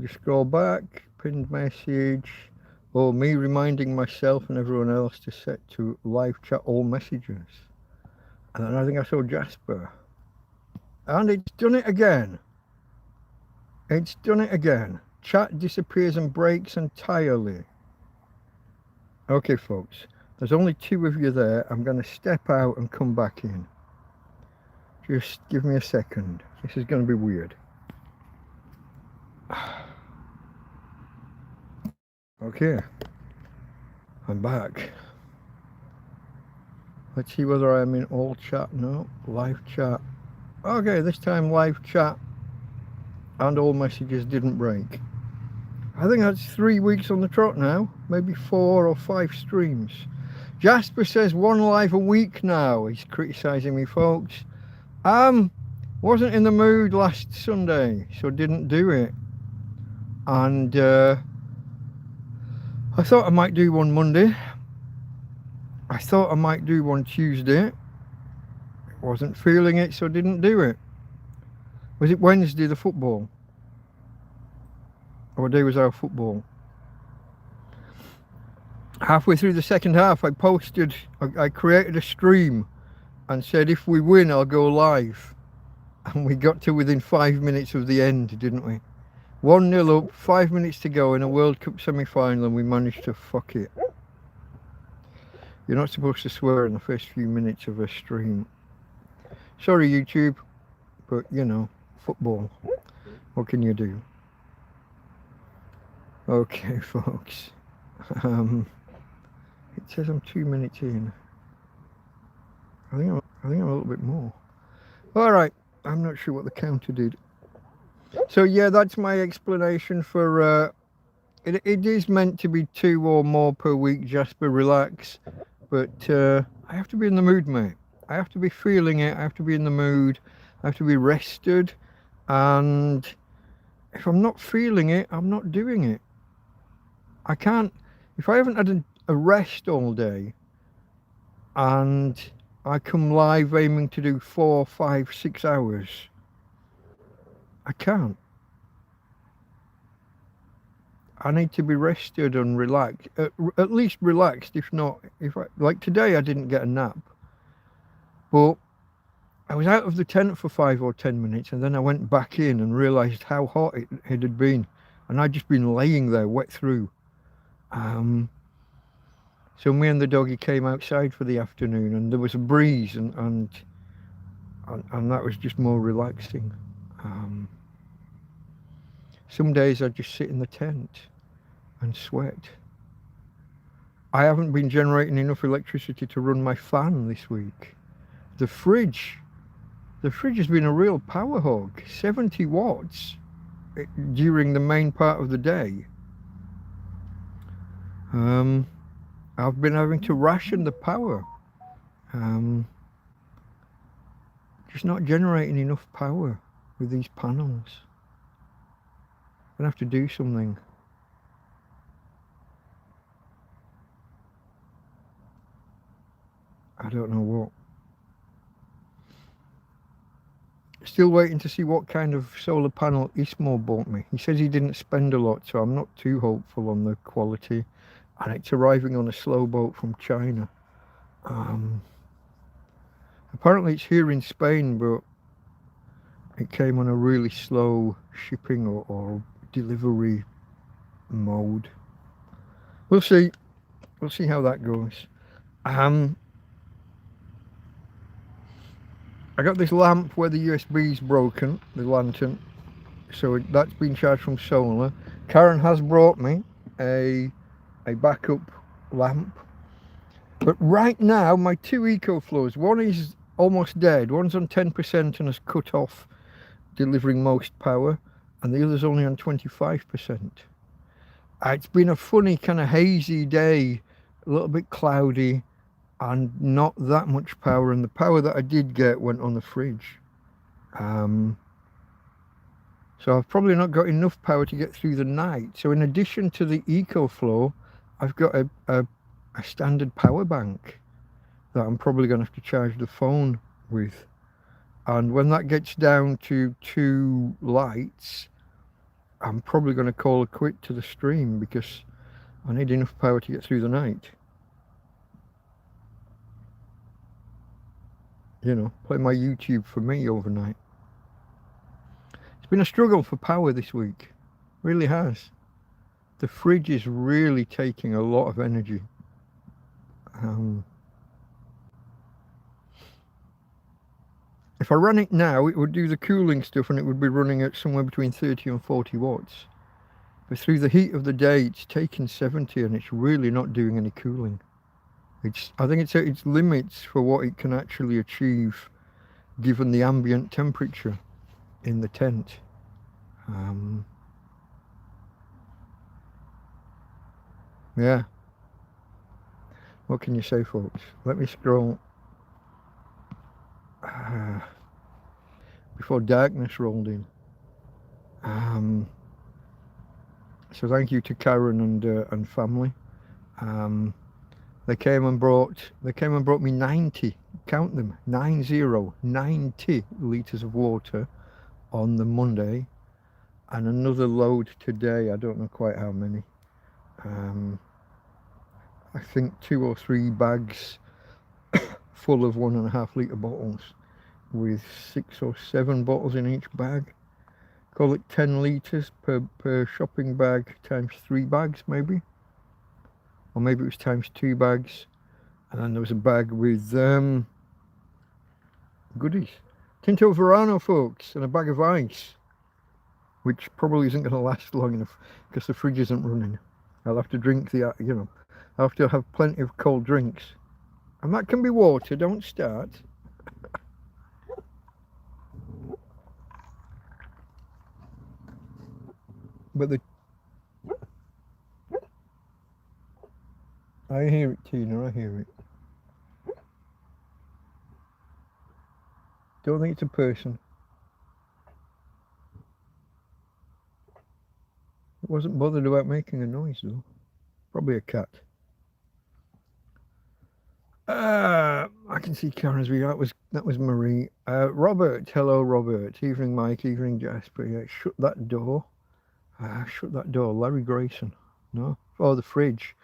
just scroll back, pinned message, or me reminding myself and everyone else to set to live chat all messages. And then I think I saw Jasper. And it's done it again. It's done it again. Chat disappears and breaks entirely. Okay, folks. There's only 2 of you there. I'm going to step out and come back in. Just give me a second. This is going to be weird. Okay. I'm back. Let's see whether I'm in all chat. No, live chat. Okay, this time live chat and all messages didn't break. I think that's 3 weeks on the trot now. Maybe 4 or 5 streams. Jasper says 1 live a week now. He's criticising me, folks. Wasn't in the mood last Sunday, so didn't do it. And I thought I might do one Monday. I thought I might do one Tuesday. Wasn't feeling it, so didn't do it. Was it Wednesday, the football? Or what day was our football? Halfway through the second half, I created a stream and said, if we win, I'll go live. And we got to within 5 minutes of the end, didn't we? 1-0 up, 5 minutes to go in a World Cup semi-final, and we managed to fuck it. You're not supposed to swear in the first few minutes of a stream. Sorry, YouTube, but, you know, football. What can you do? Okay, folks. It says I'm 2 minutes in. I think I'm a little bit more. All right, I'm not sure what the counter did. So yeah, that's my explanation for. It is meant to be 2 or more per week. Jasper, relax. But I have to be in the mood, mate. I have to be feeling it. I have to be in the mood. I have to be rested. And if I'm not feeling it, I'm not doing it. I can't. If I haven't had a rest all day, and I come live aiming to do 4, 5, 6 hours, I can't. I need to be rested and relaxed, at least relaxed. If not, like today, I didn't get a nap, but I was out of the tent for 5 or 10 minutes, and then I went back in and realised how hot it had been, and I'd just been laying there wet through. So me and the doggy came outside for the afternoon, and there was a breeze, and that was just more relaxing. Some days I just sit in the tent and sweat. I haven't been generating enough electricity to run my fan this week. The fridge has been a real power hog, 70 watts during the main part of the day. I've been having to ration the power. Just not generating enough power with these panels. I'm gonna have to do something. I don't know what. Still waiting to see what kind of solar panel Ismo bought me. He says he didn't spend a lot, so I'm not too hopeful on the quality. And it's arriving on a slow boat from China. Apparently it's here in Spain, but it came on a really slow shipping or delivery mode. We'll see. We'll see how that goes. I got this lamp where the USB's broken, the lantern, so that's been charged from solar. Karen has brought me a backup lamp, but right now my 2 EcoFlows, one is almost dead, one's on 10% and has cut off delivering most power, and the other's only on 25%. It's been a funny kind of hazy day, a little bit cloudy, and not that much power, and the power that I did get went on the fridge. So I've probably not got enough power to get through the night. So in addition to the EcoFlow, I've got a standard power bank that I'm probably going to have to charge the phone with. And when that gets down to 2 lights, I'm probably going to call a quit to the stream because I need enough power to get through the night. You know, play my YouTube for me overnight. It's been a struggle for power this week. Really has. The fridge is really taking a lot of energy. If I ran it now, it would do the cooling stuff and it would be running at somewhere between 30 and 40 watts. But through the heat of the day, it's taken 70 and it's really not doing any cooling. I think it's at its limits for what it can actually achieve given the ambient temperature in the tent. Yeah. What can you say, folks? Let me scroll. Before darkness rolled in. So thank you to Karen and family. They came and brought me 90, count them, 90 litres of water on the Monday, and another load today. I don't know quite how many. I think 2 or 3 bags full of 1.5 litre bottles with 6 or 7 bottles in each bag. Call it 10 litres per shopping bag times 3 bags maybe. Or maybe it was times 2 bags. And then there was a bag with goodies. Tinto Verano, folks, and a bag of ice. Which probably isn't going to last long enough because the fridge isn't running. I'll have to drink I'll have to have plenty of cold drinks. And that can be water, don't start. But I hear it, Tina, I hear it. Don't think it's a person. It wasn't bothered about making a noise though. Probably a cat. I can see Karen's view. That was Marie. Robert, hello Robert. Evening Mike, evening Jasper. Yeah, shut that door. Shut that door. Larry Grayson. No? Oh, the fridge.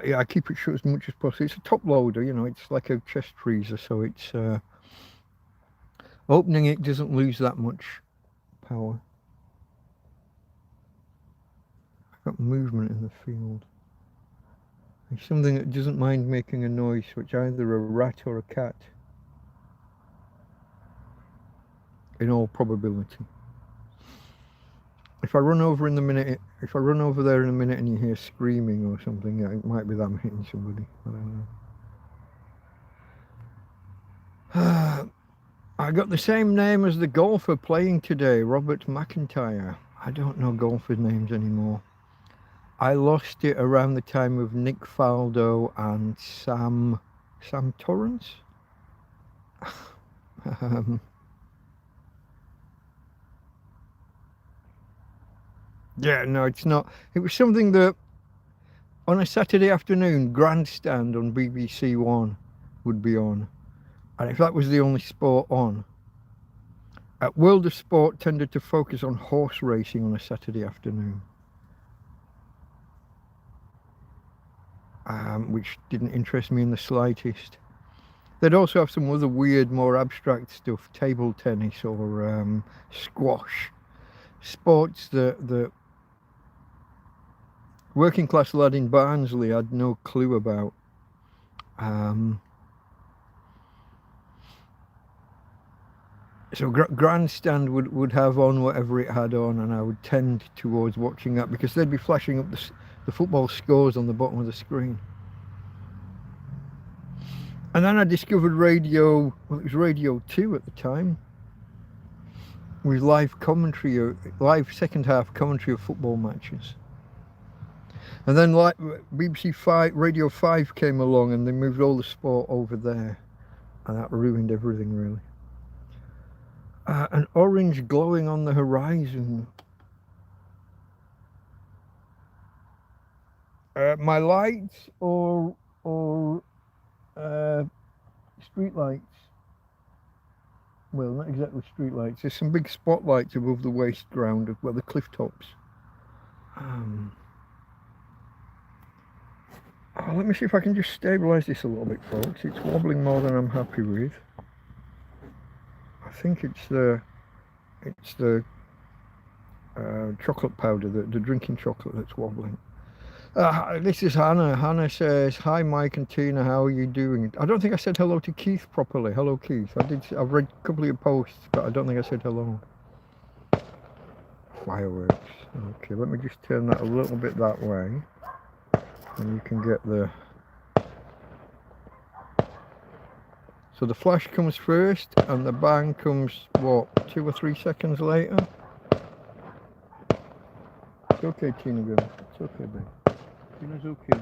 Yeah, I keep it shut as much as possible. It's a top loader, you know, it's like a chest freezer, so it's opening it doesn't lose that much power. I've got movement in the field. It's something that doesn't mind making a noise, which either a rat or a cat. In all probability. If I run over there in a minute and you hear screaming or something, yeah, it might be that I'm hitting somebody. I don't know. I got the same name as the golfer playing today, Robert McIntyre. I don't know golfers' names anymore. I lost it around the time of Nick Faldo and Sam Torrance. Yeah, no, it's not. It was something that on a Saturday afternoon, Grandstand on BBC One would be on. And if that was the only sport on, World of Sport tended to focus on horse racing on a Saturday afternoon. Which didn't interest me in the slightest. They'd also have some other weird, more abstract stuff, table tennis or squash. Sports that working class lad in Barnsley had no clue about. So Grandstand would have on whatever it had on, and I would tend towards watching that because they'd be flashing up the football scores on the bottom of the screen. And then I discovered radio, well, it was Radio 2 at the time, with live commentary, live second half commentary of football matches. And then like BBC 5, Radio 5 came along and they moved all the sport over there, and that ruined everything really. An orange glowing on the horizon. My lights or street lights. Well, not exactly street lights. There's some big spotlights above the waste ground, well, the cliff tops. Oh, let me see if I can just stabilise this a little bit, folks. It's wobbling more than I'm happy with. I think it's the chocolate powder, the drinking chocolate that's wobbling. This is Hannah. Hannah says, "Hi Mike and Tina, how are you doing?" I don't think I said hello to Keith properly. Hello Keith. I've read a couple of your posts, but I don't think I said hello. Fireworks. Okay, let me just turn that a little bit that way, and you can get the... So the flash comes first, and the bang comes, what, 2 or 3 seconds later? It's okay, Tina girl. It's okay, babe. Tina's okay.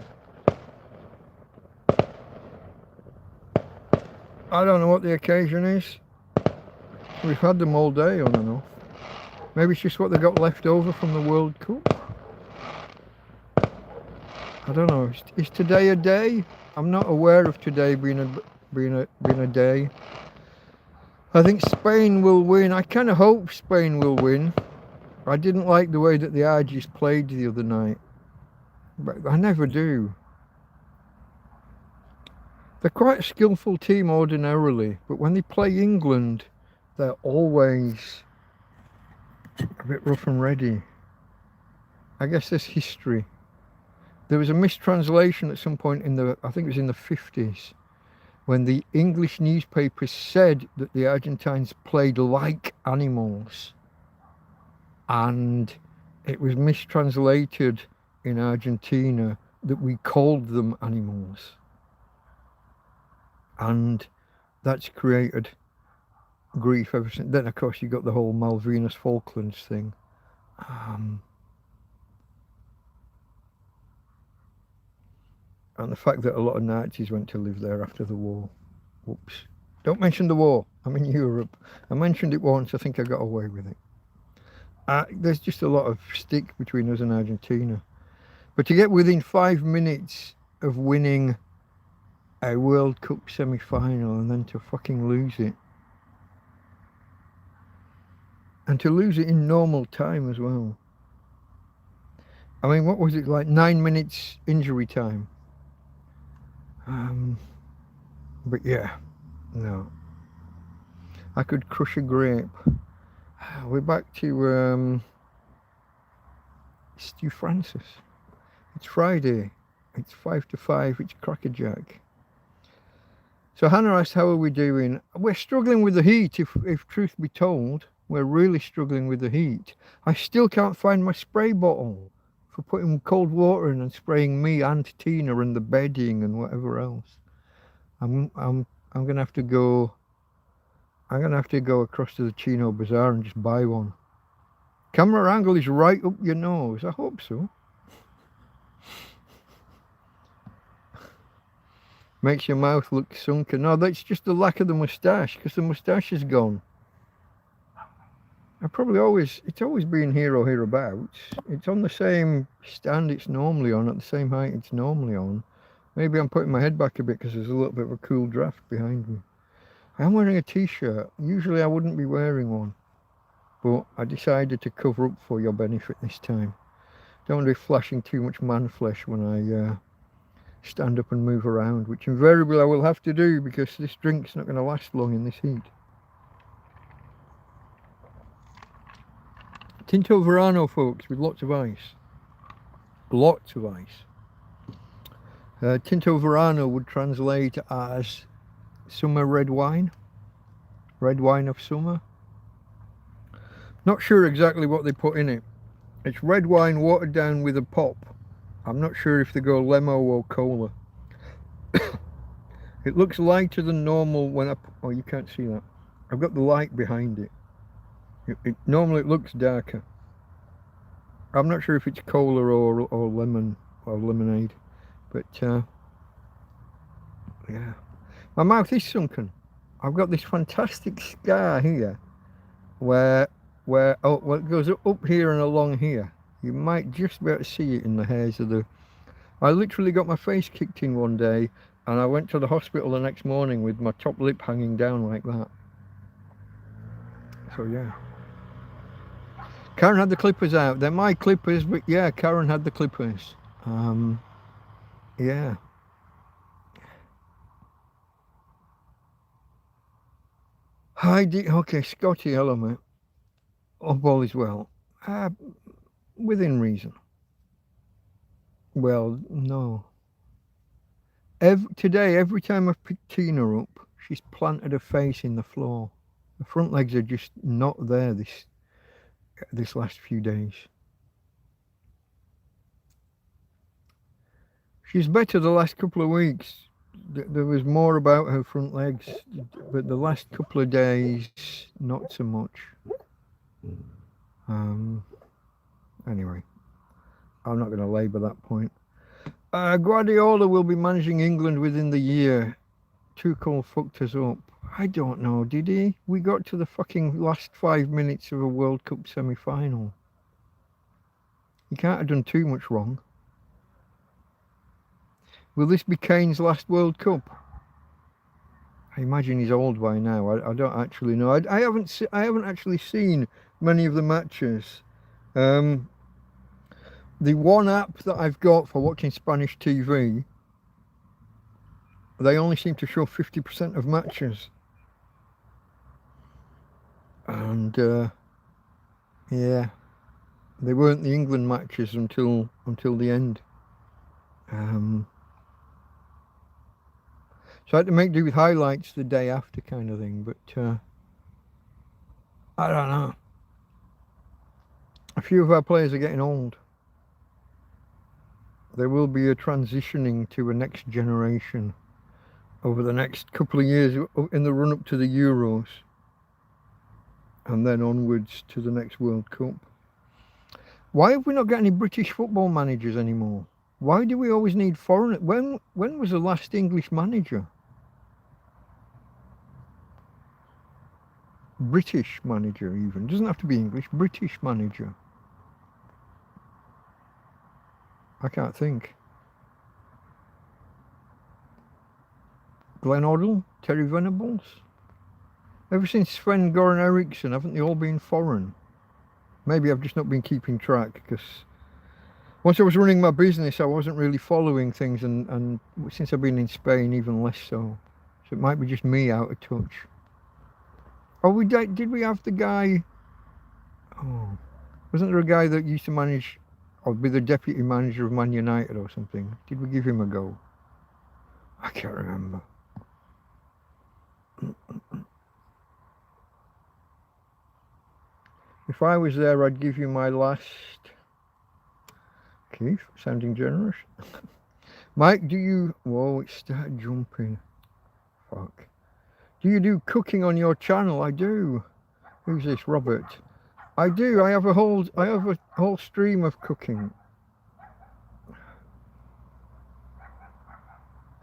I don't know what the occasion is. We've had them all day on and off. Maybe it's just what they got left over from the World Cup. I don't know. Is today a day? I'm not aware of today being a day. I think Spain will win. I kind of hope Spain will win. I didn't like the way that the Argies played the other night, but I never do. They're quite a skillful team ordinarily, but when they play England, they're always a bit rough and ready. I guess there's history. There was a mistranslation at some point in the, I think it was in the 50s, when the English newspapers said that the Argentines played like animals, and it was mistranslated in Argentina that we called them animals, and that's created grief ever since. Then of course you got the whole Malvinas Falklands thing. And the fact that a lot of Nazis went to live there after the war. Whoops. Don't mention the war. I'm in Europe. I mentioned it once. I think I got away with it. There's just a lot of stick between us and Argentina. But to get within 5 minutes of winning a World Cup semi-final and then to fucking lose it. And to lose it in normal time as well. I mean, what was it, like 9 minutes injury time? But yeah, no. I could crush a grape. We're back to Stu Francis. It's Friday. It's 5 to 5. It's crackerjack. So Hannah asked, how are we doing? We're struggling with the heat, if truth be told. We're really struggling with the heat. I still can't find my spray bottle for putting cold water in and spraying me and Tina and the bedding and whatever else. I'm gonna have to go. I'm gonna have to go across to the Chino Bazaar and just buy one. Camera angle is right up your nose. I hope so. Makes your mouth look sunken. No, that's just the lack of the moustache, because the moustache is gone. It's always been here or hereabouts. It's on the same stand it's normally on, at the same height it's normally on. Maybe I'm putting my head back a bit because there's a little bit of a cool draft behind me. I'm wearing a t-shirt. Usually I wouldn't be wearing one, but I decided to cover up for your benefit this time. Don't want to be flashing too much man flesh when I stand up and move around, which invariably I will have to do because this drink's not going to last long in this heat. Tinto Verano, folks, with lots of ice. Lots of ice. Tinto Verano would translate as summer red wine. Red wine of summer. Not sure exactly what they put in it. It's red wine watered down with a pop. I'm not sure if they go lemo or cola. It looks lighter than normal when oh, you can't see that. I've got the light behind it. Normally it looks darker. I'm not sure if it's cola or lemon or lemonade, but yeah, my mouth is sunken. I've got this fantastic scar here, where it goes up here and along here. You might just be able to see it in the hairs of the. I literally got my face kicked in one day, and I went to the hospital the next morning with my top lip hanging down like that. So yeah. Karen had the clippers out. They're my clippers, but yeah, Karen had the clippers. Yeah. Hi, okay, Scotty, hello, mate. Hope all is well. Within reason. Well, no. Today, every time I've picked Tina up, she's planted her face in the floor. The front legs are just not there this last few days. She's better the last couple of weeks. There was more about her front legs, but the last couple of days, not so much. Anyway, I'm not going to labour that point. Guardiola will be managing England within the year. Tuchel fucked us up. I don't know, did he? We got to the fucking last 5 minutes of a World Cup semi-final. He can't have done too much wrong. Will this be Kane's last World Cup? I imagine he's old by now. I don't actually know. I haven't actually seen many of the matches. The one app that I've got for watching Spanish TV, they only seem to show 50% of matches. And yeah, they weren't the England matches until the end. So I had to make do with highlights the day after kind of thing, but I don't know. A few of our players are getting old. There will be a transitioning to a next generation over the next couple of years in the run-up to the Euros, and then onwards to the next World Cup. Why have we not got any British football managers anymore? Why do we always need foreign? When was the last English manager? British manager even. Doesn't have to be English. British manager. I can't think. Glenn Hoddle? Terry Venables? Ever since Sven Goran Eriksson, haven't they all been foreign? Maybe I've just not been keeping track, because once I was running my business, I wasn't really following things, and since I've been in Spain, even less so. So it might be just me out of touch. Oh, did we have the guy? Oh, wasn't there a guy that used to manage, or be the deputy manager of Man United or something? Did we give him a go? I can't remember. If I was there, I'd give you my last. Keith, sounding generous. Mike, do you? Whoa, it started jumping. Fuck. Do you do cooking on your channel? I do. Who's this, Robert? I do. I have a whole stream of cooking.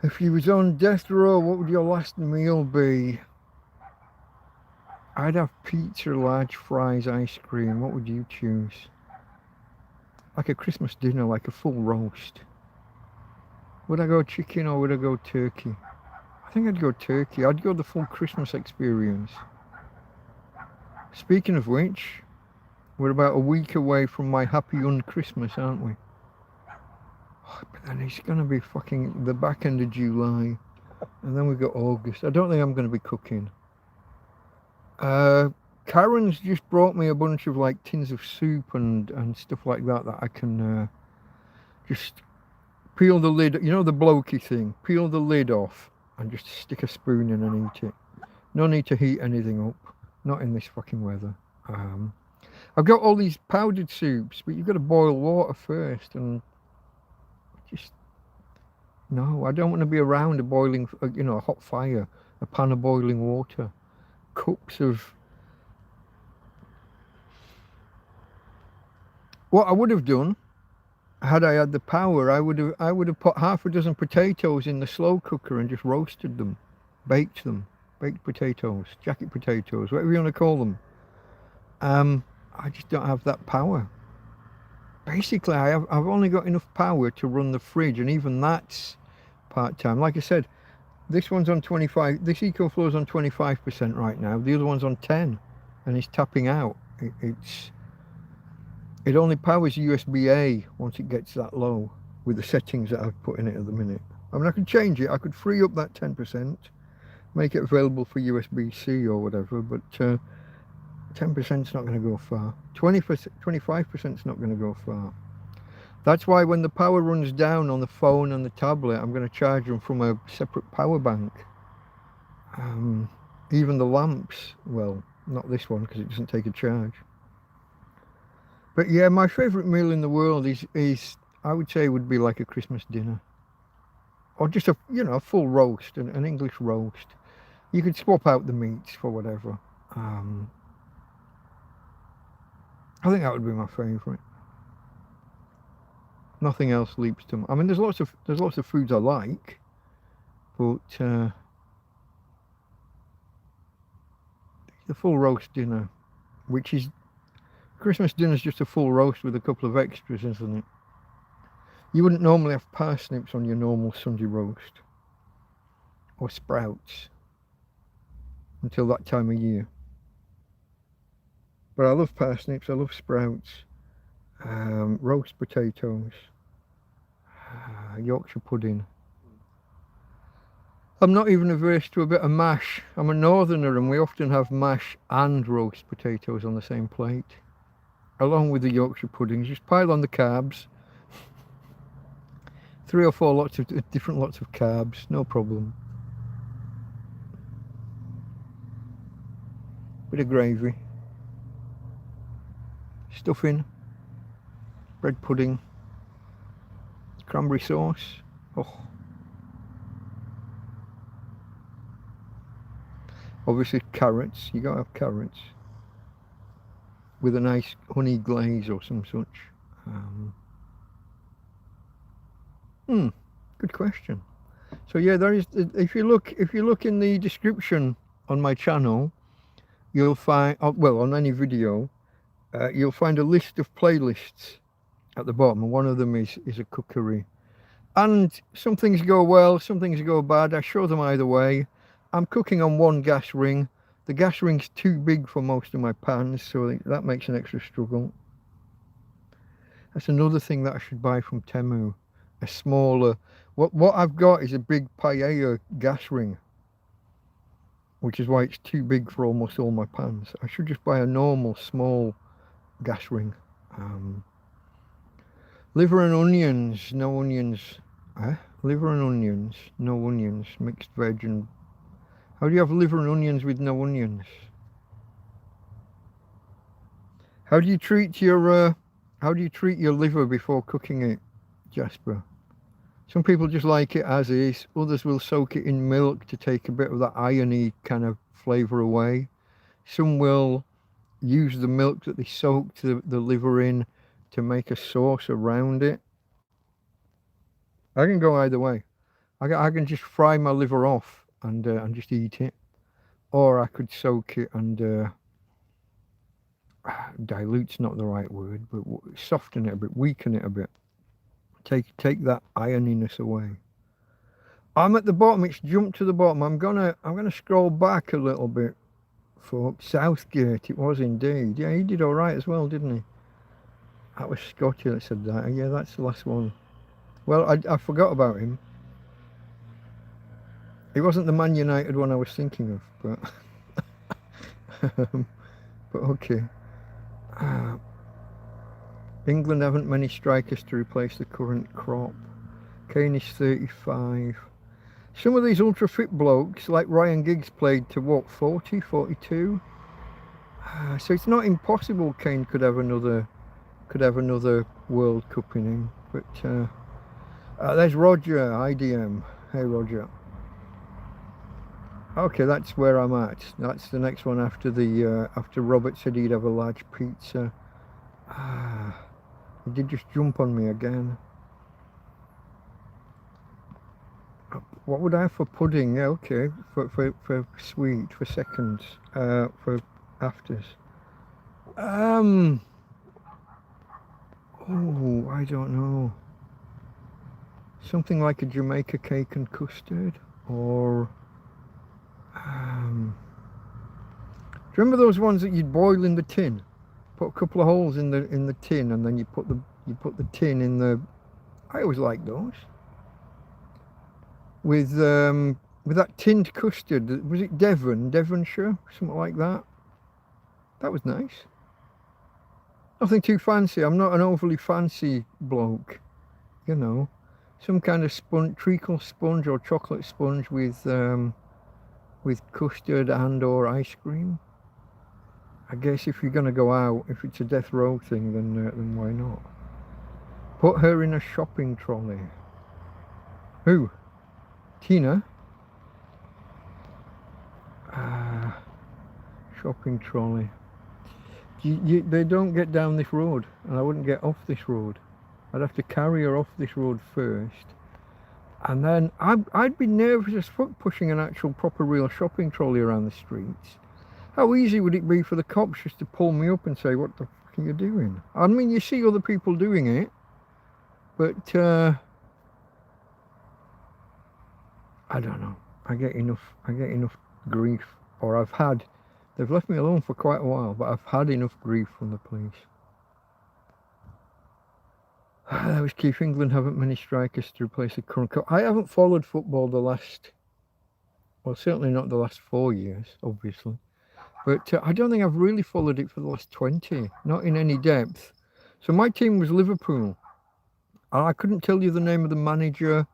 If you was on death row, what would your last meal be? I'd have pizza, large fries, ice cream. What would you choose? Like a Christmas dinner, like a full roast. Would I go chicken or would I go turkey? I think I'd go turkey. I'd go the full Christmas experience. Speaking of which, we're about a week away from my happy Christmas, aren't we? Oh, but then it's going to be fucking the back end of July. And then we've got August. I don't think I'm going to be cooking. Karen's just brought me a bunch of like tins of soup and stuff like that I can just peel the lid, you know, the blokey thing, peel the lid off and just stick a spoon in and eat it. No need to heat anything up, not in this fucking weather. I've got all these powdered soups, but you've got to boil water first, and just no, I don't want to be around a boiling, you know, a hot fire, a pan of boiling water, cups of. What I would have done, had I had the power, I would have put half a dozen potatoes in the slow cooker and just roasted them, baked potatoes, jacket potatoes, whatever you want to call them. I just don't have that power. Basically, I've only got enough power to run the fridge, and even that's part-time. Like I said, this one's on 25. This EcoFlow's on 25% right now. The other one's on 10, and it's tapping out. It only powers USB-A once it gets that low with the settings that I've put in it at the minute. I mean, I could change it. I could free up that 10%, make it available for USB-C or whatever, but 10% is not going to go far. 25% is not going to go far. That's why when the power runs down on the phone and the tablet, I'm going to charge them from a separate power bank. Even the lamps, well, not this one because it doesn't take a charge. But yeah, my favourite meal in the world is I would say would be like a Christmas dinner. Or just a, you know, a full roast, an English roast. You could swap out the meats for whatever. I think that would be my favourite. Nothing else leaps to. I mean, there's lots of foods I like, but the full roast dinner, which is Christmas dinner, is just a full roast with a couple of extras, isn't it? You wouldn't normally have parsnips on your normal Sunday roast or sprouts until that time of year. But I love parsnips, I love sprouts, roast potatoes, Yorkshire pudding. I'm not even averse to a bit of mash. I'm a northerner and we often have mash and roast potatoes on the same plate, along with the Yorkshire puddings. Just pile on the carbs. 3 or 4 different lots of carbs, no problem. Bit of gravy, stuffing, bread pudding, cranberry sauce. Oh, obviously carrots. You gotta have carrots with a nice honey glaze or some such. Good question. So yeah, there is. If you look in the description on my channel, you'll find, well, on any video, you'll find a list of playlists at the bottom, and one of them is a cookery. And some things go well, some things go bad. I show them either way. I'm cooking on one gas ring. The gas ring's too big for most of my pans, so that makes an extra struggle. That's another thing that I should buy from Temu. A smaller, what I've got is a big paella gas ring, which is why it's too big for almost all my pans. I should just buy a normal small gas ring. Liver and onions, no onions. Liver and onions, no onions, mixed veg. And how do you have liver and onions with no onions? How do you treat your liver before cooking it, Jasper? Some people just like it as is. Others will soak it in milk to take a bit of that irony kind of flavour away. Some will use the milk that they soaked the liver in to make a sauce around it. I can go either way. I can just fry my liver off and just eat it, or I could soak it and dilute's not the right word, but soften it a bit, weaken it a bit. Take that ironiness away. I'm at the bottom. It's jumped to the bottom. I'm gonna scroll back a little bit. Folks, Southgate. It was indeed. Yeah, he did all right as well, didn't he? That was Scotty that said that. Yeah, that's the last one. Well, I forgot about him. It wasn't the Man United one I was thinking of, but okay. England haven't many strikers to replace the current crop. Kane is 35. Some of these ultra fit blokes, like Ryan Giggs, played to what, 40, 42? So it's not impossible Kane could have another World Cup in him. But there's Roger, IDM. Hey Roger. Okay, that's where I'm at. That's the next one after the after Robert said he'd have a large pizza. He did just jump on me again. What would I have for pudding? Yeah, okay. For sweet, for seconds, for afters. Oh, I don't know. Something like a Jamaica cake and custard, or do you remember those ones that you'd boil in the tin? Put a couple of holes in the tin, and then you put the tin in the. I always like those. With with that tinned custard. Was it Devonshire, something like that? That was nice. Nothing too fancy. I'm not an overly fancy bloke, you know. Some kind of sponge, treacle sponge or chocolate sponge with custard and or ice cream. I guess if you're gonna go out, if it's a death row thing, then why not? Put her in a shopping trolley. Who? Tina? Shopping trolley. They don't get down this road, and I wouldn't get off this road. I'd have to carry her off this road first, and then I'd be nervous as fuck pushing an actual proper real shopping trolley around the streets. How easy would it be for the cops just to pull me up and say, what the fuck are you doing? I mean, you see other people doing it, but I don't know. I get enough grief, or they've left me alone for quite a while, but I've had enough grief from the police. That was Keith. England haven't many strikers to replace the current coach. I haven't followed football well, certainly not the last 4 years, obviously. But I don't think I've really followed it for the last 20, not in any depth. So my team was Liverpool. I couldn't tell you the name of the manager.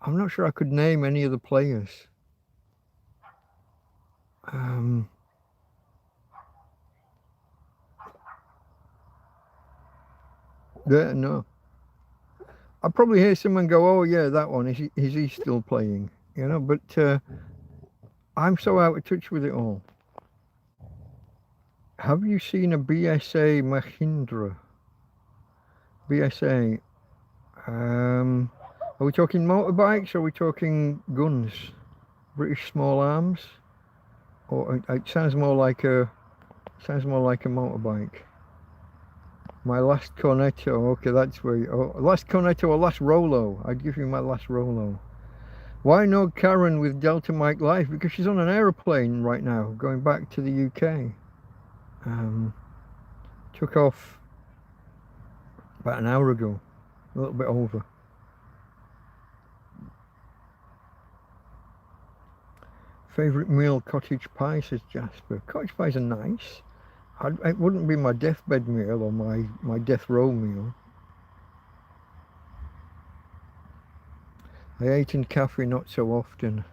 I'm not sure I could name any of the players. Yeah, no. I'll probably hear someone go, oh yeah, that one, is he still playing? You know, but I'm so out of touch with it all. Have you seen a BSA Mahindra? BSA. Are we talking motorbikes or are we talking guns? British small arms? Or it sounds more like a motorbike. My last Cornetto, okay, that's where last Cornetto or last Rolo. I'd give you my last Rolo. Why no Karen with Delta Mike Live? Because she's on an aeroplane right now, going back to the UK. Took off about an hour ago, a little bit over. Favourite meal, cottage pie, says Jasper. Cottage pies are nice. It wouldn't be my deathbed meal or my death row meal. I ate in cafe not so often.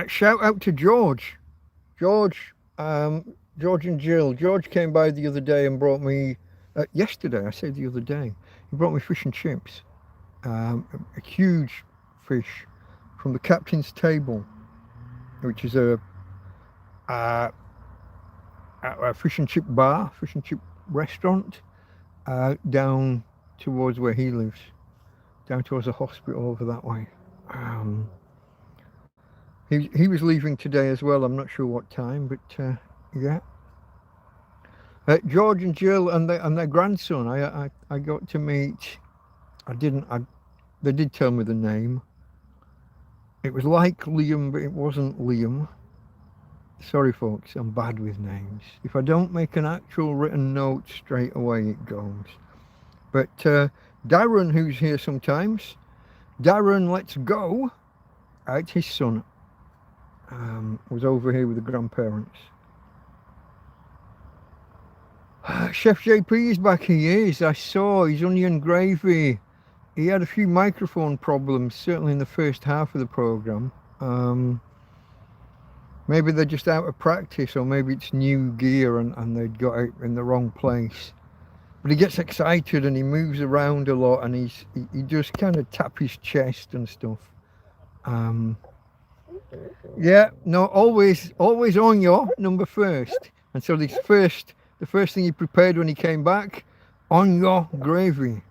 Shout out to George. George and Jill. George came by the other day and brought me, yesterday, I said the other day, he brought me fish and chips. A huge fish from the captain's table, which is a fish and chip bar, fish and chip restaurant, down towards where he lives, down towards the hospital over that way. He was leaving today as well. I'm not sure what time, but yeah. George and Jill and their grandson. I got to meet. They did tell me the name. It was like Liam, but it wasn't Liam. Sorry folks, I'm bad with names. If I don't make an actual written note straight away, it goes. But Darren, who's here sometimes, Darren Let's Go, it's his son, was over here with the grandparents. Chef JP is back. He is. I saw his onion gravy. He had a few microphone problems, certainly in the first half of the programme. Maybe they're just out of practice, or maybe it's new gear and they'd got it in the wrong place. But he gets excited and he moves around a lot, and he just kind of tap his chest and stuff. Yeah, no, always on your number first. And so the first thing he prepared when he came back, on your gravy.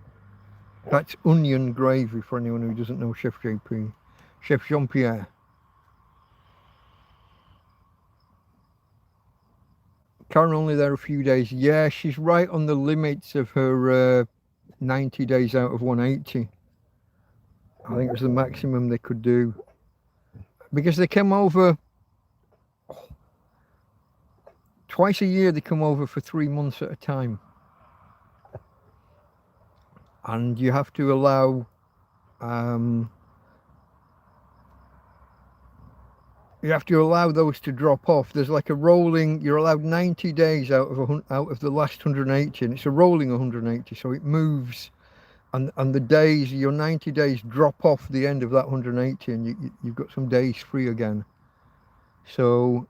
That's onion gravy for anyone who doesn't know Chef JP. Chef Jean-Pierre. Karen only there a few days. Yeah, she's right on the limits of her 90 days out of 180. I think it was the maximum they could do. Because they come over twice a year. They come over for 3 months at a time. And you have to allow you have to allow those to drop off. There's like a rolling, you're allowed 90 days out of the last 180, and it's a rolling 180, so it moves, and the days, your 90 days drop off the end of that 180, and you've got some days free again. So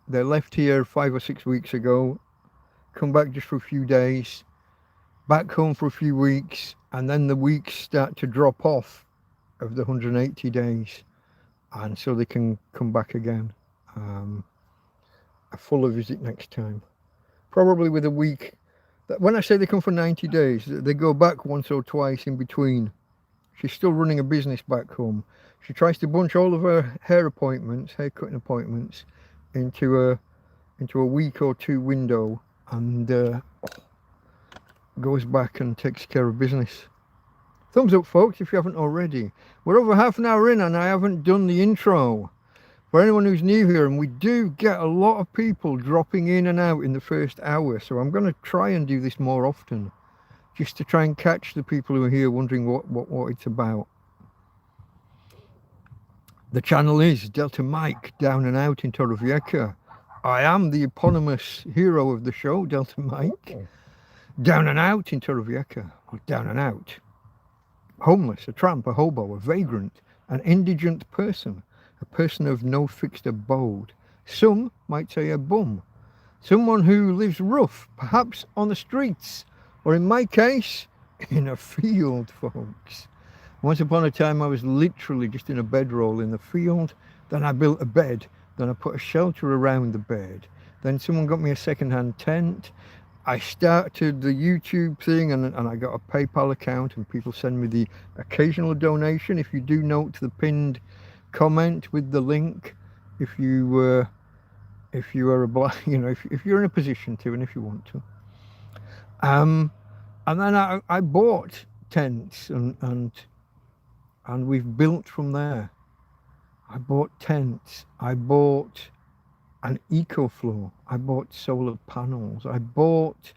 they left here 5 or 6 weeks ago, come back just for a few days, back home for a few weeks, and then the weeks start to drop off of the 180 days. And so they can come back again. A fuller visit next time. Probably with a week. When I say they come for 90 days, they go back once or twice in between. She's still running a business back home. She tries to bunch all of her haircutting appointments, into a week or two window, and goes back and takes care of business. Thumbs up, folks, if you haven't already. We're over half an hour in and I haven't done the intro. For anyone who's new here, and we do get a lot of people dropping in and out in the first hour, so I'm going to try and do this more often, just to try and catch the people who are here wondering what it's about. The channel is Delta Mike, down and out in Torrevieja. I am the eponymous hero of the show, Delta Mike. Down and out in Torrevieja, or down and out. Homeless, a tramp, a hobo, a vagrant, an indigent person, a person of no fixed abode. Some might say a bum. Someone who lives rough, perhaps on the streets, or in my case, in a field, folks. Once upon a time I was literally just in a bedroll in the field, then I built a bed, then I put a shelter around the bed, then someone got me a second-hand tent. I started the YouTube thing, and I got a PayPal account, and people send me the occasional donation. If you do note the pinned comment with the link, if you are if you're in a position to, and if you want to. And then I bought tents, and we've built from there. I bought tents. I bought an EcoFlow. I bought solar panels. I bought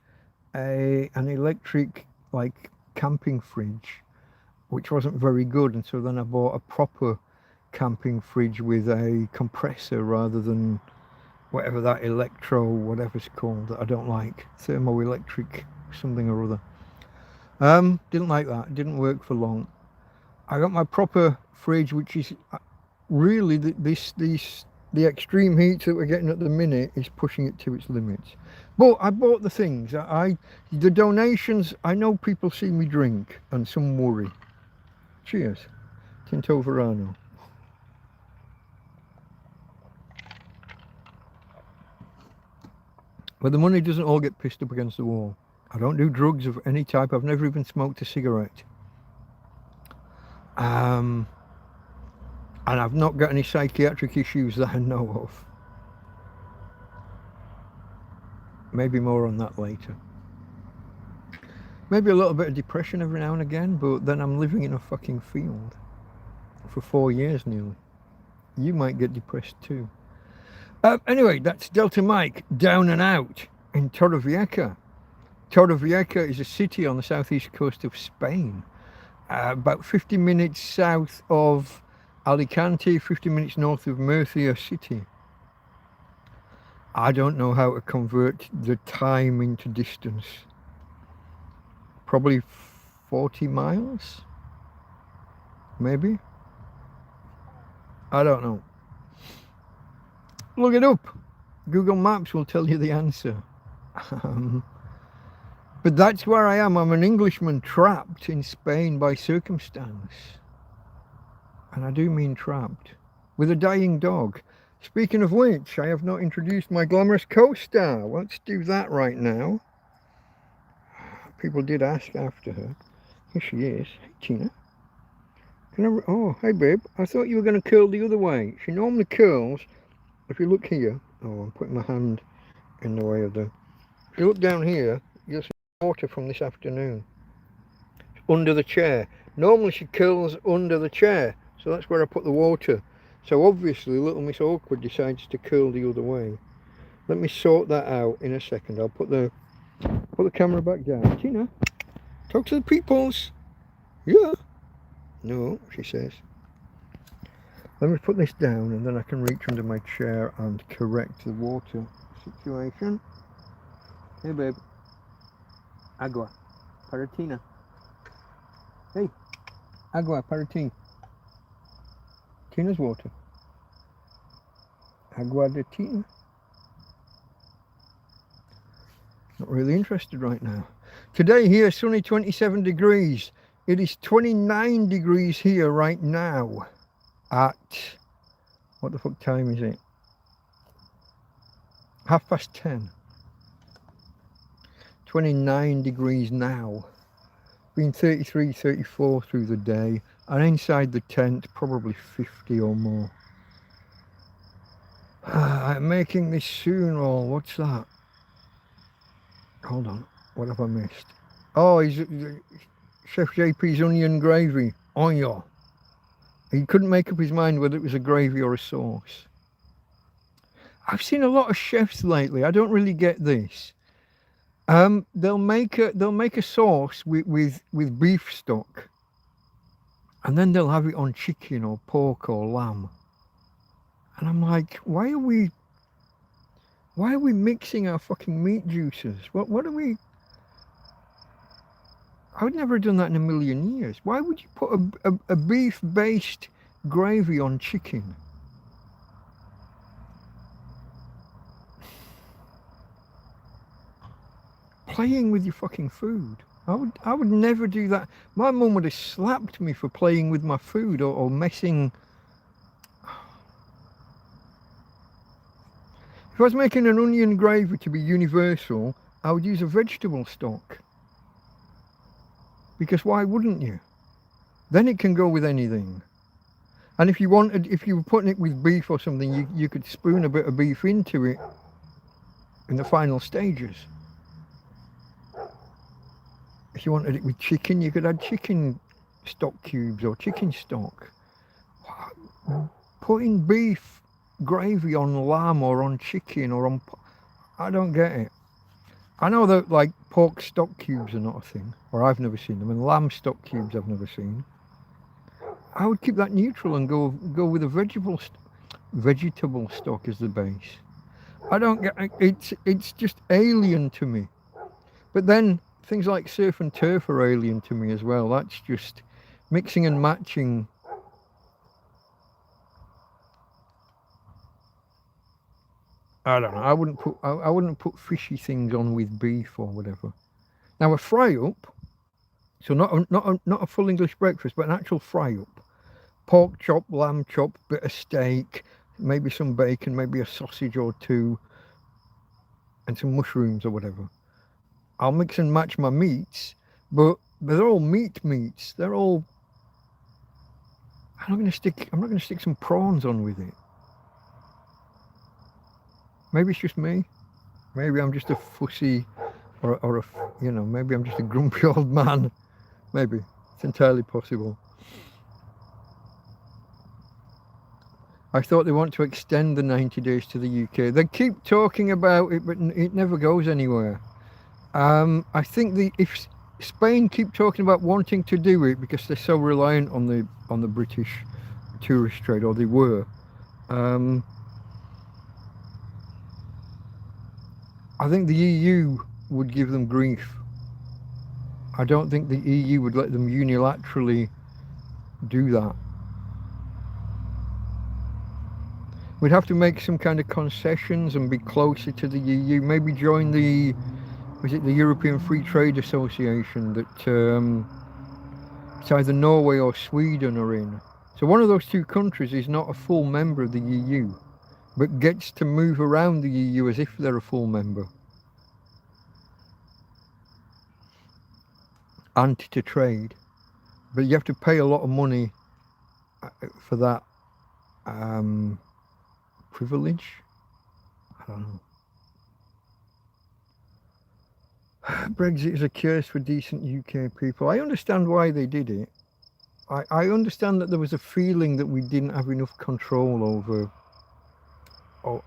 an electric camping fridge, which wasn't very good, and so then I bought a proper camping fridge with a compressor rather than whatever that whatever's called that I don't like, thermoelectric something or other. Didn't like that. Didn't work for long. I got my proper fridge, which is really the extreme heat that we're getting at the minute is pushing it to its limits. But I bought the things. The donations, I know people see me drink and some worry. Cheers. Tinto Verano. But the money doesn't all get pissed up against the wall. I don't do drugs of any type. I've never even smoked a cigarette. And I've not got any psychiatric issues that I know of. Maybe more on that later. Maybe a little bit of depression every now and again, but then I'm living in a fucking field for 4 years nearly. You might get depressed too. Anyway, that's Delta Mike, down and out in Torrevieja. Torrevieja is a city on the southeast coast of Spain. About 50 minutes south of Alicante, 50 minutes north of Murcia city. I don't know how to convert the time into distance. Probably 40 miles? Maybe? I don't know. Look it up. Google Maps will tell you the answer. But that's where I am. I'm an Englishman trapped in Spain by circumstance. And I do mean trapped. With a dying dog. Speaking of which, I have not introduced my glamorous co-star. Let's do that right now. People did ask after her. Here she is. Hey, Tina. Oh, hey, babe. I thought you were going to curl the other way. She normally curls. If you look here. Oh, I'm putting my hand in the way of the... If you look down here, you'll see water from this afternoon. It's under the chair. Normally she curls under the chair. So that's where I put the water. So obviously Little Miss Awkward decides to curl the other way. Let me sort that out in a second. I'll put the camera back down. Tina, talk to the peoples. Yeah. No, she says. Let me put this down and then I can reach under my chair and correct the water situation. Hey babe. Agua. Paratina. Hey. Agua. Paratina. Tina's water. Agua de Tina. Not really interested right now. Today here, sunny 27 degrees. It is 29 degrees here right now at, what the fuck time is it? 10:30. 29 degrees now. Been 33, 34 through the day. And inside the tent, probably 50 or more. I'm making this soon roll. What's that? Hold on. What have I missed? Oh, Chef JP's onion gravy. Oh yeah. He couldn't make up his mind whether it was a gravy or a sauce. I've seen a lot of chefs lately. I don't really get this. They'll make a sauce with beef stock, and then they'll have it on chicken or pork or lamb. And I'm like, why are we mixing our fucking meat juices? What are we? I would never have done that in a million years. Why would you put a beef-based gravy on chicken? Playing with your fucking food. I would never do that. My mum would have slapped me for playing with my food or messing. If I was making an onion gravy to be universal, I would use a vegetable stock. Because why wouldn't you? Then it can go with anything. And if you were putting it with beef or something, you could spoon a bit of beef into it in the final stages. If you wanted it with chicken, you could add chicken stock cubes or chicken stock. Putting beef gravy on lamb or on chicken or on... I don't get it. I know that like pork stock cubes are not a thing, or I've never seen them, and lamb stock cubes I've never seen. I would keep that neutral and go with a vegetable stock as the base. I don't get it's just alien to me. But then things like surf and turf are alien to me as well. That's just mixing and matching. I don't know. I wouldn't put fishy things on with beef or whatever. Now a fry up, so not a full English breakfast, but an actual fry up. Pork chop, lamb chop, bit of steak, maybe some bacon, maybe a sausage or two, and some mushrooms or whatever. I'll mix and match my meats, but they're all meats. They're all. I'm not going to stick some prawns on with it. Maybe it's just me. Maybe I'm just a fussy, or maybe I'm just a grumpy old man. Maybe it's entirely possible. I thought they want to extend the 90 days to the UK. They keep talking about it, but it never goes anywhere. I think if Spain keep talking about wanting to do it because they're so reliant on the British tourist trade, or they were. I think the EU would give them grief. I don't think the EU would let them unilaterally do that. We'd have to make some kind of concessions and be closer to the EU. Maybe join the European Free Trade Association that it's either Norway or Sweden are in. So one of those two countries is not a full member of the EU, but gets to move around the EU as if they're a full member. And to trade. But you have to pay a lot of money for that privilege. I don't know. Brexit is a curse for decent UK people. I understand why they did it. I understand that there was a feeling that we didn't have enough control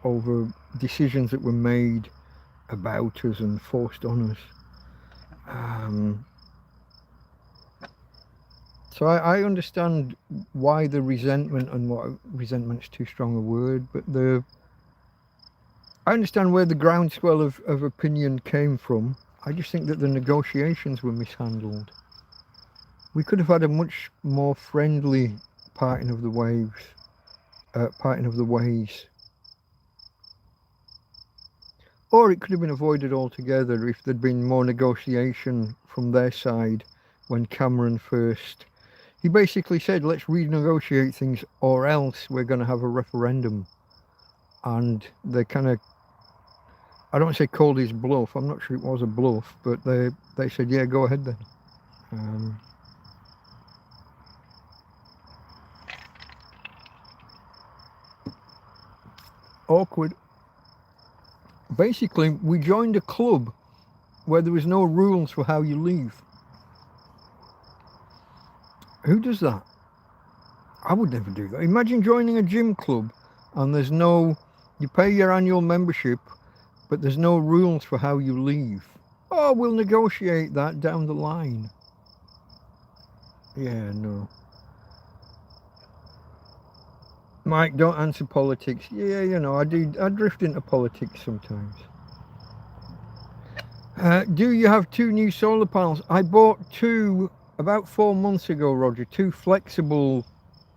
over decisions that were made about us and forced on us. So I understand why the resentment, and what resentment's too strong a word, but I understand where the groundswell of opinion came from. I just think that the negotiations were mishandled. We could have had a much more friendly parting of the ways. Or it could have been avoided altogether if there'd been more negotiation from their side when Cameron first... He basically said, let's renegotiate things or else we're going to have a referendum. And they kind of... I don't want to say called his bluff. I'm not sure it was a bluff, but they said, yeah, go ahead then. Awkward. Basically, we joined a club where there was no rules for how you leave. Who does that? I would never do that. Imagine joining a gym club and there's no... You pay your annual membership, but there's no rules for how you leave. Oh, we'll negotiate that down the line. Yeah, no. Mike, don't answer politics. Yeah, you know, I drift into politics sometimes. Do you have 2 new solar panels? I bought 2 about 4 months ago, Roger, 2 flexible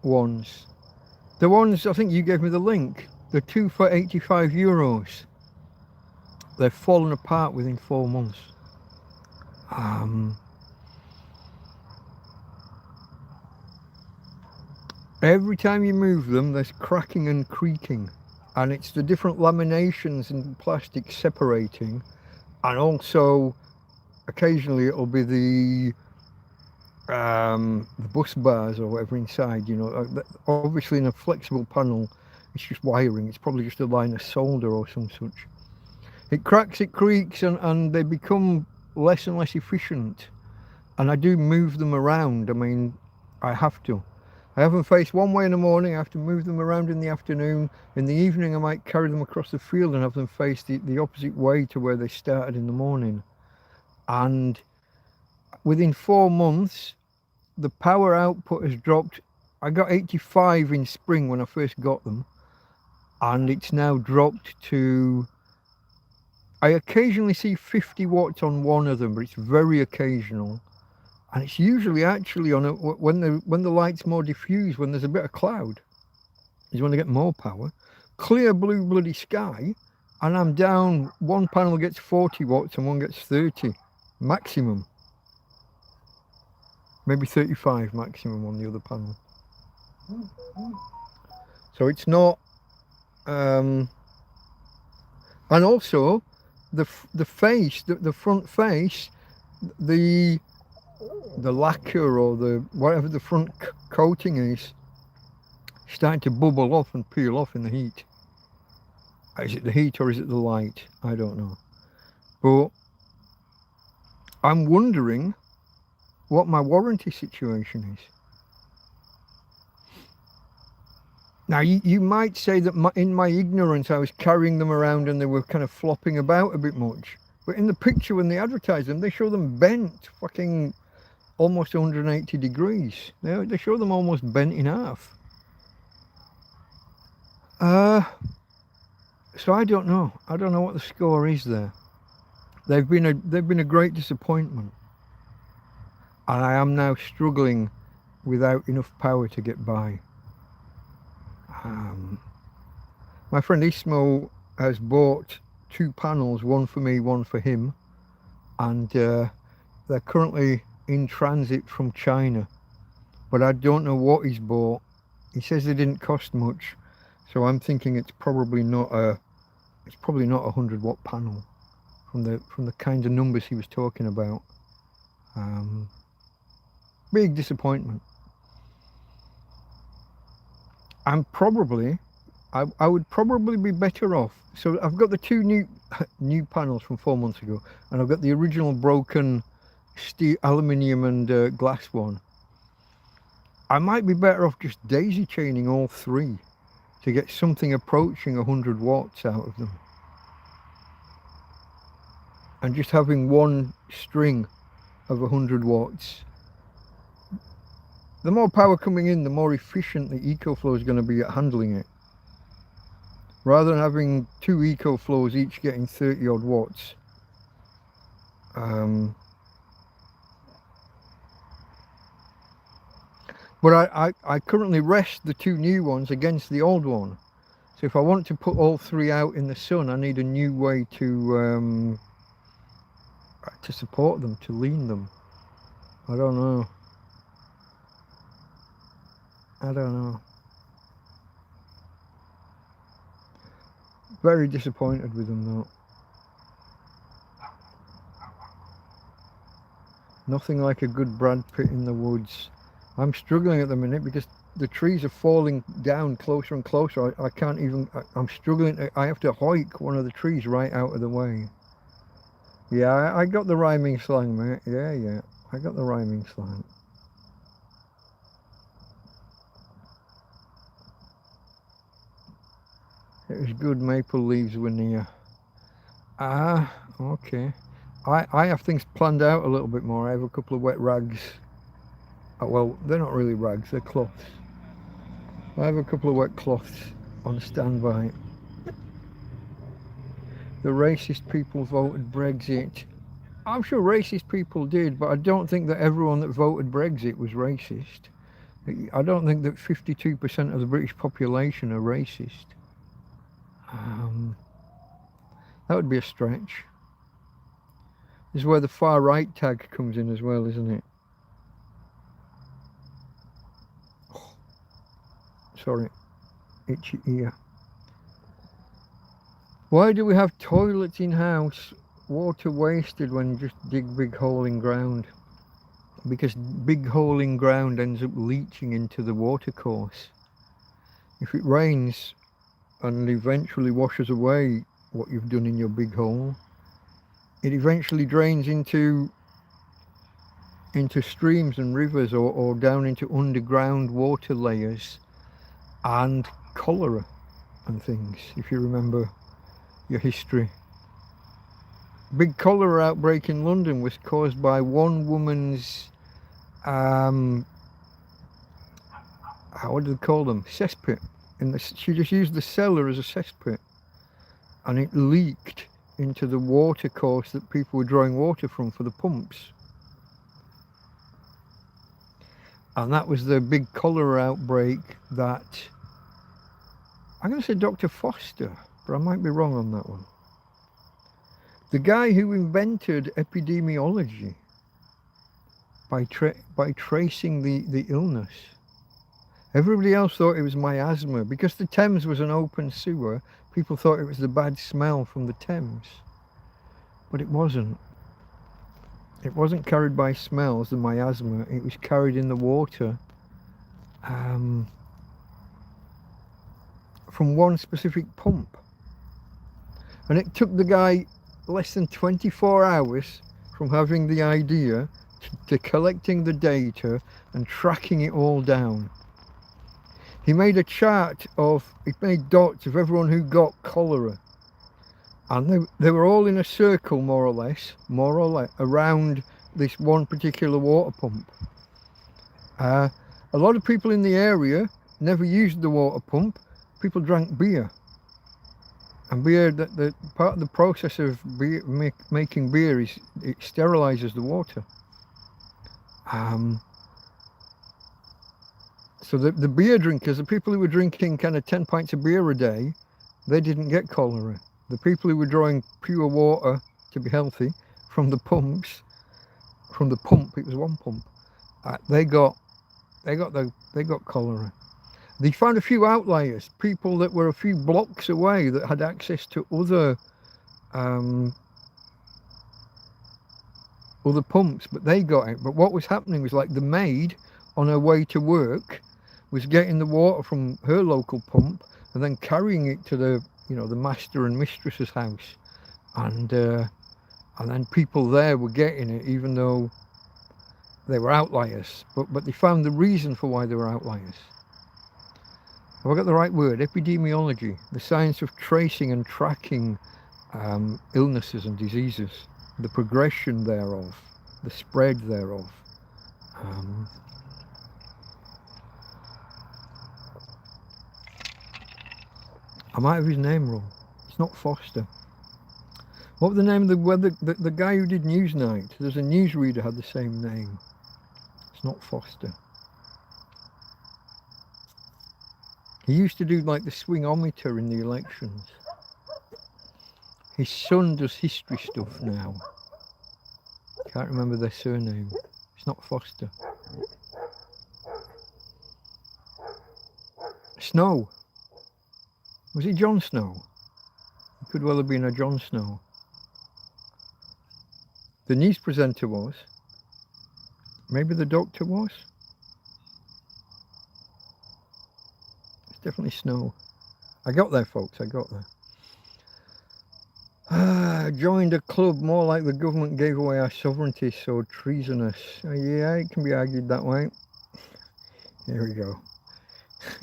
ones. The ones, I think you gave me the link. They're 2 for €85. They've fallen apart within 4 months. Every time you move them, there's cracking and creaking, and it's the different laminations and plastic separating, and also occasionally it'll be the bus bars or whatever inside. You know, obviously in a flexible panel, it's just wiring. It's probably just a line of solder or some such. It cracks, it creaks, and they become less and less efficient. And I do move them around. I mean, I have to. I have them faced one way in the morning, I have to move them around in the afternoon. In the evening I might carry them across the field and have them face the opposite way to where they started in the morning. And within 4 months, the power output has dropped. I got 85 in spring when I first got them, and it's now dropped to... I occasionally see 50 watts on one of them, but it's very occasional. And it's usually actually on when the light's more diffused, when there's a bit of cloud, is when I get more power. Clear blue bloody sky, and I'm down. One panel gets 40 watts and one gets 30 maximum. Maybe 35 maximum on the other panel. So it's not. And also, the face, the front face, the lacquer or the whatever the front coating is starting to bubble off and peel off in the heat. Is it the heat or is it the light? I don't know. But I'm wondering what my warranty situation is. Now you might say that in my ignorance I was carrying them around and they were kind of flopping about a bit much. But in the picture when they advertise them, they show them bent fucking almost 180 degrees. They show them almost bent in half. So I don't know. I don't know what the score is there. They've been a great disappointment, and I am now struggling without enough power to get by. My friend Ismo has bought 2 panels, one for me, one for him, and they're currently in transit from China, but I don't know what he's bought. He says they didn't cost much, so I'm thinking it's probably not a 100-watt panel from the kind of numbers he was talking about. Big disappointment. I would probably be better off. So I've got the 2 new panels from 4 months ago, and I've got the original broken steel, aluminium and glass one. I might be better off just daisy chaining all 3 to get something approaching 100 watts out of them, and just having one string of 100 watts. the more power coming in, the more efficient the EcoFlow is going to be at handling it. Rather than having 2 EcoFlows each getting 30 odd watts. But I currently rest the 2 new ones against the old one. So if I want to put all 3 out in the sun, I need a new way to support them, to lean them. I don't know. Very disappointed with them though. Nothing like a good Brad Pitt in the woods. I'm struggling at the minute because the trees are falling down closer and closer. I can't even, I'm struggling. I have to hoik one of the trees right out of the way. Yeah, I got the rhyming slang, mate. Yeah, I got the rhyming slang. It was good maple leaves were near. Ah, okay. I have things planned out a little bit more. I have a couple of wet rags. Oh, well, they're not really rags, they're cloths. I have a couple of wet cloths on standby. The racist people voted Brexit. I'm sure racist people did, but I don't think that everyone that voted Brexit was racist. I don't think that 52% of the British population are racist. That would be a stretch. This is where the far right tag comes in as well, isn't it? Oh, sorry, itchy ear. Why do we have toilets in house? Water wasted when you just dig big hole in ground. Because big hole in ground ends up leaching into the water course. If it rains and eventually washes away what you've done in your big hole, it eventually drains into streams and rivers or down into underground water layers and cholera and things, if you remember your history. Big cholera outbreak in London was caused by one woman's what do they call them? Cesspit. She just used the cellar as a cesspit, and it leaked into the water course that people were drawing water from for the pumps. And that was the big cholera outbreak that, I'm going to say Dr. Foster, but I might be wrong on that one. The guy who invented epidemiology by tracing the illness. Everybody else thought it was miasma. Because the Thames was an open sewer, people thought it was the bad smell from the Thames. But it wasn't. It wasn't carried by smells, the miasma. It was carried in the water from one specific pump. And it took the guy less than 24 hours from having the idea to collecting the data and tracking it all down. He made a chart he made dots of everyone who got cholera. And they were all in a circle, more or less, around this one particular water pump. A lot of people in the area never used the water pump. People drank beer. And beer, the part of the process of beer, making beer is it sterilizes the water. So the beer drinkers, the people who were drinking kind of 10 pints of beer a day, they didn't get cholera. The people who were drawing pure water to be healthy from the pumps, it was one pump, they got cholera. They found a few outliers, people that were a few blocks away that had access to other pumps, but they got it. But what was happening was, like, the maid on her way to work was getting the water from her local pump and then carrying it to the master and mistress's house, and then people there were getting it even though they were outliers. But they found the reason for why they were outliers. Have I got the right word? Epidemiology, the science of tracing and tracking illnesses and diseases, the progression thereof, the spread thereof. I might have his name wrong. It's not Foster. What was the name of the guy who did Newsnight? There's a newsreader had the same name. It's not Foster. He used to do like the swingometer in the elections. His son does history stuff now. Can't remember their surname. It's not Foster. Snow. Was it Jon Snow? It could well have been a Jon Snow. The news presenter was. Maybe the doctor was. It's definitely Snow. I got there, folks. I got there. Joined a club more like the government gave away our sovereignty, so treasonous. Yeah, it can be argued that way. Here we go.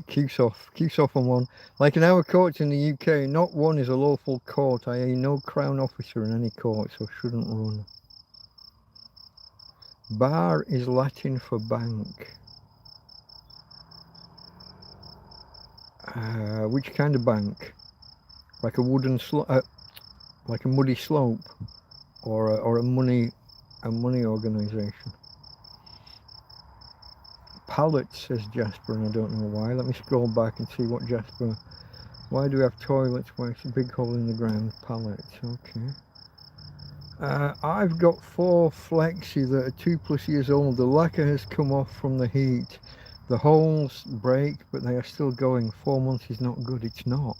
Keeps off on one. Like in our courts in the UK, not one is a lawful court, i.e. no crown officer in any court, so shouldn't run. Bar is Latin for bank. Which kind of bank? Like a wooden like a muddy slope, or a money organisation. Pallets, says Jasper, and I don't know why. Let me scroll back and see what Jasper. Why do we have toilets where it's a big hole in the ground? Pallets, okay. I've got 4 flexi that are 2+ years old. The lacquer has come off from the heat. The holes break, but they are still going. 4 months is not good. It's not.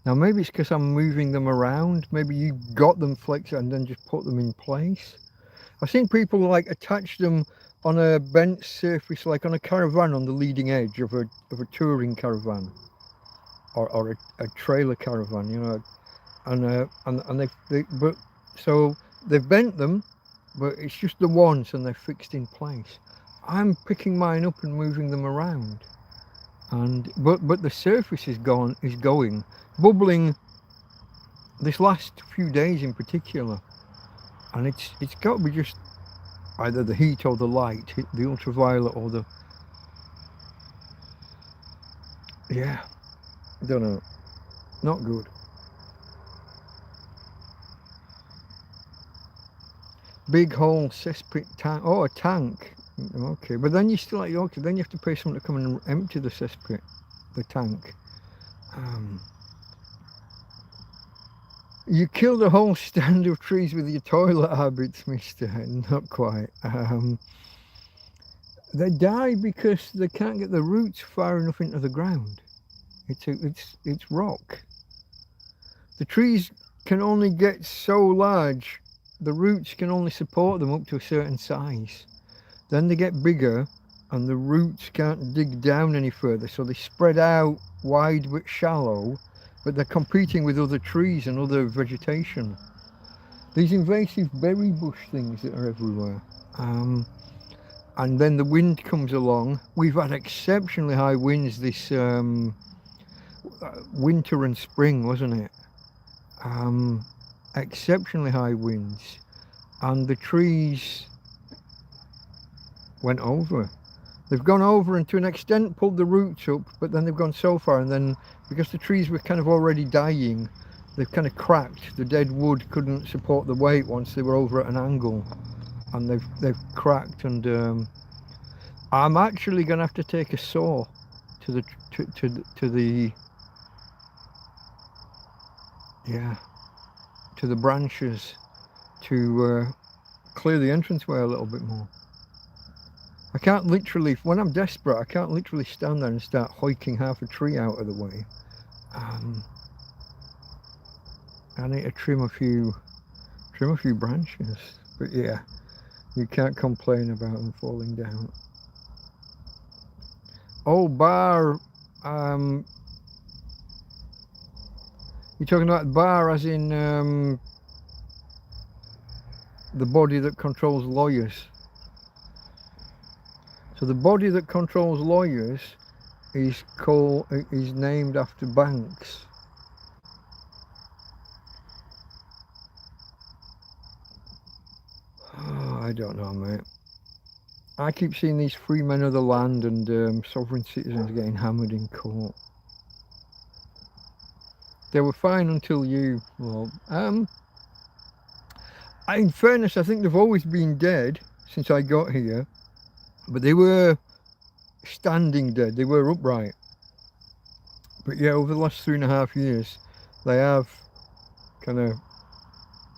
Now maybe it's because I'm moving them around. Maybe you got them flexi and then just put them in place. I've seen people like attach them on a bent surface, like on a caravan on the leading edge of a touring caravan, or a trailer caravan, you know, and but so they've bent them, but it's just the once and they're fixed in place. I'm picking mine up and moving them around, and but the surface is going bubbling this last few days in particular, and it's got to be just either the heat or the light, the ultraviolet or the, yeah, I don't know, not good. Big hole cesspit tank. Oh, a tank. Okay, but then you still like, okay, then you have to pay someone to come and empty the cesspit, the tank. You killed a whole stand of trees with your toilet habits, mister. Not quite. They die because they can't get the roots far enough into the ground. It's rock. The trees can only get so large. The roots can only support them up to a certain size. Then they get bigger and the roots can't dig down any further, so they spread out wide but shallow, but they're competing with other trees and other vegetation. These invasive berry bush things that are everywhere. And then the wind comes along. We've had exceptionally high winds this winter and spring, wasn't it? Exceptionally high winds, and the trees went over. They've gone over and to an extent pulled the roots up, but then they've gone so far, and then because the trees were kind of already dying, they've kind of cracked. The dead wood couldn't support the weight once they were over at an angle, and they've cracked. And I'm actually going to have to take a saw to the branches to clear the entranceway a little bit more. I can't literally, when I'm desperate, I can't literally stand there and start hoiking half a tree out of the way. I need to trim a few branches, but yeah, you can't complain about them falling down. Oh, bar, you're talking about bar as in the body that controls lawyers. So the body that controls lawyers is named after banks. Oh, I don't know, mate. I keep seeing these free men of the land and sovereign citizens getting hammered in court. They were fine until you. Well, in fairness, I think they've always been dead since I got here, but they were standing dead. They were upright. But yeah, over the last 3.5 years, they have kind of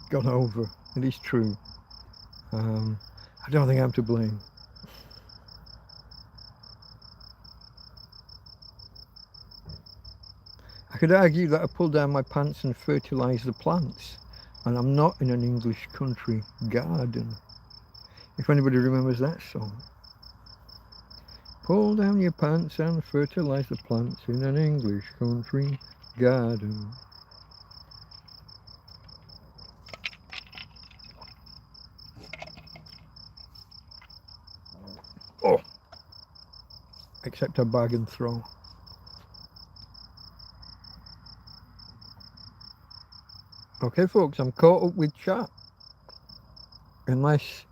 gone over. It is true. I don't think I'm to blame. I could argue that I pull down my pants and fertilise the plants, and I'm not in an English country garden. If anybody remembers that song. Pull down your pants and fertilise the plants in an English country garden. Oh! Except a bag and throw. Okay, folks, I'm caught up with chat. Unless...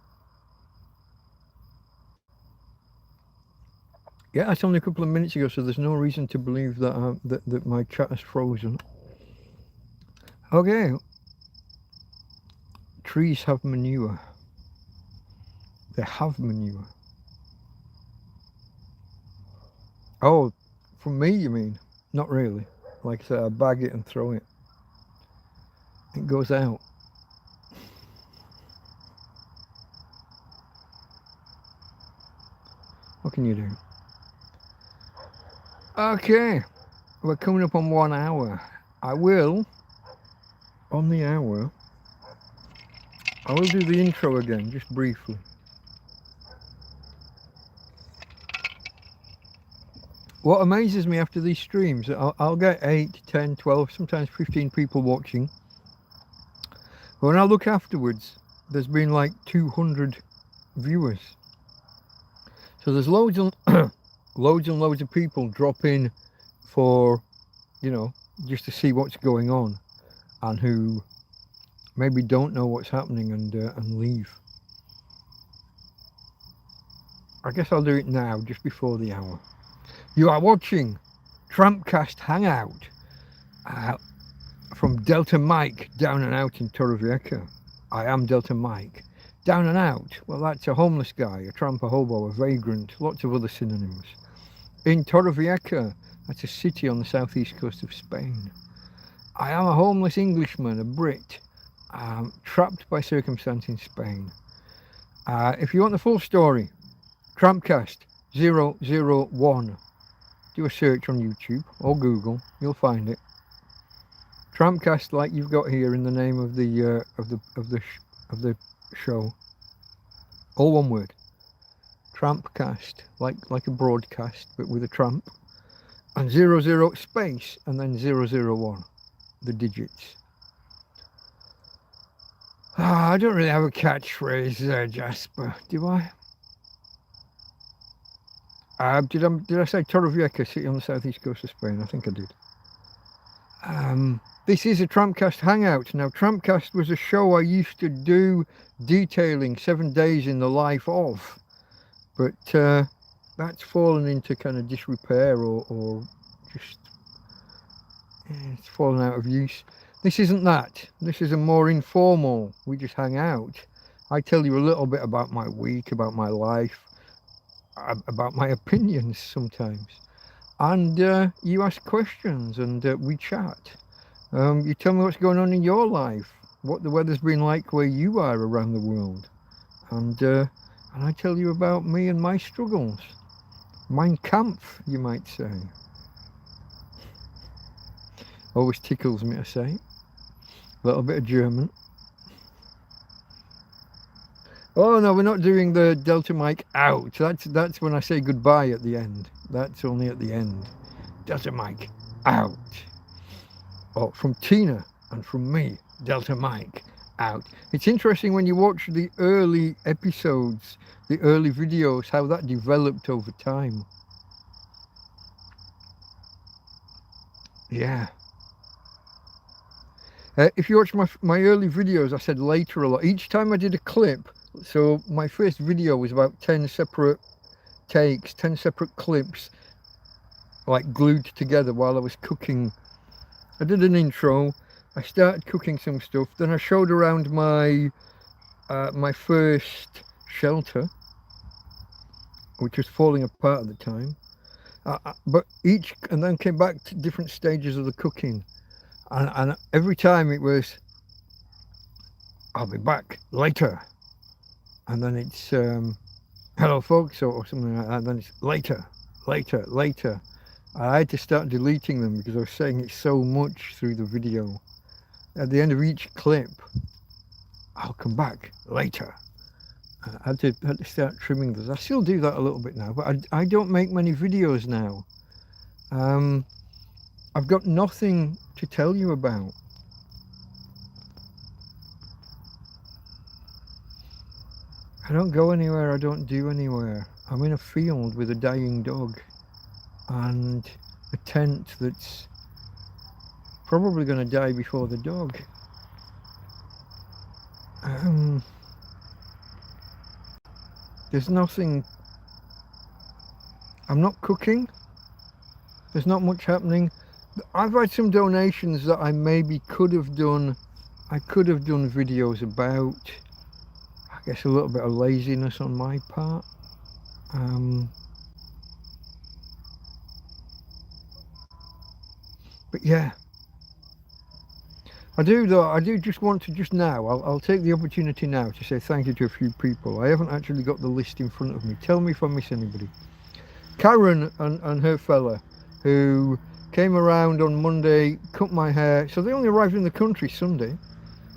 Yeah, it's only a couple of minutes ago, so there's no reason to believe that that my chat has frozen. Okay. Trees have manure. They have manure. Oh, from me, you mean? Not really. Like I said, I bag it and throw it. It goes out. What can you do? Okay, we're coming up on 1 hour. I will, on the hour, I will do the intro again, just briefly. What amazes me after these streams, I'll get 8, 10, 12, sometimes 15 people watching. But when I look afterwards, there's been like 200 viewers. So there's loads and loads and loads of people drop in for, you know, just to see what's going on, and who maybe don't know what's happening and leave. I guess I'll do it now, just before the hour. You are watching TrampCast Hangout from Delta Mike, down and out in Torrevieja. I am Delta Mike. Down and out, well, that's a homeless guy, a tramp, a hobo, a vagrant, lots of other synonyms. In Torrevieja, that's a city on the southeast coast of Spain. I am a homeless Englishman, a Brit, trapped by circumstance in Spain. If you want the full story, TrampCast 001. Do a search on YouTube or Google, you'll find it. TrampCast, like you've got here in the name of the show, all one word. TrampCast, like a broadcast, but with a tramp, and 00 space and then 001, the digits. I don't really have a catchphrase, Jasper, do I? Did I say Torrevieja, city on the southeast coast of Spain? I think I did. This is a TrampCast Hangout. Now, TrampCast was a show I used to do detailing 7 days in the life of, but that's fallen into kind of disrepair or just it's fallen out of use. This isn't that. This is a more informal. We just hang out. I tell you a little bit about my week, about my life, about my opinions sometimes, and you ask questions and we chat. You tell me what's going on in your life, what the weather's been like where you are around the world, and I tell you about me and my struggles. Mein Kampf, you might say. Always tickles me to say. A little bit of German. Oh no, we're not doing the Delta Mike out. That's when I say goodbye at the end. That's only at the end. Delta Mike out. Oh, from Tina and from me, Delta Mike out. It's interesting when you watch the early episodes, the early videos, how that developed over time. Yeah. If you watch my early videos, I said later a lot. Each time I did a clip, so my first video was about 10 separate takes, 10 separate clips, like glued together while I was cooking I did an intro. I started cooking some stuff. Then I showed around my my first shelter, which was falling apart at the time. But and then came back to different stages of the cooking, and every time it was, I'll be back later, and then it's hello folks, or something like that, and then it's later. I had to start deleting them because I was saying it so much through the video. At the end of each clip, I'll come back later. I had to start trimming those. I still do that a little bit now, but I don't make many videos now. I've got nothing to tell you about. I don't go anywhere, I don't do anywhere. I'm in a field with a dying dog and a tent that's probably going to die before the dog. There's nothing. I'm not cooking. There's not much happening. I've had some donations that I maybe could have done. I could have done videos about. I guess a little bit of laziness on my part. But yeah, I do though. I do just want to just now. I'll take the opportunity now to say thank you to a few people. I haven't actually got the list in front of me. Tell me if I miss anybody. Karen and her fella who came around on Monday, cut my hair. So they only arrived in the country Sunday.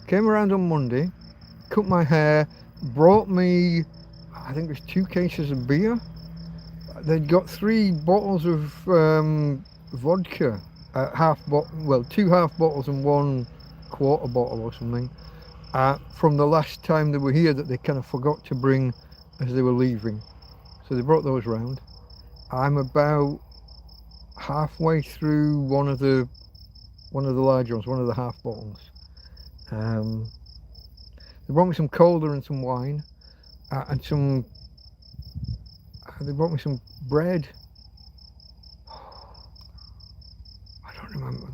Came around on Monday, cut my hair, brought me, I think it was 2 cases of beer. They'd got 3 bottles of vodka, 2 half bottles and 1 quarter bottle or something, from the last time they were here that they kind of forgot to bring as they were leaving. So they brought those round. I'm about halfway through one of the large ones, one of the half bottles. They brought me some cola and some wine, and some. They brought me some bread. I don't remember.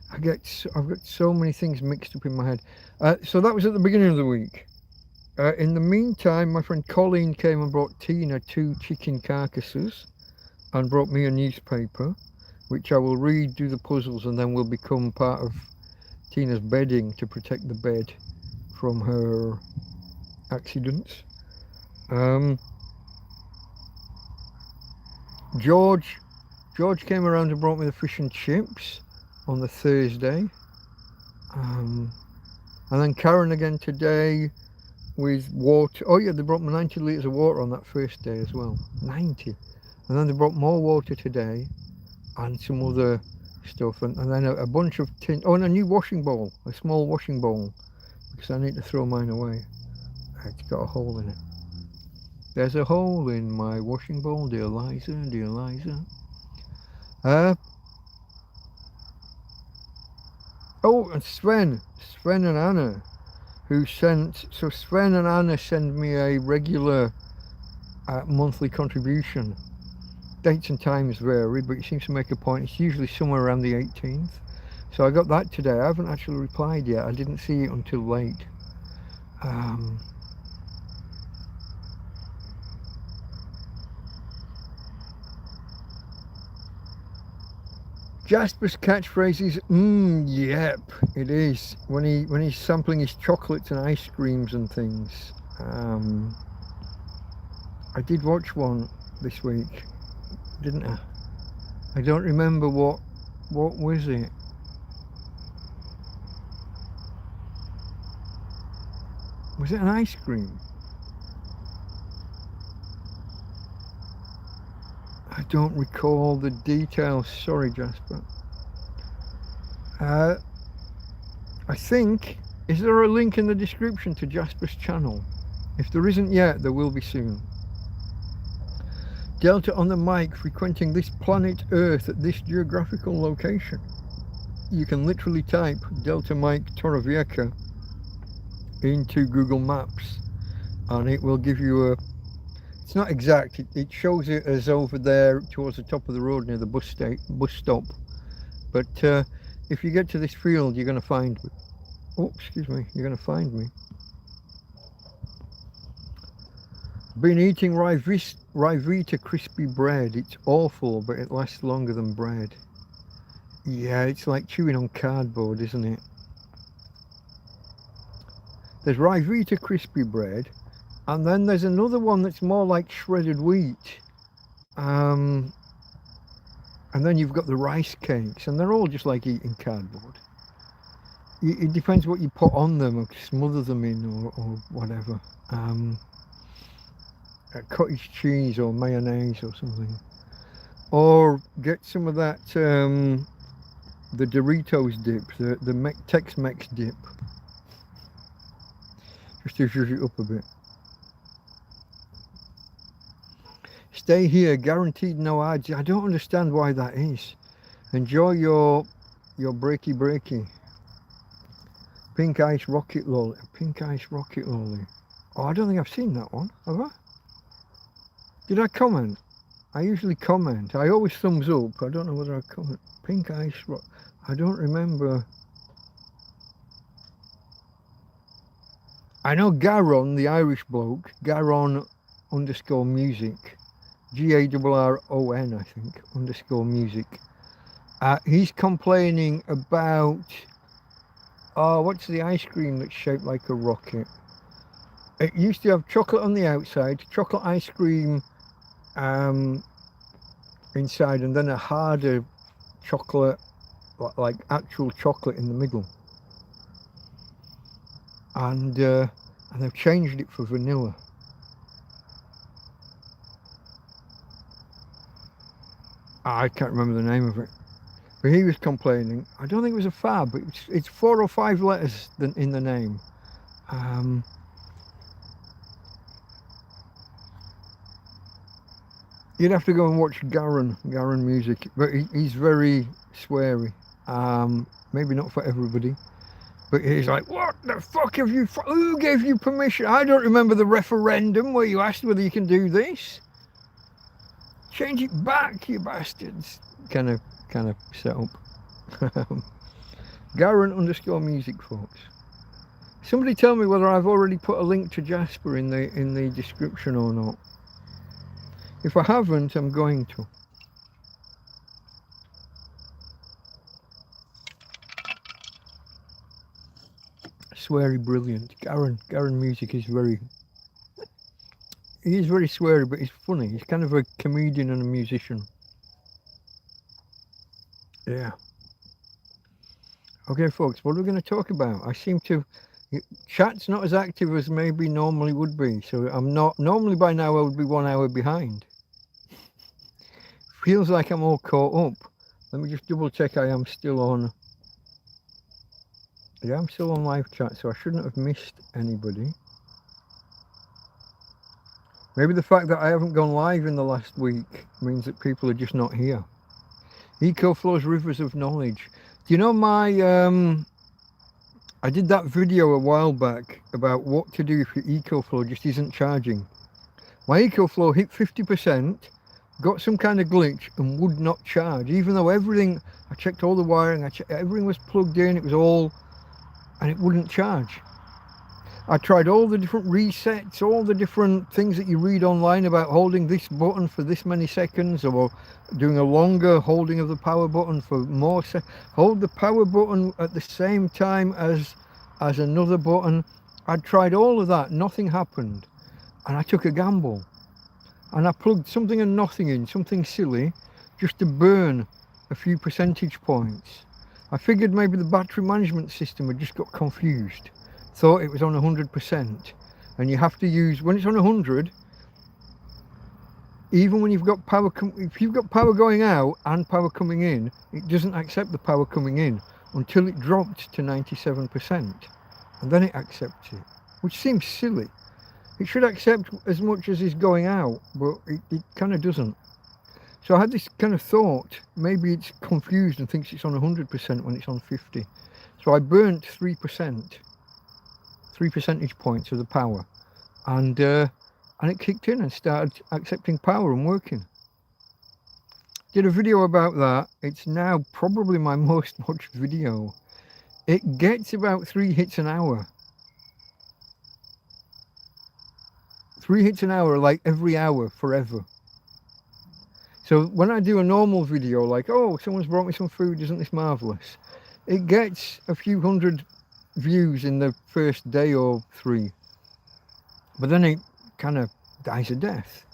I've got so many things mixed up in my head. So that was at the beginning of the week. In the meantime, my friend Coleen came and brought Tina 2 chicken carcasses and brought me a newspaper, which I will read, do the puzzles, and then will become part of Tina's bedding to protect the bed from her accidents. George came around and brought me the fish and chips on the Thursday. And then Karen again today with water. Oh yeah, they brought me 90 litres of water on that first day as well. 90. And then they brought more water today and some other stuff. And then a bunch of tin. Oh, and a new washing bowl, a small washing bowl, because I need to throw mine away. It's got a hole in it. There's a hole in my washing bowl, dear Liza, dear Liza. Oh, and Sven and Anna, who sent, so Sven and Anna send me a regular monthly contribution. Dates and times vary, but it seems to make a point. It's usually somewhere around the 18th. So I got that today. I haven't actually replied yet. I didn't see it until late. Jasper's catchphrase is, yep, it is. When he's sampling his chocolates and ice creams and things. I did watch one this week, didn't I? I don't remember what was it. Was it an ice cream? I don't recall the details, sorry Jasper. I think, is there a link in the description to Jasper's channel? If there isn't yet, there will be soon. Delta on the mic, frequenting this planet Earth at this geographical location. You can literally type Delta Mike Torrevieja into Google Maps and it will give you a, it's not exact, it shows it as over there towards the top of the road near the bus stop, but if you get to this field, you're going to find me. Oh, excuse me, you're going to find me. Been eating Ryvita crispy bread. It's awful, but it lasts longer than bread. Yeah, it's like chewing on cardboard, isn't it? There's Ryvita crispy bread, and then there's another one that's more like shredded wheat. And then you've got the rice cakes, and they're all just like eating cardboard. It depends what you put on them, or smother them in, or whatever. Cottage cheese or mayonnaise or something, or get some of that the Doritos dip, the Tex-Mex dip, just to zhuzh it up a bit. Stay here, guaranteed no ads. I don't understand why that is. Enjoy your breaky. Pink ice rocket lolly. Pink ice rocket lolly. Oh, I don't think I've seen that one, have I? Did I comment? I usually comment. I always thumbs up. I don't know whether I comment. Pink ice rock. I don't remember. I know Garon, the Irish bloke, Garon _music, GARRON, I think, _music. He's complaining about, what's the ice cream that's shaped like a rocket? It used to have chocolate on the outside, chocolate ice cream inside, and then a harder chocolate, like actual chocolate in the middle. And they've changed it for vanilla. I can't remember the name of it. But he was complaining. I don't think it was a fab, but it's 4 or 5 letters in the name. You'd have to go and watch Garon music, but he's very sweary. Maybe not for everybody, but he's like, what the fuck have you, who gave you permission? I don't remember the referendum where you asked whether you can do this. Change it back, you bastards. Kind of set up. Garon _music, folks. Somebody tell me whether I've already put a link to Jasper in the description or not. If I haven't, I'm going to. Sweary brilliant. Garon music is very... He is very sweary, but he's funny. He's kind of a comedian and a musician. Yeah. Okay, folks, what are we going to talk about? I seem to... Chat's not as active as maybe normally would be, so I'm not... Normally by now I would be 1 hour behind. Feels like I'm all caught up. Let me just double check I am still on... Yeah, I'm still on live chat, so I shouldn't have missed anybody. Maybe the fact that I haven't gone live in the last week means that people are just not here. Eco flows rivers of knowledge. Do you know my... I did that video a while back about what to do if your EcoFlow just isn't charging. My EcoFlow hit 50%, got some kind of glitch and would not charge, even though everything, I checked all the wiring, everything was plugged in, it was all, and it wouldn't charge. I tried all the different resets, all the different things that you read online about holding this button for this many seconds, or doing a longer holding of the power button for more hold the power button at the same time as another button. I tried all of that, nothing happened, and I took a gamble and I plugged something and nothing in, something silly, just to burn a few percentage points. I figured maybe the battery management system had just got confused, thought it was on 100%, and you have to use, when it's on 100, even when you've got power, if you've got power going out and power coming in, it doesn't accept the power coming in until it dropped to 97%, and then it accepts it, which seems silly. It should accept as much as is going out, but it kind of doesn't. So I had this kind of thought, maybe it's confused and thinks it's on 100% when it's on 50. So I burnt 3%. 3 percentage points of the power, and it kicked in and started accepting power and working. Did a video about that. It's now probably my most watched video. It gets about 3 hits an hour. 3 hits an hour, like every hour, forever. So when I do a normal video, like, oh, someone's brought me some food, isn't this marvellous? It gets a few hundred views in the first day or 3. But then it kind of dies a death.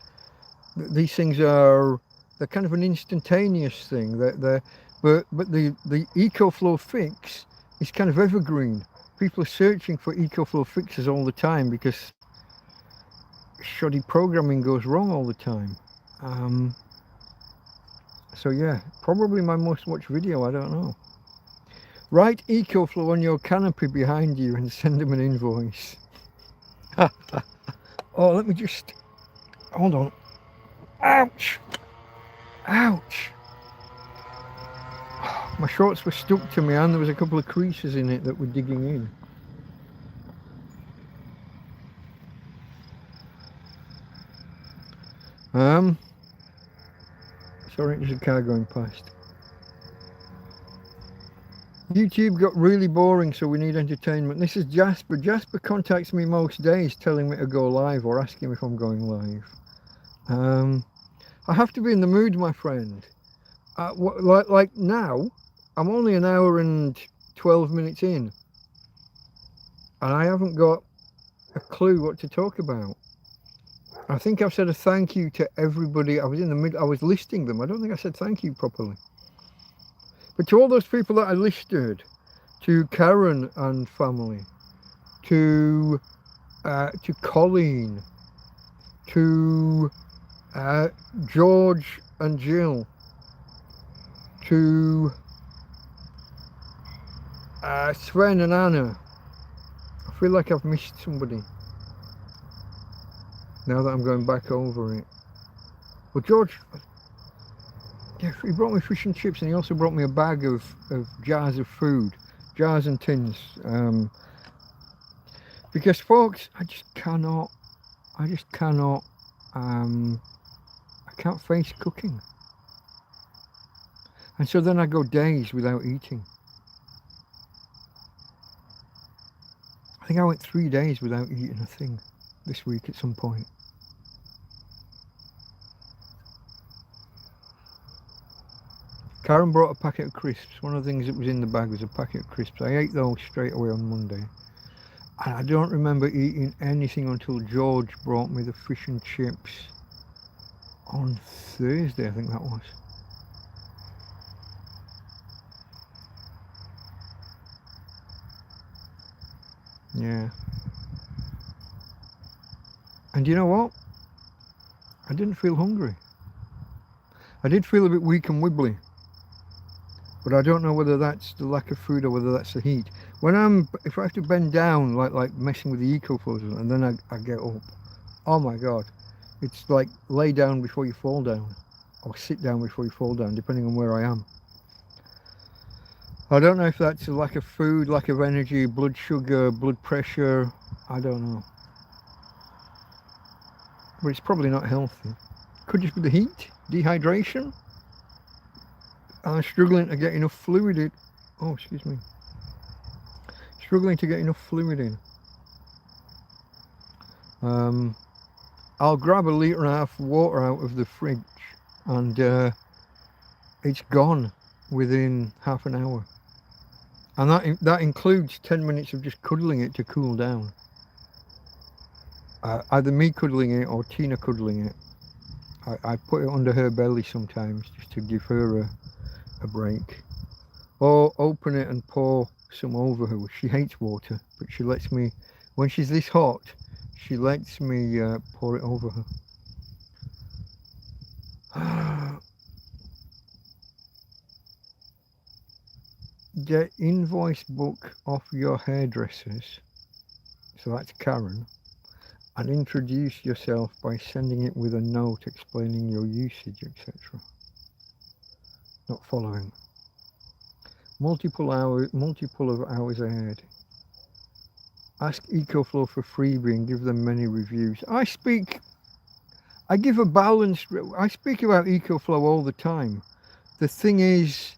These things they're kind of an instantaneous thing. But the EcoFlow fix is kind of evergreen. People are searching for EcoFlow fixes all the time because shoddy programming goes wrong all the time. So yeah, probably my most watched video, I don't know. Write EcoFlow on your canopy behind you and send them an invoice. Oh, let me just, hold on. Ouch! Ouch! My shorts were stuck to me and there was a couple of creases in it that were digging in. Sorry, there's a car going past. YouTube got really boring, so we need entertainment. This is Jasper. Jasper contacts me most days telling me to go live or asking if I'm going live. I have to be in the mood, my friend. Like now, I'm only an hour and 12 minutes in. And I haven't got a clue what to talk about. I think I've said a thank you to everybody. I was listing them. I don't think I said thank you properly. But to all those people that I listed, to Karen and family, to Coleen, to George and Jill, to Sven and Anna. I feel like I've missed somebody now that I'm going back over it. Well, George, yeah, he brought me fish and chips, and he also brought me a bag of jars of food, jars and tins. Because folks, I can't face cooking. And so then I go days without eating. I think I went 3 days without eating a thing this week at some point. Karen brought a packet of crisps. One of the things that was in the bag was a packet of crisps. I ate those straight away on Monday. And I don't remember eating anything until George brought me the fish and chips on Thursday, I think that was. Yeah. And you know what? I didn't feel hungry. I did feel a bit weak and wibbly. But I don't know whether that's the lack of food or whether that's the heat. If I have to bend down, like messing with the EcoFlow, and then I get up, oh my God, it's like lay down before you fall down, or sit down before you fall down, depending on where I am. I don't know if that's a lack of food, lack of energy, blood sugar, blood pressure, I don't know. But it's probably not healthy. Could just be the heat, dehydration. I'm struggling to get enough fluid in. Oh, excuse me. Struggling to get enough fluid in. I'll grab a litre and a half of water out of the fridge and it's gone within half an hour. And that includes 10 minutes of just cuddling it to cool down. Either me cuddling it or Tina cuddling it. I put it under her belly sometimes just to give her a break, or open it and pour some over her. She hates water, but she lets me, when she's this hot, she lets me pour it over her. Get invoice book off your hairdressers, so that's Karen, and introduce yourself by sending it with a note explaining your usage, etc. Not following. Multiple of hours ahead. Ask EcoFlow for freebie and give them many reviews. I I give a balanced, I speak about EcoFlow all the time. The thing is,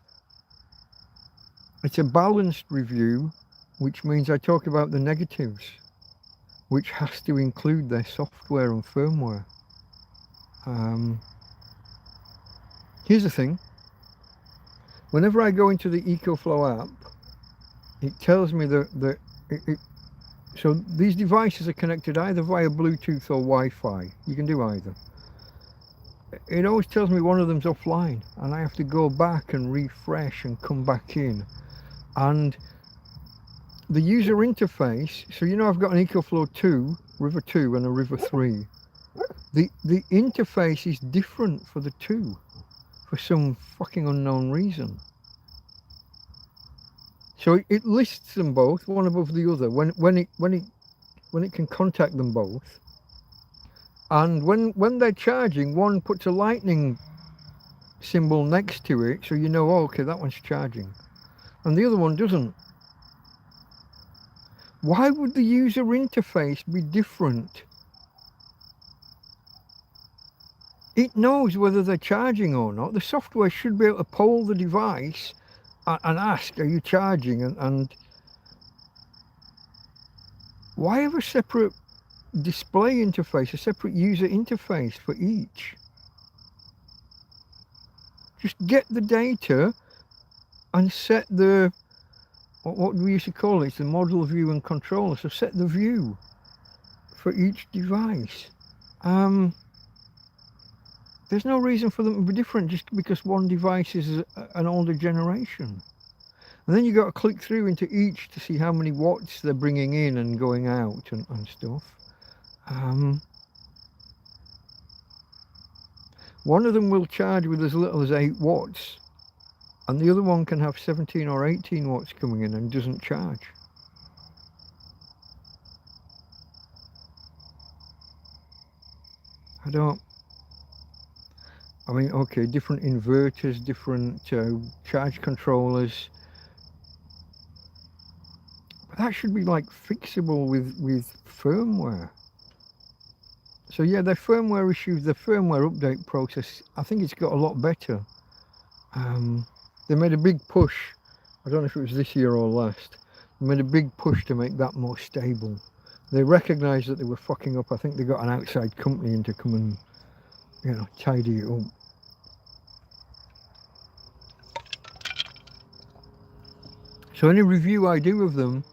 it's a balanced review, which means I talk about the negatives, which has to include their software and firmware. Here's the thing. Whenever I go into the EcoFlow app, it tells me that so these devices are connected either via Bluetooth or Wi-Fi. You can do either. It always tells me one of them's offline, and I have to go back and refresh and come back in. And the user interface, so you know I've got an EcoFlow 2, River 2 and a River 3. The interface is different for the two for some fucking unknown reason. So it lists them both, one above the other, when it can contact them both. And when they're charging, one puts a lightning symbol next to it, so you know, oh, okay, that one's charging. And the other one doesn't. Why would the user interface be different? It knows whether they're charging or not. The software should be able to poll the device and ask, are you charging? And why have a separate display interface, a separate user interface for each? Just get the data and set the, what we used to call it, it's the model view and controller. So set the view for each device. There's no reason for them to be different just because one device is an older generation. And then you've got to click through into each to see how many watts they're bringing in and going out and stuff. One of them will charge with as little as 8 watts, and the other one can have 17 or 18 watts coming in and doesn't charge. I mean, okay, different inverters, different charge controllers. But that should be like fixable with firmware. So yeah, their firmware issues, the firmware update process, I think it's got a lot better. They made a big push, I don't know if it was this year or last, they made a big push to make that more stable. They recognised that they were fucking up. I think they got an outside company in to come and, you know, tidy it up. So any review I do of them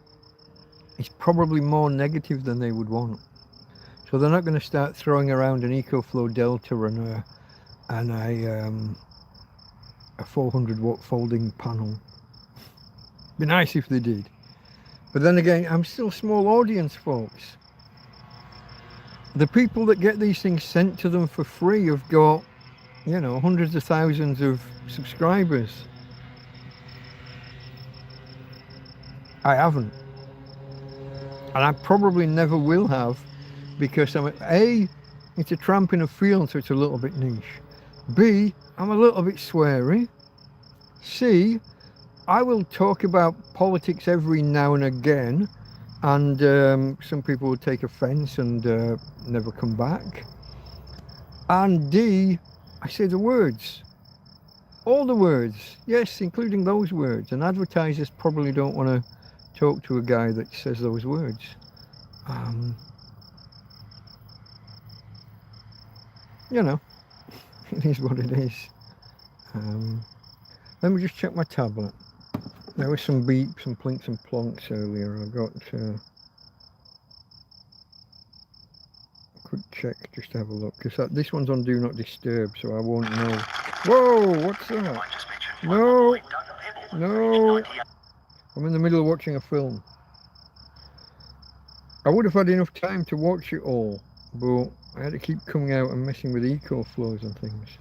is probably more negative than they would want. So they're not going to start throwing around an EcoFlow Delta and a 400 watt folding panel. Be nice if they did. But then again, I'm still a small audience, folks. The people that get these things sent to them for free have got, you know, hundreds of thousands of subscribers. I haven't. And I probably never will have, because A, it's a tramp in a field, so it's a little bit niche. B, I'm a little bit sweary. C, I will talk about politics every now and again, and some people will take offence and never come back. And D, I say the words. All the words, yes, including those words. And advertisers probably don't want to talk to a guy that says those words. You know, it is what it is. Let me just check my tablet. There was some beeps and plinks and plonks earlier. I got quick check just to have a look, because this one's on Do Not Disturb, so I won't know. Whoa, what's that? No, no. I'm in the middle of watching a film. I would have had enough time to watch it all, but I had to keep coming out and messing with EcoFlows and things.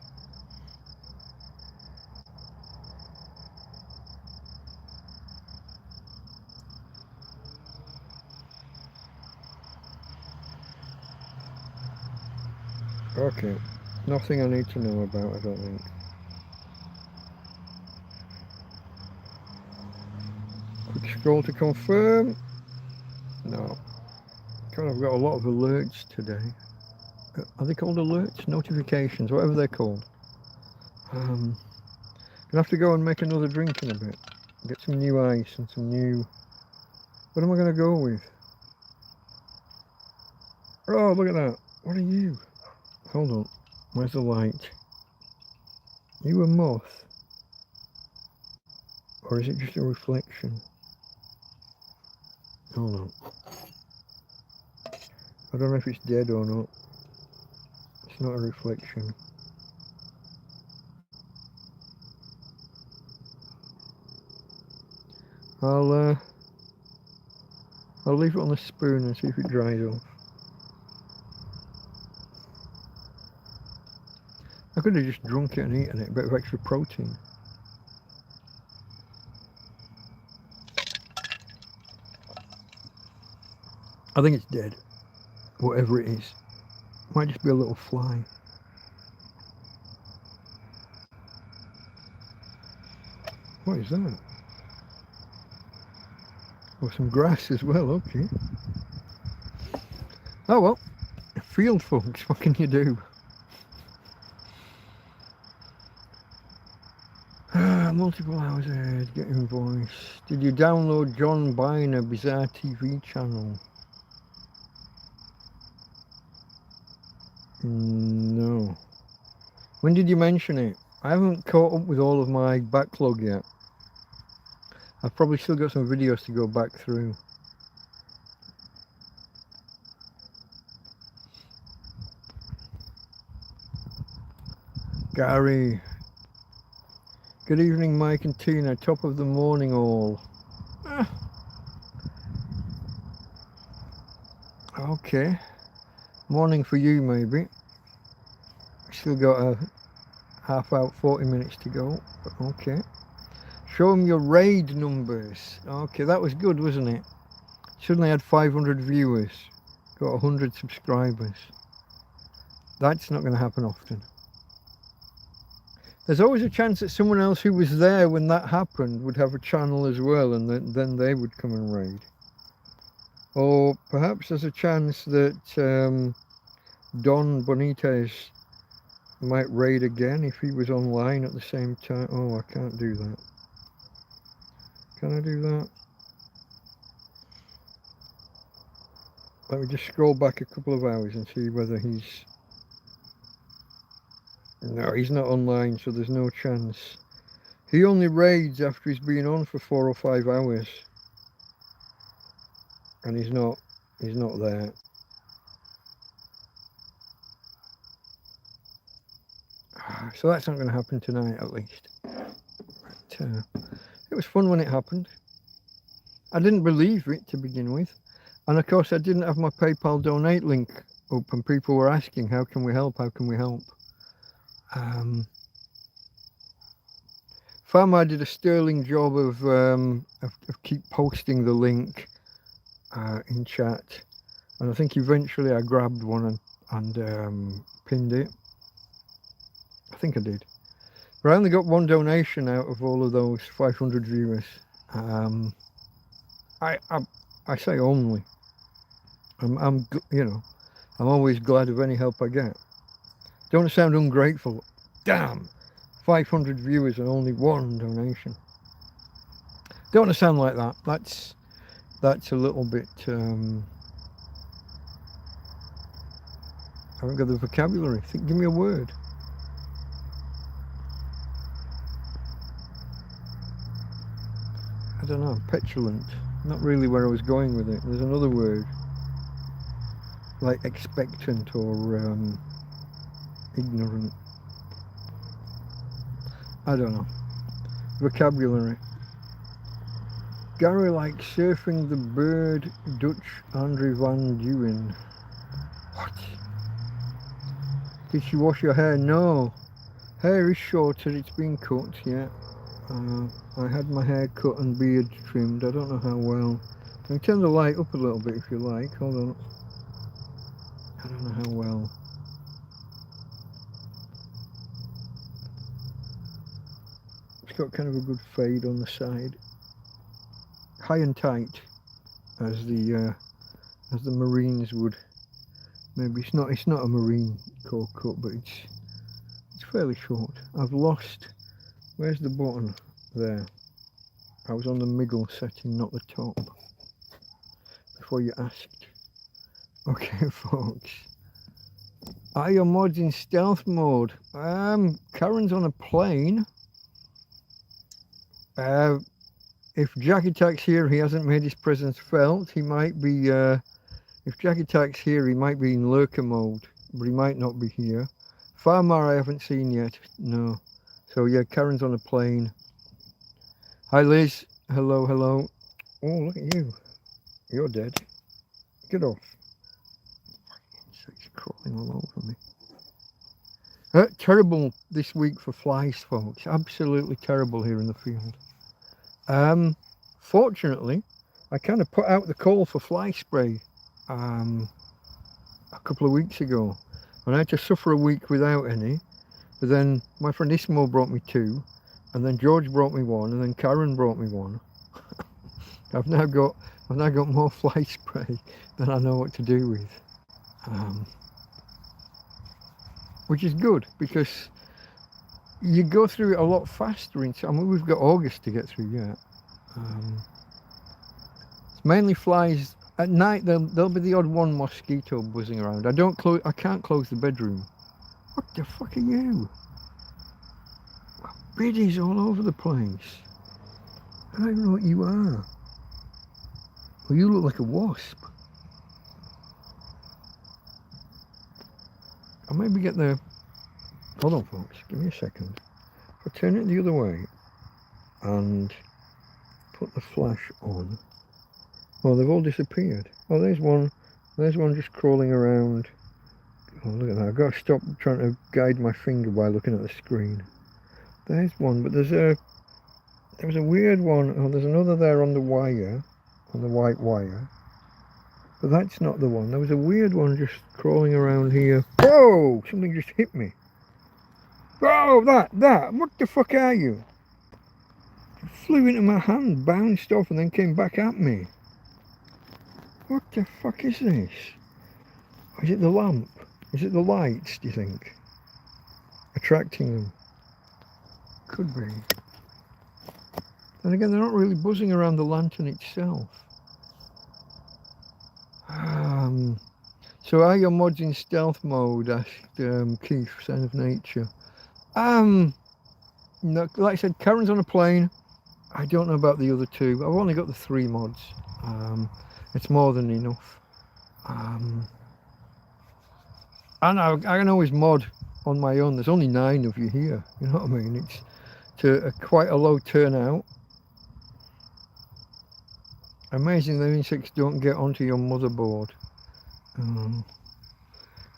Okay, nothing I need to know about, I don't think. Quick scroll to confirm. No. God, I've got a lot of alerts today. Are they called alerts? Notifications, whatever they're called. Gonna have to go and make another drink in a bit. Get some new ice and some new... What am I gonna go with? Oh, look at that. What are you? Hold on. Where's the light? You a moth? Or is it just a reflection? Hold on. I don't know if it's dead or not. It's not a reflection. I'll leave it on the spoon and see if it dries off. I could have just drunk it and eaten it, a bit of extra protein. I think it's dead, whatever it is. Might just be a little fly. What is that? Oh, some grass as well, okay. Oh well, field folks, what can you do? Multiple hours ahead, get invoice. Did you download John Biner Bizarre TV channel? No. When did you mention it? I haven't caught up with all of my backlog yet. I've probably still got some videos to go back through. Gary. Good evening, Mike and Tina. Top of the morning all. Okay. Morning for you, maybe. Still got a half out, 40 minutes to go. But okay. Show them your raid numbers. Okay, that was good, wasn't it? Suddenly had 500 viewers. Got 100 subscribers. That's not going to happen often. There's always a chance that someone else who was there when that happened would have a channel as well, and then they would come and raid. Or perhaps there's a chance that Don Benitez might raid again if he was online at the same time. Oh, I can't do that. Can I do that? Let me just scroll back a couple of hours and see whether he's... No, he's not online, so there's no chance. He only raids after he's been on for 4 or 5 hours. And he's not there. So that's not going to happen tonight, at least. But, it was fun when it happened. I didn't believe it to begin with. And of course I didn't have my PayPal donate link up, and people were asking, how can we help, how can we help? Farmer did a sterling job of keep posting the link in chat, and I think eventually I grabbed one and pinned it. I think I did, but I only got one donation out of all of those 500 viewers. I say only. I'm you know, I'm always glad of any help I get. Don't sound ungrateful. Damn, 500 viewers and only one donation. Don't want to sound like that. That's a little bit. I haven't got the vocabulary. Give me a word. I don't know. Petulant. Not really where I was going with it. There's another word, like expectant or ignorant. I don't know. Vocabulary. Gary likes surfing the bird, Dutch Andre van Duin. What? Did she wash your hair? No. Hair is shorter, it's been cut, yeah. I had my hair cut and beard trimmed. I don't know how well. Can you turn the light up a little bit if you like? Hold on. I don't know how well. It's got kind of a good fade on the side. High and tight, as the Marines would Maybe it's not a marine core cut, but it's fairly short. I've lost. Where's the button? There. I was on the middle setting, not the top. Before you asked. Okay, folks. Are your mods in stealth mode? Karen's on a plane. If Jack Attack's here, he hasn't made his presence felt. He might be, if Jack Attack's here, he might be in lurker mode, but he might not be here. Farmar I haven't seen yet, no. So yeah, Karen's on a plane. Hi Liz, hello, hello. Oh, look at you. You're dead. Get off. It's crawling all over me. Terrible this week for flies, folks. Absolutely terrible here in the field. Fortunately, I kind of put out the call for fly spray a couple of weeks ago, and I had to suffer a week without any. But then my friend Ismo brought me 2, and then George brought me 1, and then Karen brought me 1. I've now got more fly spray than I know what to do with, which is good because you go through it a lot faster. I mean, we've got August to get through yet. It's mainly flies. At night there'll be the odd one mosquito buzzing around. I can't close the bedroom. What the fuck are you? Biddies all over the place. I don't even know what you are. Well, you look like a wasp. I'll maybe get the... Hold on, folks. Give me a second. If I turn it the other way and put the flash on. Oh, they've all disappeared. Oh, there's one. There's one just crawling around. Oh, look at that. I've got to stop trying to guide my finger by looking at the screen. There's one, but there was a weird one. Oh, there's another there on the wire, on the white wire. But that's not the one. There was a weird one just crawling around here. Whoa! Something just hit me. Oh, that. What the fuck are you? It flew into my hand, bounced off, and then came back at me. What the fuck is this? Is it the lamp? Is it the lights, do you think? Attracting them? Could be. And again, they're not really buzzing around the lantern itself. So are your mods in stealth mode? Asked Keith, Son of Nature. No, like I said, Karen's on a plane. I don't know about the other 2. I've only got the 3 mods. It's more than enough. And I can always mod on my own. There's only 9 of you here. You know what I mean? It's quite a low turnout. Amazing the insects don't get onto your motherboard. Well,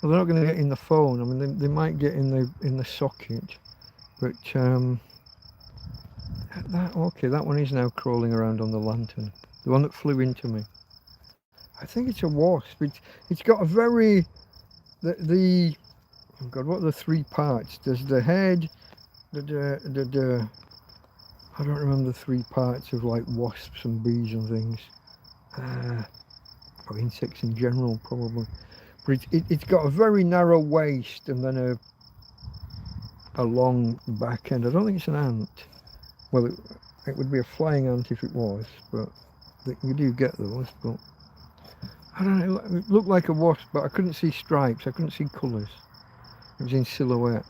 they're not going to get in the phone. I mean, they might get in the socket, but that one is now crawling around on the lantern. The one that flew into me. I think it's a wasp. It's got a very oh God, what are the 3 parts? There's the head. I don't remember the 3 parts of like wasps and bees and things. Or insects in general, probably. But it's got a very narrow waist and then a long back end. I don't think it's an ant. Well, it would be a flying ant if it was, but you do get those. But I don't know. It looked like a wasp, but I couldn't see stripes. I couldn't see colours. It was in silhouette.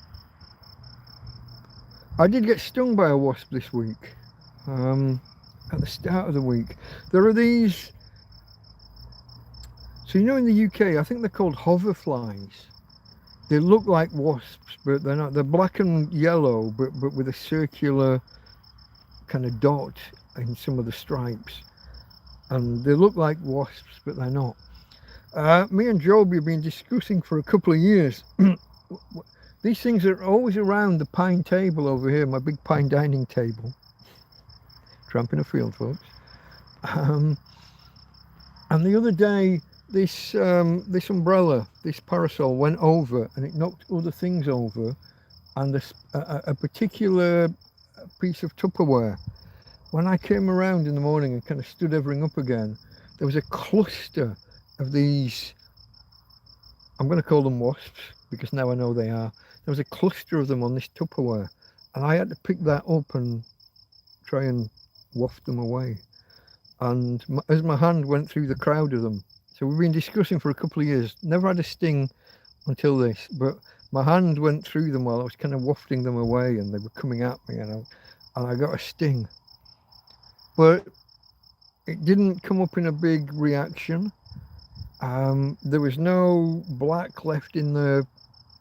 I did get stung by a wasp this week. At the start of the week, there are these. So you know, in the UK, I think they're called hoverflies. They look like wasps, but they're not. They're black and yellow, but with a circular kind of dot in some of the stripes, and they look like wasps, but they're not. Me and Joby have been discussing for a couple of years. These things are always around the pine table over here, my big pine dining table. Tramping a field, folks. And the other day, this umbrella, this parasol went over and it knocked other things over, and a particular piece of Tupperware. When I came around in the morning and kind of stood everything up again, there was a cluster of these I'm going to call them wasps because now I know they are. There was a cluster of them on this Tupperware, and I had to pick that up and try and waft them away. And as my hand went through the crowd of them, so we've been discussing for a couple of years, never had a sting until this, but my hand went through them while I was kind of wafting them away, and they were coming at me, and I got a sting. But it didn't come up in a big reaction. There was no black left in the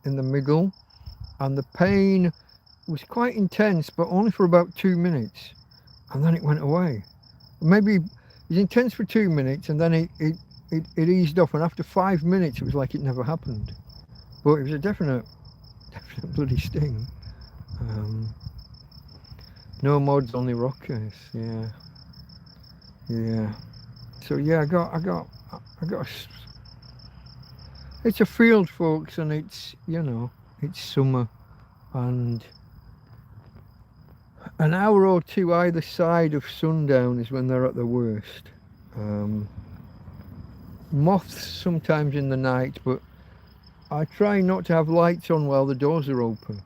miggle, and the pain was quite intense, but only for about 2 minutes, and then it went away. Maybe it was intense for 2 minutes, and then it eased off, and after 5 minutes it was like it never happened. But it was a definite bloody sting. No mods, only rockers. Yeah. So yeah, I got. It's a field, folks, and it's, you know, it's summer, and an hour or two either side of sundown is when they're at their worst. Moths sometimes in the night, but I try not to have lights on while the doors are open,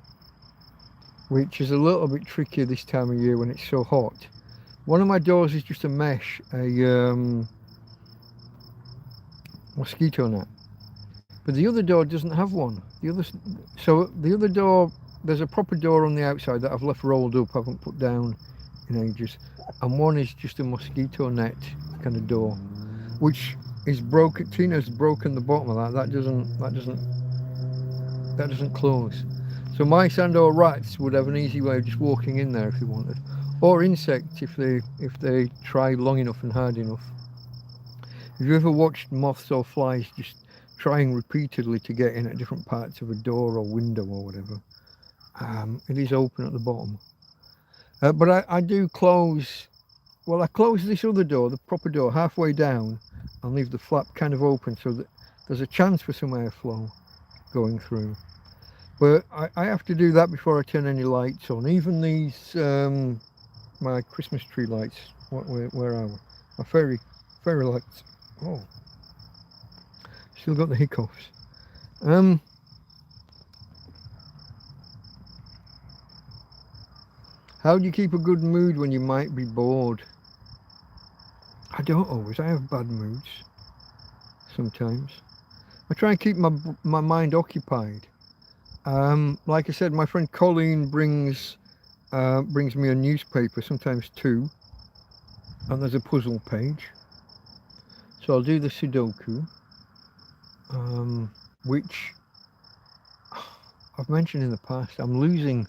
which is a little bit trickier this time of year when it's so hot. One of my doors is just a mesh, a mosquito net, but the other door doesn't have one. So the other door, there's a proper door on the outside that I've left rolled up, haven't put down in ages, and one is just a mosquito net kind of door, which is broken. Tina's broken the bottom of that. That doesn't close. So mice and or rats would have an easy way of just walking in there if they wanted, or insects if they try long enough and hard enough. Have you ever watched moths or flies just trying repeatedly to get in at different parts of a door or window or whatever? It is open at the bottom. But I do close, well, I close this other door, the proper door, halfway down, and leave the flap kind of open so that there's a chance for some airflow going through. But I have to do that before I turn any lights on. Even these, my Christmas tree lights, where are we? My fairy lights. Oh, still got the hiccups. How do you keep a good mood when you might be bored? I don't always. I have bad moods sometimes. I try and keep my mind occupied. Like I said, my friend Coleen brings me a newspaper, sometimes two, and there's a puzzle page. So I'll do the Sudoku, which I've mentioned in the past. I'm losing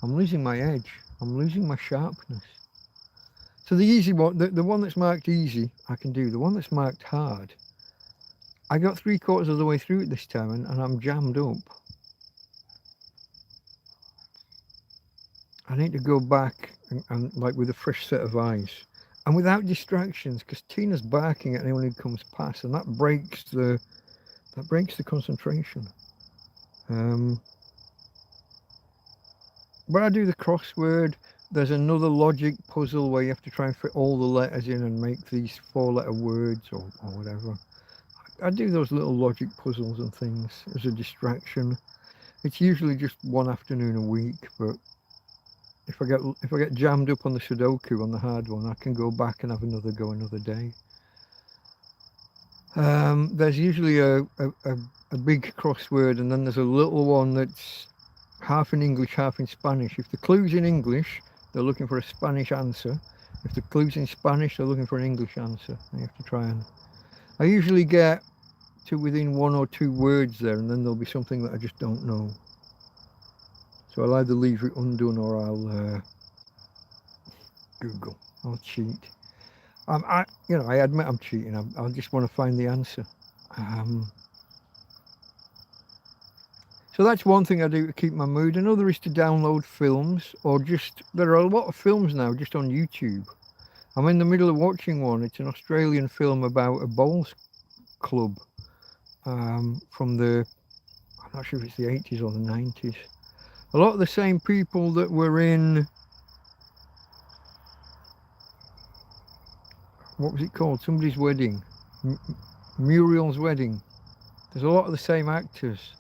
my edge. I'm losing my sharpness. So the easy one, the one that's marked easy, I can do. The one that's marked hard, I got 3/4 of the way through it this time, and I'm jammed up. I need to go back and like with a fresh set of eyes and without distractions, because Tina's barking at anyone who comes past, and that breaks the concentration. When I do the crossword, there's another logic puzzle where you have to try and fit all the letters in and make these 4-letter words or whatever. I do those little logic puzzles and things as a distraction. It's usually just one afternoon a week, but if I get jammed up on the Sudoku, on the hard one, I can go back and have another go another day. There's usually a big crossword, and then there's a little one that's half in English, half in Spanish. If the clue's in English, they're looking for a Spanish answer. If the clue's in Spanish, they're looking for an English answer. You have to try and... I usually get to within 1 or 2 words there, and then there'll be something that I just don't know. So I'll either leave it undone or I'll Google. I'll cheat. I admit I'm cheating. I just want to find the answer. So that's one thing I do to keep my mood. Another is to download films, or there are a lot of films now just on YouTube. I'm in the middle of watching one. It's an Australian film about a bowls club from I'm not sure if it's the 80s or the 90s. A lot of the same people that were in, what was it called? Somebody's wedding. Muriel's wedding. There's a lot of the same actors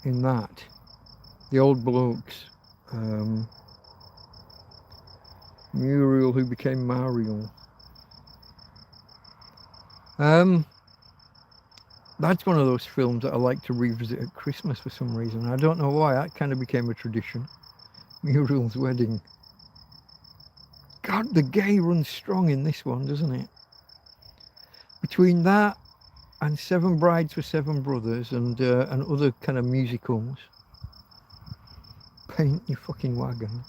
in that. The old blokes. Muriel, who became Mario. That's one of those films that I like to revisit at Christmas for some reason. I don't know why. That kind of became a tradition. Muriel's Wedding. God, the gay runs strong in this one, doesn't it? Between that and Seven Brides for Seven Brothers and other kind of musicals. Paint Your Fucking Wagon.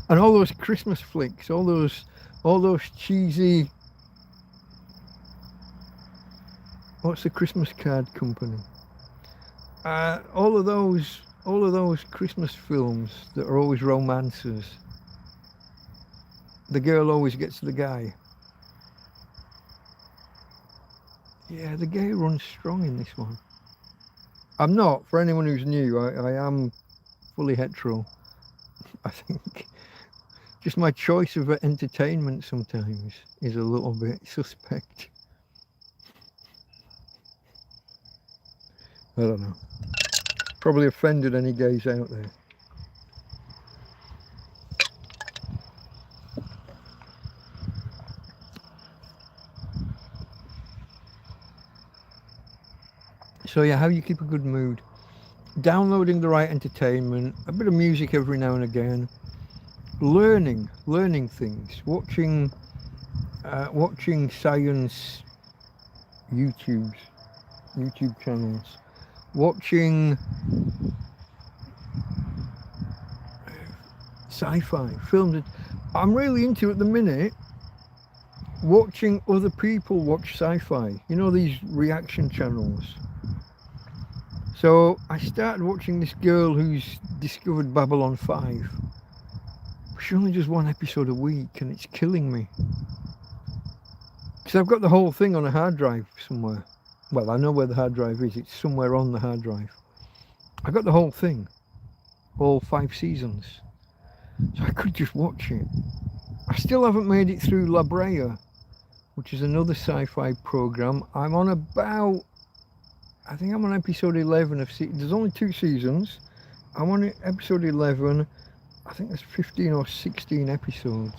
And all those Christmas flicks, all those cheesy. What's the Christmas card company? All of those Christmas films that are always romances. The girl always gets the guy. Yeah, the gay runs strong in this one. I'm not, for anyone who's new, I am fully hetero. I think just my choice of entertainment sometimes is a little bit suspect. I don't know. Probably offended any gays out there. So yeah, how you keep a good mood? Downloading the right entertainment, a bit of music every now and again, learning things, watching science YouTube channels, watching sci-fi films. I'm really into at the minute watching other people watch sci-fi. You know, these reaction channels. So I started watching this girl who's discovered Babylon 5. She only does one episode a week and it's killing me. Because I've got the whole thing on a hard drive somewhere. Well, I know where the hard drive is. It's somewhere on the hard drive. I got the whole thing. All 5 seasons. So I could just watch it. I still haven't made it through La Brea, which is another sci-fi program. I'm on about... I think I'm on episode 11 of... There's only 2 seasons. I'm on episode 11. I think there's 15 or 16 episodes.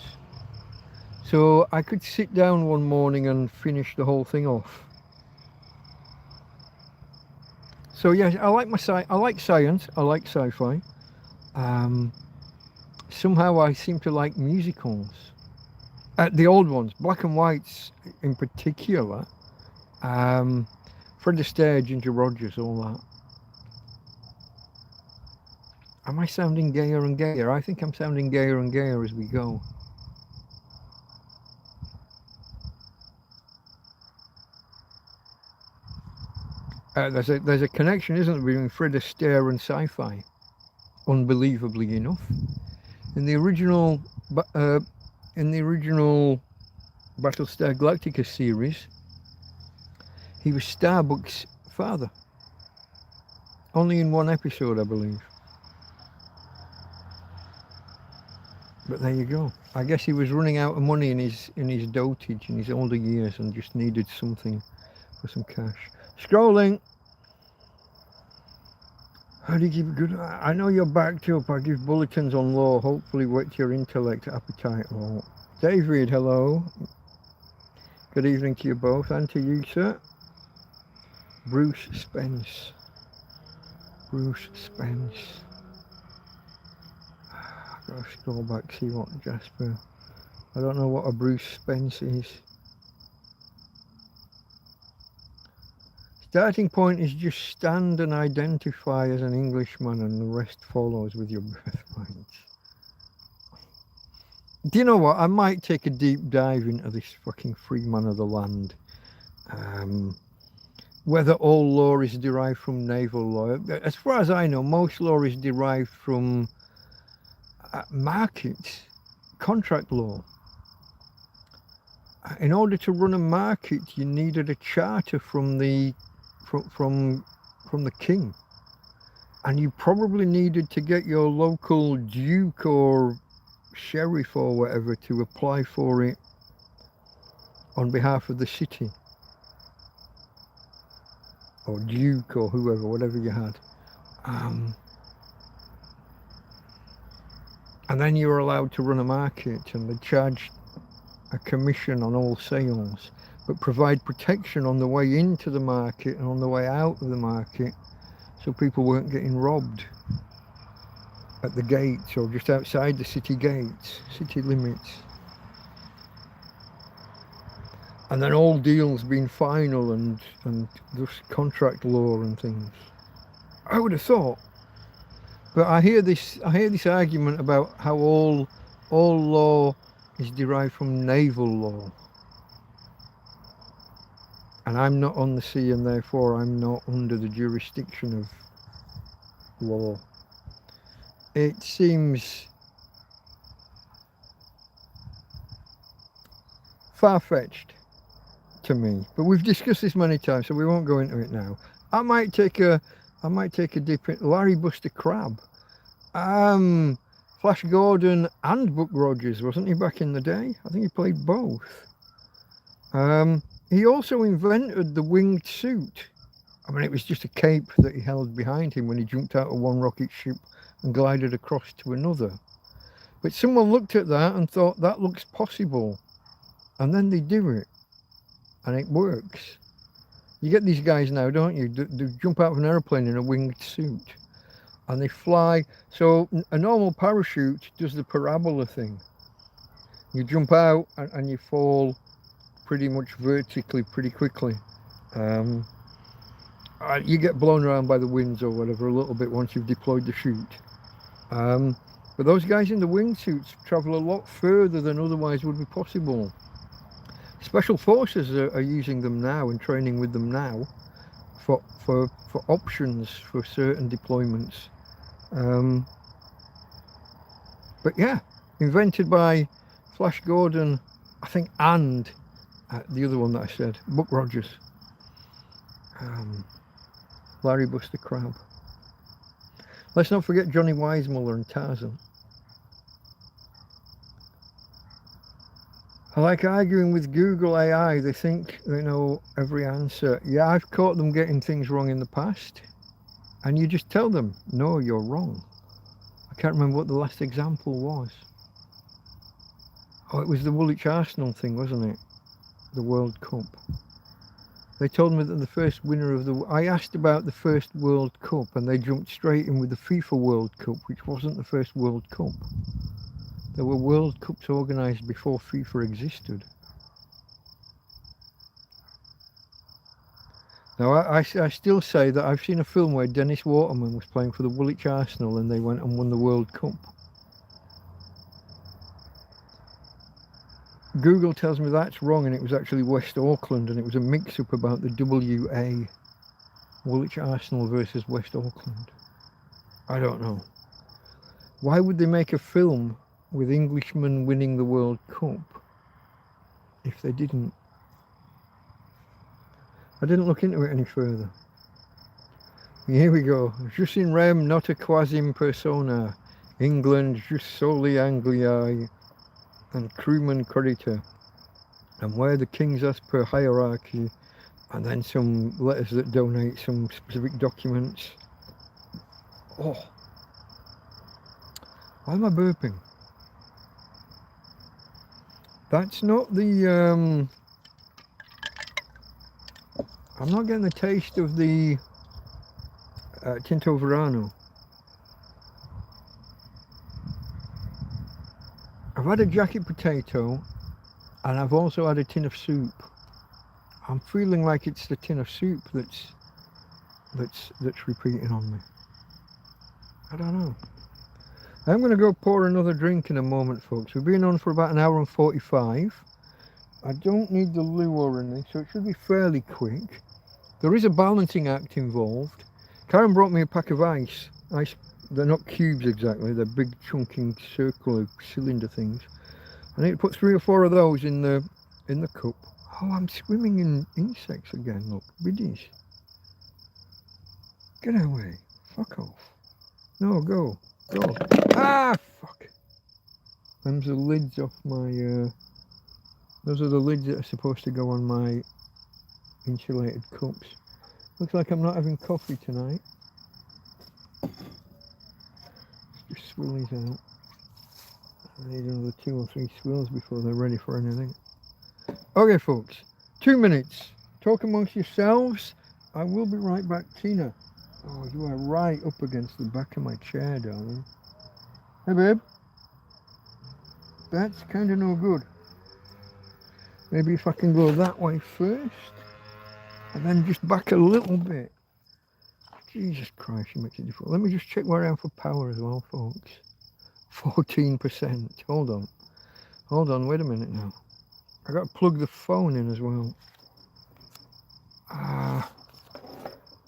So I could sit down one morning and finish the whole thing off. So yeah, I like science. I like sci-fi. Somehow I seem to like musicals. The old ones, black and whites in particular. Fred Astaire, Ginger Rogers, all that. Am I sounding gayer and gayer? I think I'm sounding gayer and gayer as we go. There's a connection, isn't there, between Fred Astaire and sci-fi? Unbelievably enough, in the original Battlestar Galactica series, he was Starbuck's father. Only in one episode, I believe. But there you go. I guess he was running out of money in his dotage in his older years and just needed something for some cash. Scrolling. How do you keep it good? I know you're backed up. I give bulletins on low. Hopefully whet your intellect appetite low. David, hello. Good evening to you both and to you, sir. Bruce Spence. I've got to scroll back, see what Jasper... I don't know what a Bruce Spence is. Starting point is just stand and identify as an Englishman and the rest follows with your birthright. Do you know what? I might take a deep dive into this fucking free man of the land. Whether all law is derived from naval law. As far as I know, most law is derived from markets, contract law. In order to run a market, you needed a charter from the king, and you probably needed to get your local duke or sheriff or whatever to apply for it on behalf of the city, or duke or whoever, whatever you had. And then you were allowed to run a market, and they charged a commission on all sales, but provide protection on the way into the market and on the way out of the market, so people weren't getting robbed at the gates or just outside the city gates, city limits. And then all deals being final and just contract law and things. I would have thought. But I hear this argument about how all law is derived from naval law. And I'm not on the sea, and therefore I'm not under the jurisdiction of law. It seems far-fetched to me, but we've discussed this many times, so we won't go into it now. I might take a dip in Larry Buster Crabbe. Flash Gordon and Buck Rogers, wasn't he, back in the day? I think he played both. He also invented the winged suit. I mean, it was just a cape that he held behind him when he jumped out of one rocket ship and glided across to another. But someone looked at that and thought, that looks possible. And then they do it. And it works. You get these guys now, don't you? They jump out of an aeroplane in a winged suit. And they fly. So a normal parachute does the parabola thing. You jump out and you fall pretty much vertically pretty quickly. You get blown around by the winds or whatever a little bit once you've deployed the chute. But those guys in the wingsuits travel a lot further than otherwise would be possible. Special forces are using them now and training with them now for options for certain deployments. But yeah, invented by Flash Gordon, I think, and the other one that I said, Buck Rogers. Larry Buster Crabbe. Let's not forget Johnny Weissmuller and Tarzan. I like arguing with Google AI. They think they know every answer. Yeah, I've caught them getting things wrong in the past. And you just tell them, no, you're wrong. I can't remember what the last example was. Oh, it was the Woolwich Arsenal thing, wasn't it? The World Cup. They told me that the first winner of I asked about the first World Cup, and they jumped straight in with the FIFA World Cup, which wasn't the first World Cup. There were World Cups organised before FIFA existed. Now, I still say that I've seen a film where Dennis Waterman was playing for the Woolwich Arsenal and they went and won the World Cup. Google tells me that's wrong, and it was actually West Auckland, and it was a mix-up about the WA. Woolwich Arsenal versus West Auckland. I don't know. Why would they make a film with Englishmen winning the World Cup if they didn't? I didn't look into it any further. Here we go. Jus in rem, not a quasim persona. England, jus soli Angliae, and crewman credita. And where the king's as per hierarchy, and then some letters that donate some specific documents. Oh. Why am I burping? That's not the, I'm not getting the taste of the Tinto Verano. I've had a jacket potato, and I've also had a tin of soup. I'm feeling like it's the tin of soup that's repeating on me. I don't know. I'm going to go pour another drink in a moment, folks. We've been on for about an hour and 45. I don't need the loo or anything, so it should be fairly quick. There is a balancing act involved. Karen brought me a pack of ice. They're not cubes exactly, they're big chunking circular cylinder things. I need to put 3 or 4 of those in the cup. Oh, I'm swimming in insects again, look, biddies. Get away, fuck off. No, go. Ah, fuck. Them's the lids off my, those are the lids that are supposed to go on my insulated cups. Looks like I'm not having coffee tonight. Just swill these out. I need another 2 or 3 swills before they're ready for anything. Okay, folks, 2 minutes. Talk amongst yourselves. I will be right back. Tina. Oh, you are right up against the back of my chair, darling. Hey, babe. That's kind of no good. Maybe if I can go that way first, and then just back a little bit. Jesus Christ, you make it difficult. Let me just check where I am for power as well, folks. 14%. Hold on. Hold on, wait a minute now. I got to plug the phone in as well.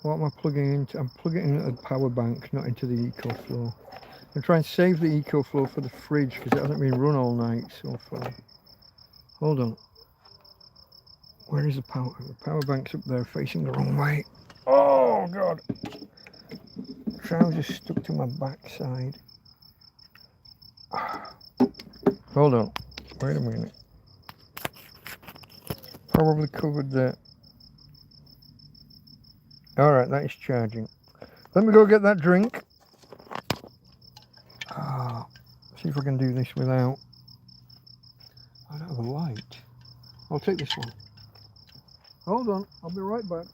What am I plugging into? I'm plugging in at the power bank, not into the EcoFlow. I'm trying to save the EcoFlow for the fridge because it hasn't been run all night so far. Hold on. Where is the power? The power bank's up there facing the wrong way. Oh, God. Trousers stuck to my backside. Hold on. Wait a minute. Probably covered that. Alright, that is charging. Let me go get that drink. See if I can do this without... I don't have a light. I'll take this one. Hold on, I'll be right back.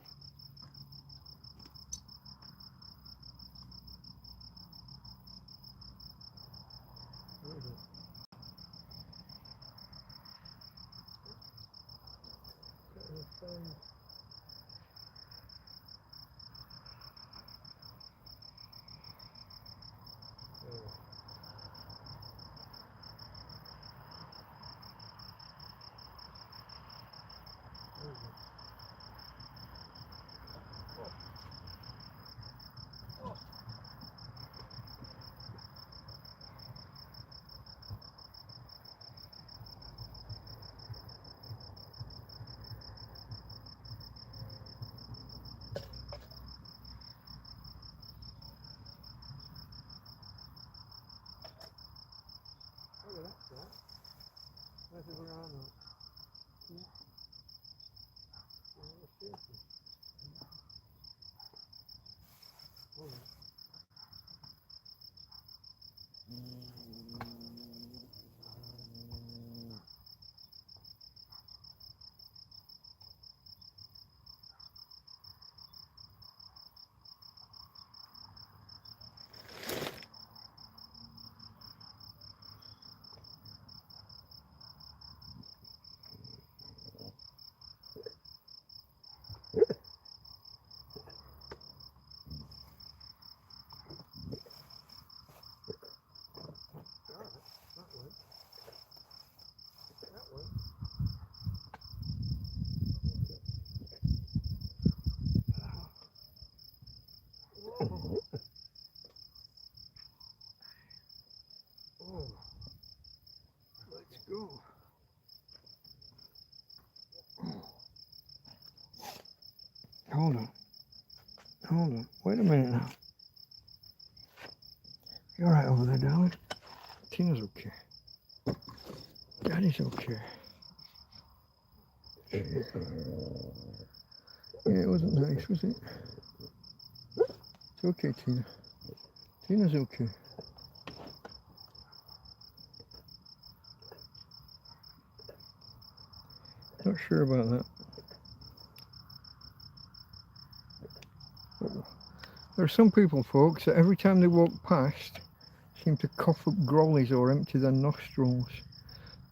Let's go. Hold on. Hold on. Wait a minute now. You're right over there, darling. Tina's okay. Daddy's okay. Yeah, it wasn't nice, was it? It's okay, Tina. Tina's okay. Not sure about that. There are some people, folks, that every time they walk past seem to cough up grollies or empty their nostrils.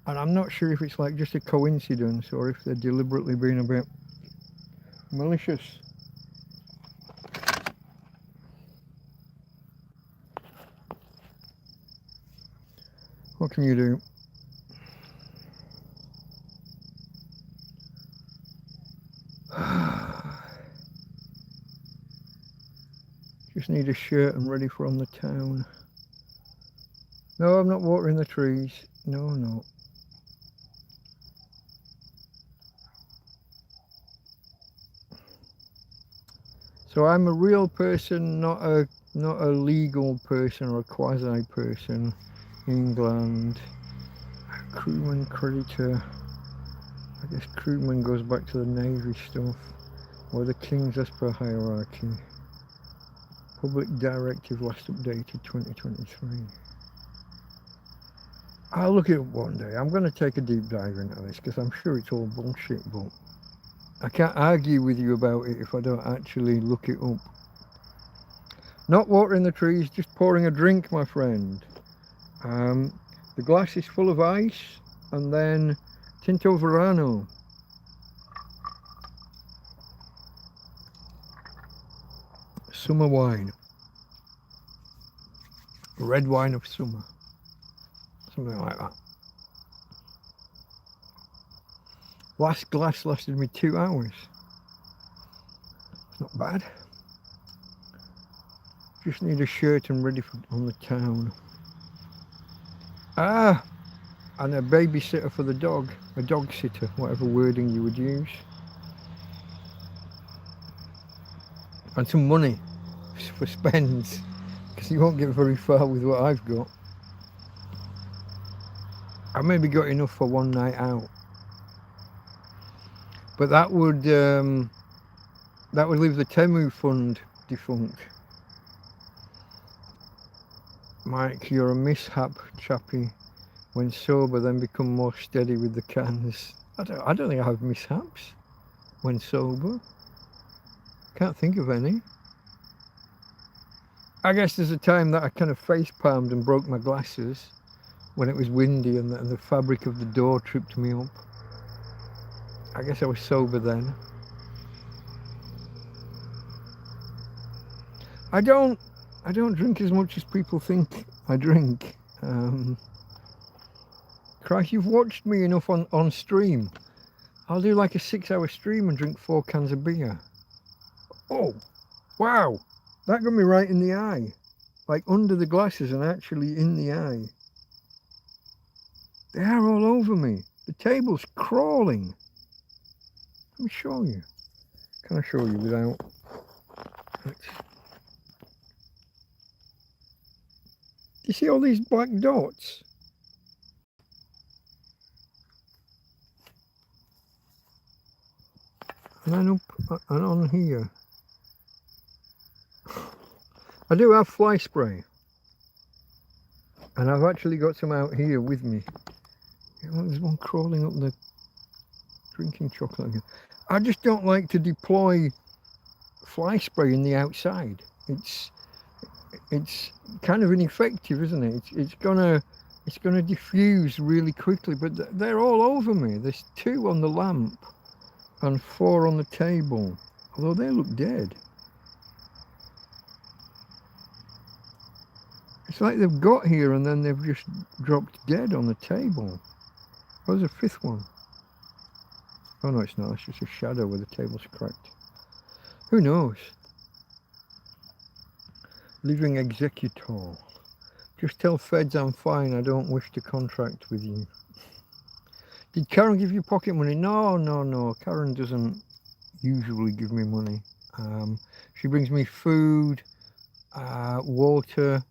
And I'm not sure if it's like just a coincidence or if they're deliberately being a bit malicious. What can you do? Just need a shirt and ready for on the town. No, I'm not watering the trees. No, no. So I'm a real person, not a legal person or a quasi person. England. Crewman, creditor. I guess crewman goes back to the Navy stuff. Or the Kings as per hierarchy. Public directive last updated 2023. I'll look it up one day. I'm going to take a deep dive into this because I'm sure it's all bullshit, but I can't argue with you about it if I don't actually look it up. Not watering the trees, just pouring a drink, my friend. The glass is full of ice and then Tinto Verano. Summer wine. Red wine of summer. Something like that. Last glass lasted me 2 hours. It's not bad. Just need a shirt and ready for on the town. Ah! And a babysitter for the dog. A dog sitter, whatever wording you would use. And some money for spends. Because you won't get very far with what I've got. I maybe got enough for one night out. But that would leave the Temu fund defunct. Mike, you're a mishap, chappy. When sober, then become more steady with the cans. I don't think I have mishaps when sober. Can't think of any. I guess there's a time that I kind of face palmed and broke my glasses when it was windy and the fabric of the door tripped me up. I guess I was sober then. I don't drink as much as people think I drink. Christ, you've watched me enough on stream. I'll do like a 6-hour stream and drink 4 cans of beer. Oh, wow. That got me right in the eye. Like under the glasses and actually in the eye. They are all over me. The table's crawling. Let me show you. Can I show you without... Do you see all these black dots? And then up and on here. I do have fly spray. And I've actually got some out here with me. There's one crawling up the drinking chocolate. I just don't like to deploy fly spray in the outside. It's kind of ineffective, isn't it? It's gonna diffuse really quickly, but they're all over me. There's 2 on the lamp and 4 on the table, although they look dead. It's like they've got here and then they've just dropped dead on the table. Oh, there's a 5th one. Oh no, it's not. It's just a shadow where the table's cracked. Who knows? Living executor. Just tell feds I'm fine. I don't wish to contract with you. Did Karen give you pocket money? No. Karen doesn't usually give me money. She brings me food, water,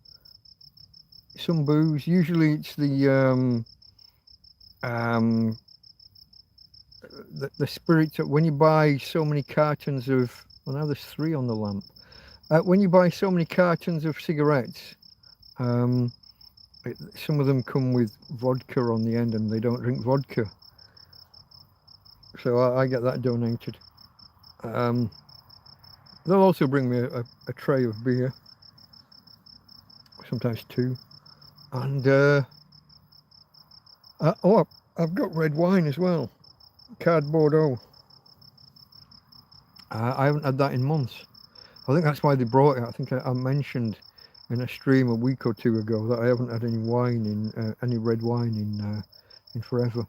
some booze. Usually it's the spirits. When you buy so many cartons of, well now there's 3 on the lamp. When you buy so many cartons of cigarettes, some of them come with vodka on the end and they don't drink vodka. So I get that donated. They'll also bring me a tray of beer, sometimes 2. And I've got red wine as well, Card Bordeaux. I haven't had that in months. I think that's why they brought it. I think I mentioned in a stream a week or 2 ago that I haven't had any wine any red wine in forever.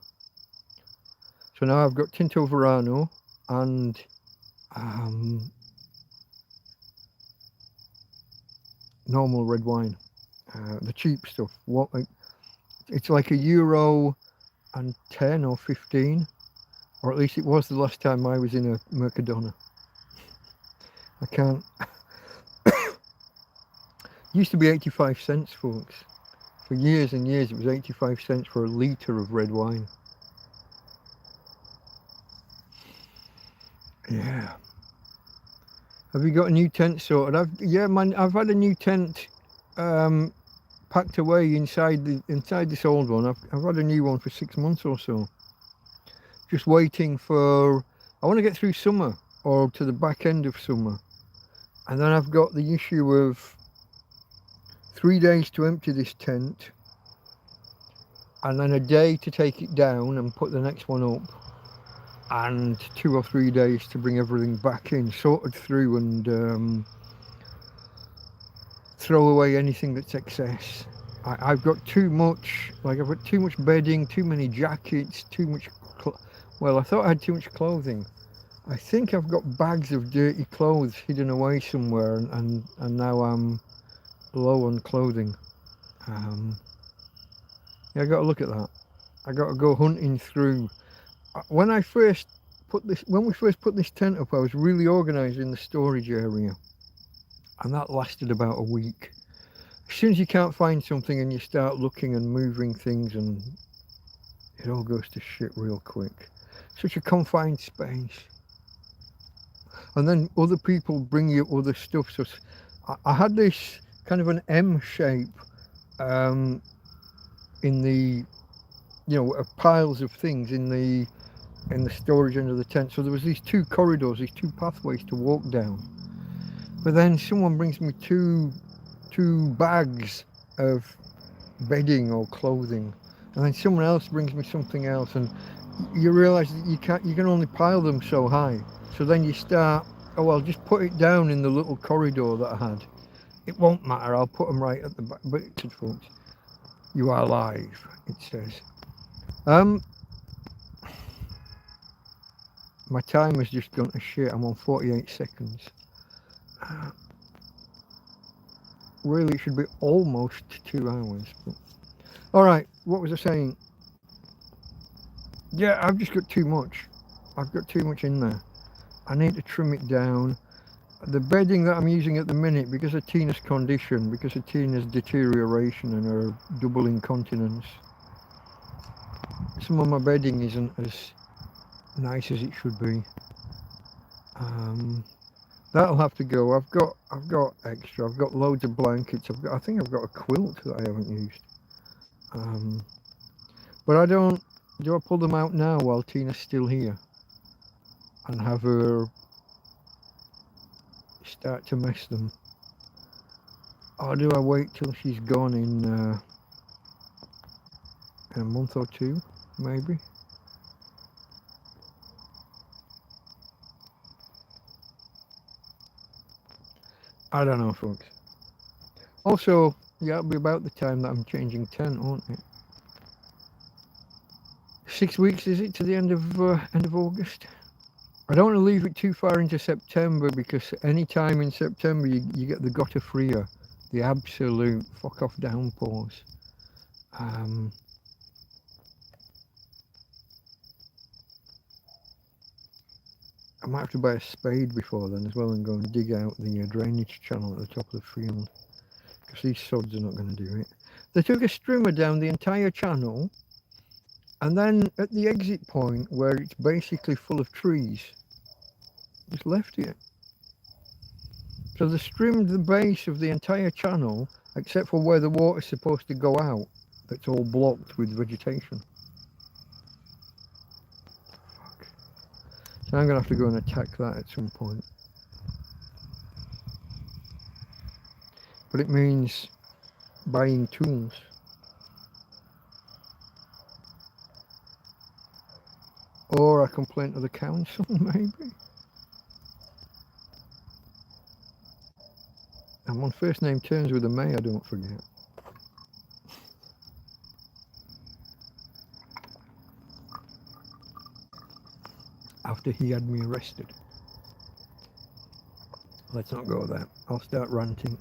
So now I've got Tinto Verano and normal red wine, the cheap stuff. It's like €1 and 10 or 15, or at least it was the last time I was in a Mercadona. I can't. Used to be 85 cents, folks. For years and years, it was 85 cents for a litre of red wine. Yeah. Have you got a new tent sorted? Yeah, man, I've had a new tent packed away inside this old one. I've had a new one for 6 months or so. Just waiting for, I want to get through summer or to the back end of summer. And then I've got the issue of 3 days to empty this tent, and then a day to take it down and put the next one up, and 2 or 3 days to bring everything back in, sorted through, and throw away anything that's excess. I've got too much, I've got too much bedding, too many jackets, too much, well, I thought I had too much clothing. I think I've got bags of dirty clothes hidden away somewhere, and now I'm low on clothing. Yeah, I got to look at that. I got to go hunting through. When we first put this tent up, I was really organising the storage area, and that lasted about a week. As soon as you can't find something and you start looking and moving things, and it all goes to shit real quick. Such a confined space. And then other people bring you other stuff. So I had this kind of an M shape in the, piles of things in the storage under the tent. So there was these 2 corridors, these 2 pathways to walk down. But then someone brings me two bags of bedding or clothing, and then someone else brings me something else, and you realise that you can only pile them so high. So then you start, oh well, just put it down in the little corridor that I had. It won't matter, I'll put them right at the back. But folks, you are live, it says. My time has just gone to shit. I'm on 48 seconds. Really, it should be almost 2 hours. But... all right, what was I saying? Yeah, I've just got too much. I've got too much in there. I need to trim it down. The bedding that I'm using at the minute, because of Tina's condition, because of Tina's deterioration and her double incontinence, some of my bedding isn't as nice as it should be. That'll have to go. I've got extra. I've got loads of blankets. I think I've got a quilt that I haven't used. But I don't. Do I pull them out now while Tina's still here, and have her start to mess them, or do I wait till she's gone in a month or 2, maybe? I don't know, folks. Also, yeah, it'll be about the time that I'm changing tent, won't it? 6 weeks, is it, to the end of August? I don't want to leave it too far into September, because any time in September you get the Gota Fria, the absolute fuck off downpours. I might have to buy a spade before then as well, and go and dig out the drainage channel at the top of the field, because these sods are not going to do it. They took a strimmer down the entire channel, and then at the exit point where it's basically full of trees, just left it. So they strimmed the base of the entire channel, except for where the water's supposed to go out, that's all blocked with vegetation. Fuck. So I'm going to have to go and attack that at some point. But it means buying tools. Or I complain to the council, maybe. I'm on first name terms with the mayor, don't forget. After he had me arrested. Let's not go there. I'll start ranting.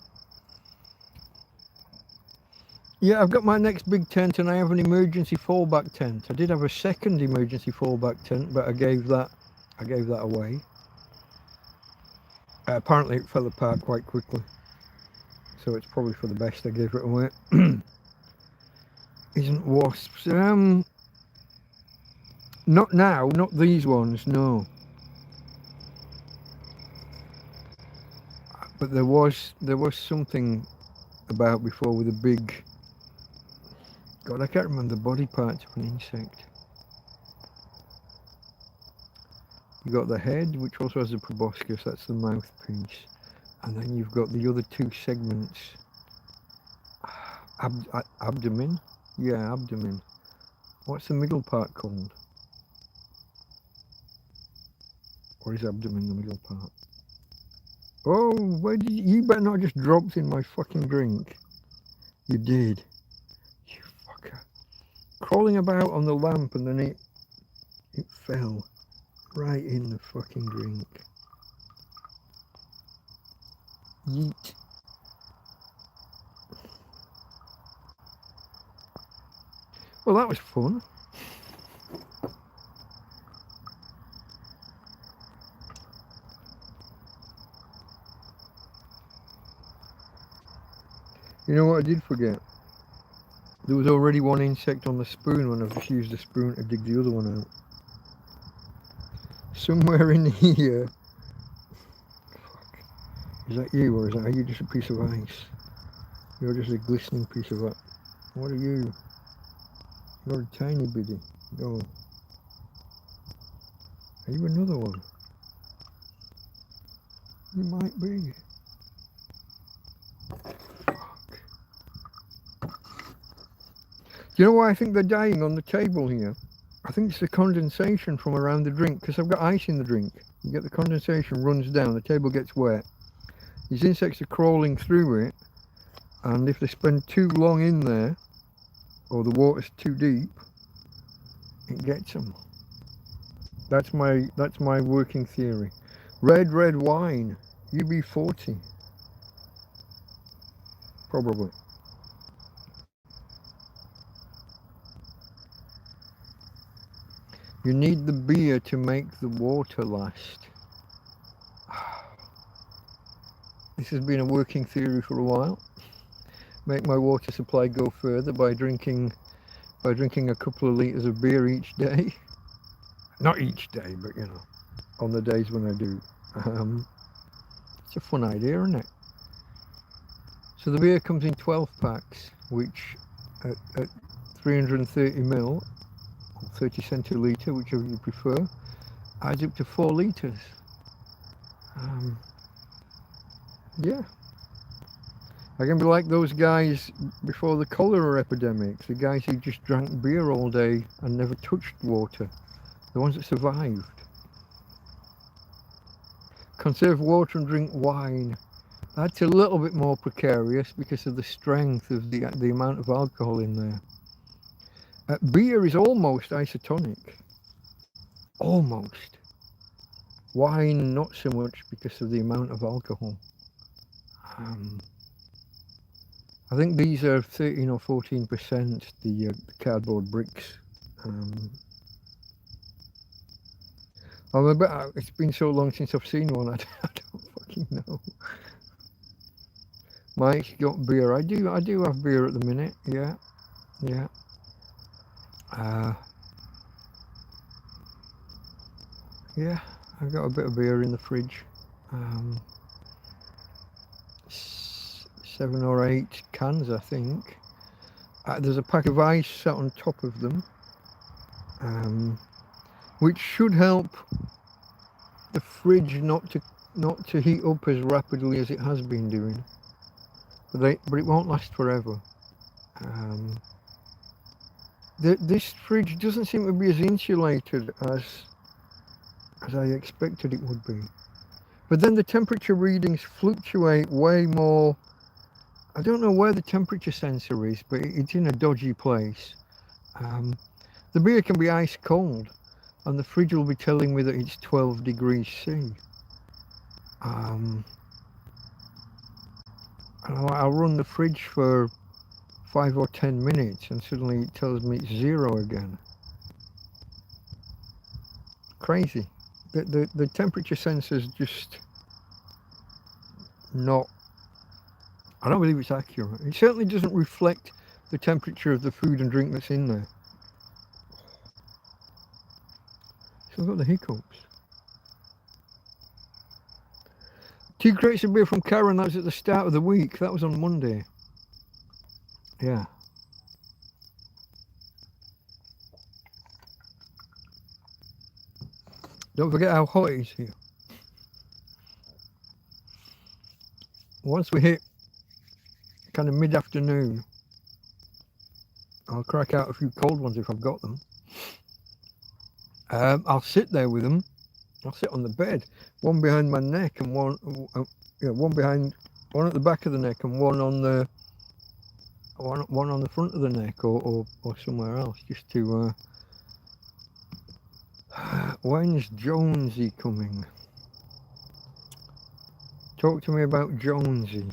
Yeah, I've got my next big tent, and I have an emergency fallback tent. I did have a second emergency fallback tent, but I gave that away. Apparently it fell apart quite quickly, so it's probably for the best I gave it away. isn't wasps. Not now, not these ones, no. But there was something about before with a big. God, I can't remember the body parts of an insect. You got the head, which also has a proboscis. That's the mouthpiece, and then you've got the other two segments. Abdomen. Yeah, abdomen. What's the middle part called? Or is abdomen the middle part? Oh, where did you better not just dropped in my fucking drink. You did. You fucker. Crawling about on the lamp and then it fell right in the fucking drink. Yeet. Well, that was fun. You know what I did forget? There was already one insect on the spoon when I've just used the spoon to dig the other one out. Somewhere in here. Fuck. Is that you, or are you just a piece of ice? You're just a glistening piece of ice. What are you? You're a tiny bitty. No. Are you another one? You might be. Do you know why I think they're dying on the table here? I think it's the condensation from around the drink, because I've got ice in the drink. You get the condensation runs down, the table gets wet. These insects are crawling through it, and if they spend too long in there, or the water's too deep, it gets them. That's my working theory. Red wine, UB40. Probably. You need the beer to make the water last. This has been a working theory for a while. Make my water supply go further by drinking a couple of litres of beer each day. Not each day, but you know, on the days when I do. It's a fun idea, isn't it? So the beer comes in 12 packs, which at 330ml, 30 centilitre, whichever you prefer, adds up to 4 litres. Yeah. I can be like those guys before the cholera epidemic, the guys who just drank beer all day and never touched water, the ones that survived. Conserve water and drink wine. That's a little bit more precarious because of the strength of the amount of alcohol in there. Beer is almost isotonic. Almost. Wine, not so much because of the amount of alcohol. I think these are 13 or 14%, the cardboard bricks. It's been so long since I've seen one, I don't fucking know. Mike's got beer. I do have beer at the minute, yeah. Yeah, I've got a bit of beer in the fridge. 7 or 8 cans, I think. There's a pack of ice sat on top of them, which should help the fridge not to heat up as rapidly as it has been doing. But it won't last forever. This fridge doesn't seem to be as insulated as I expected it would be. But then the temperature readings fluctuate way more. I don't know where the temperature sensor is, but it's in a dodgy place. The beer can be ice cold, and the fridge will be telling me that it's 12 degrees C. I'll run the fridge for 5 or 10 minutes, and suddenly it tells me it's 0 again. Crazy. The temperature sensor's just not. I don't believe it's accurate. It certainly doesn't reflect the temperature of the food and drink that's in there. Still got the hiccups. 2 crates of beer from Karen, that was at the start of the week. That was on Monday. Yeah. Don't forget how hot it is here. Once we hit kind of mid-afternoon, I'll crack out a few cold ones if I've got them. I'll sit there with them. I'll sit on the bed, one behind my neck and one at the back of the neck and one on the front of the neck or somewhere else, just to. When's Jonesy coming? Talk to me about Jonesy.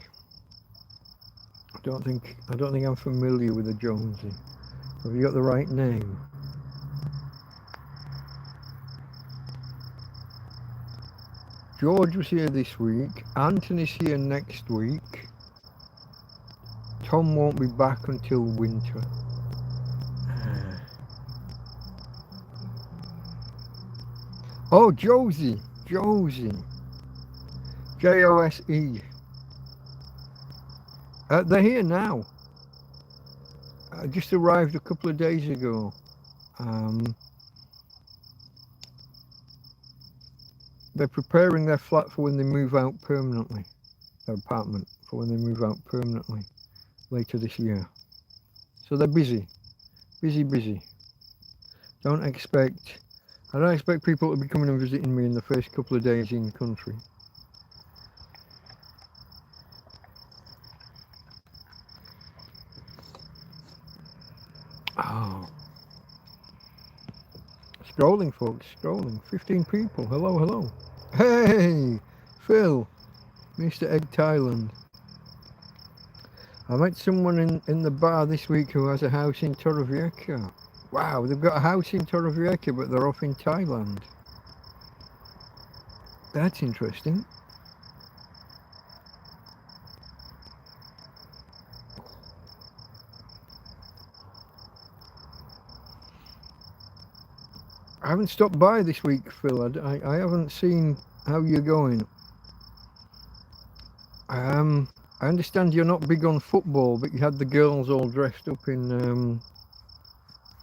I don't think I'm familiar with a Jonesy. Have you got the right name? George was here this week. Anthony's here next week. Tom won't be back until winter. Oh, Josie. Jose. They're here now. Just arrived a couple of days ago. They're preparing their flat for when they move out permanently. Their apartment for when they move out permanently later this year. So they're busy. Busy. I don't expect people to be coming and visiting me in the first couple of days in the country. Oh. Scrolling, folks, scrolling. 15 people. Hello. Hey, Phil, Mr. Egg Thailand. I met someone in the bar this week who has a house in Torrevieja. Wow, they've got a house in Torrevieja, but they're off in Thailand. That's interesting. I haven't stopped by this week, Phil. I haven't seen how you're going. I understand you're not big on football, but you had the girls all dressed up in, I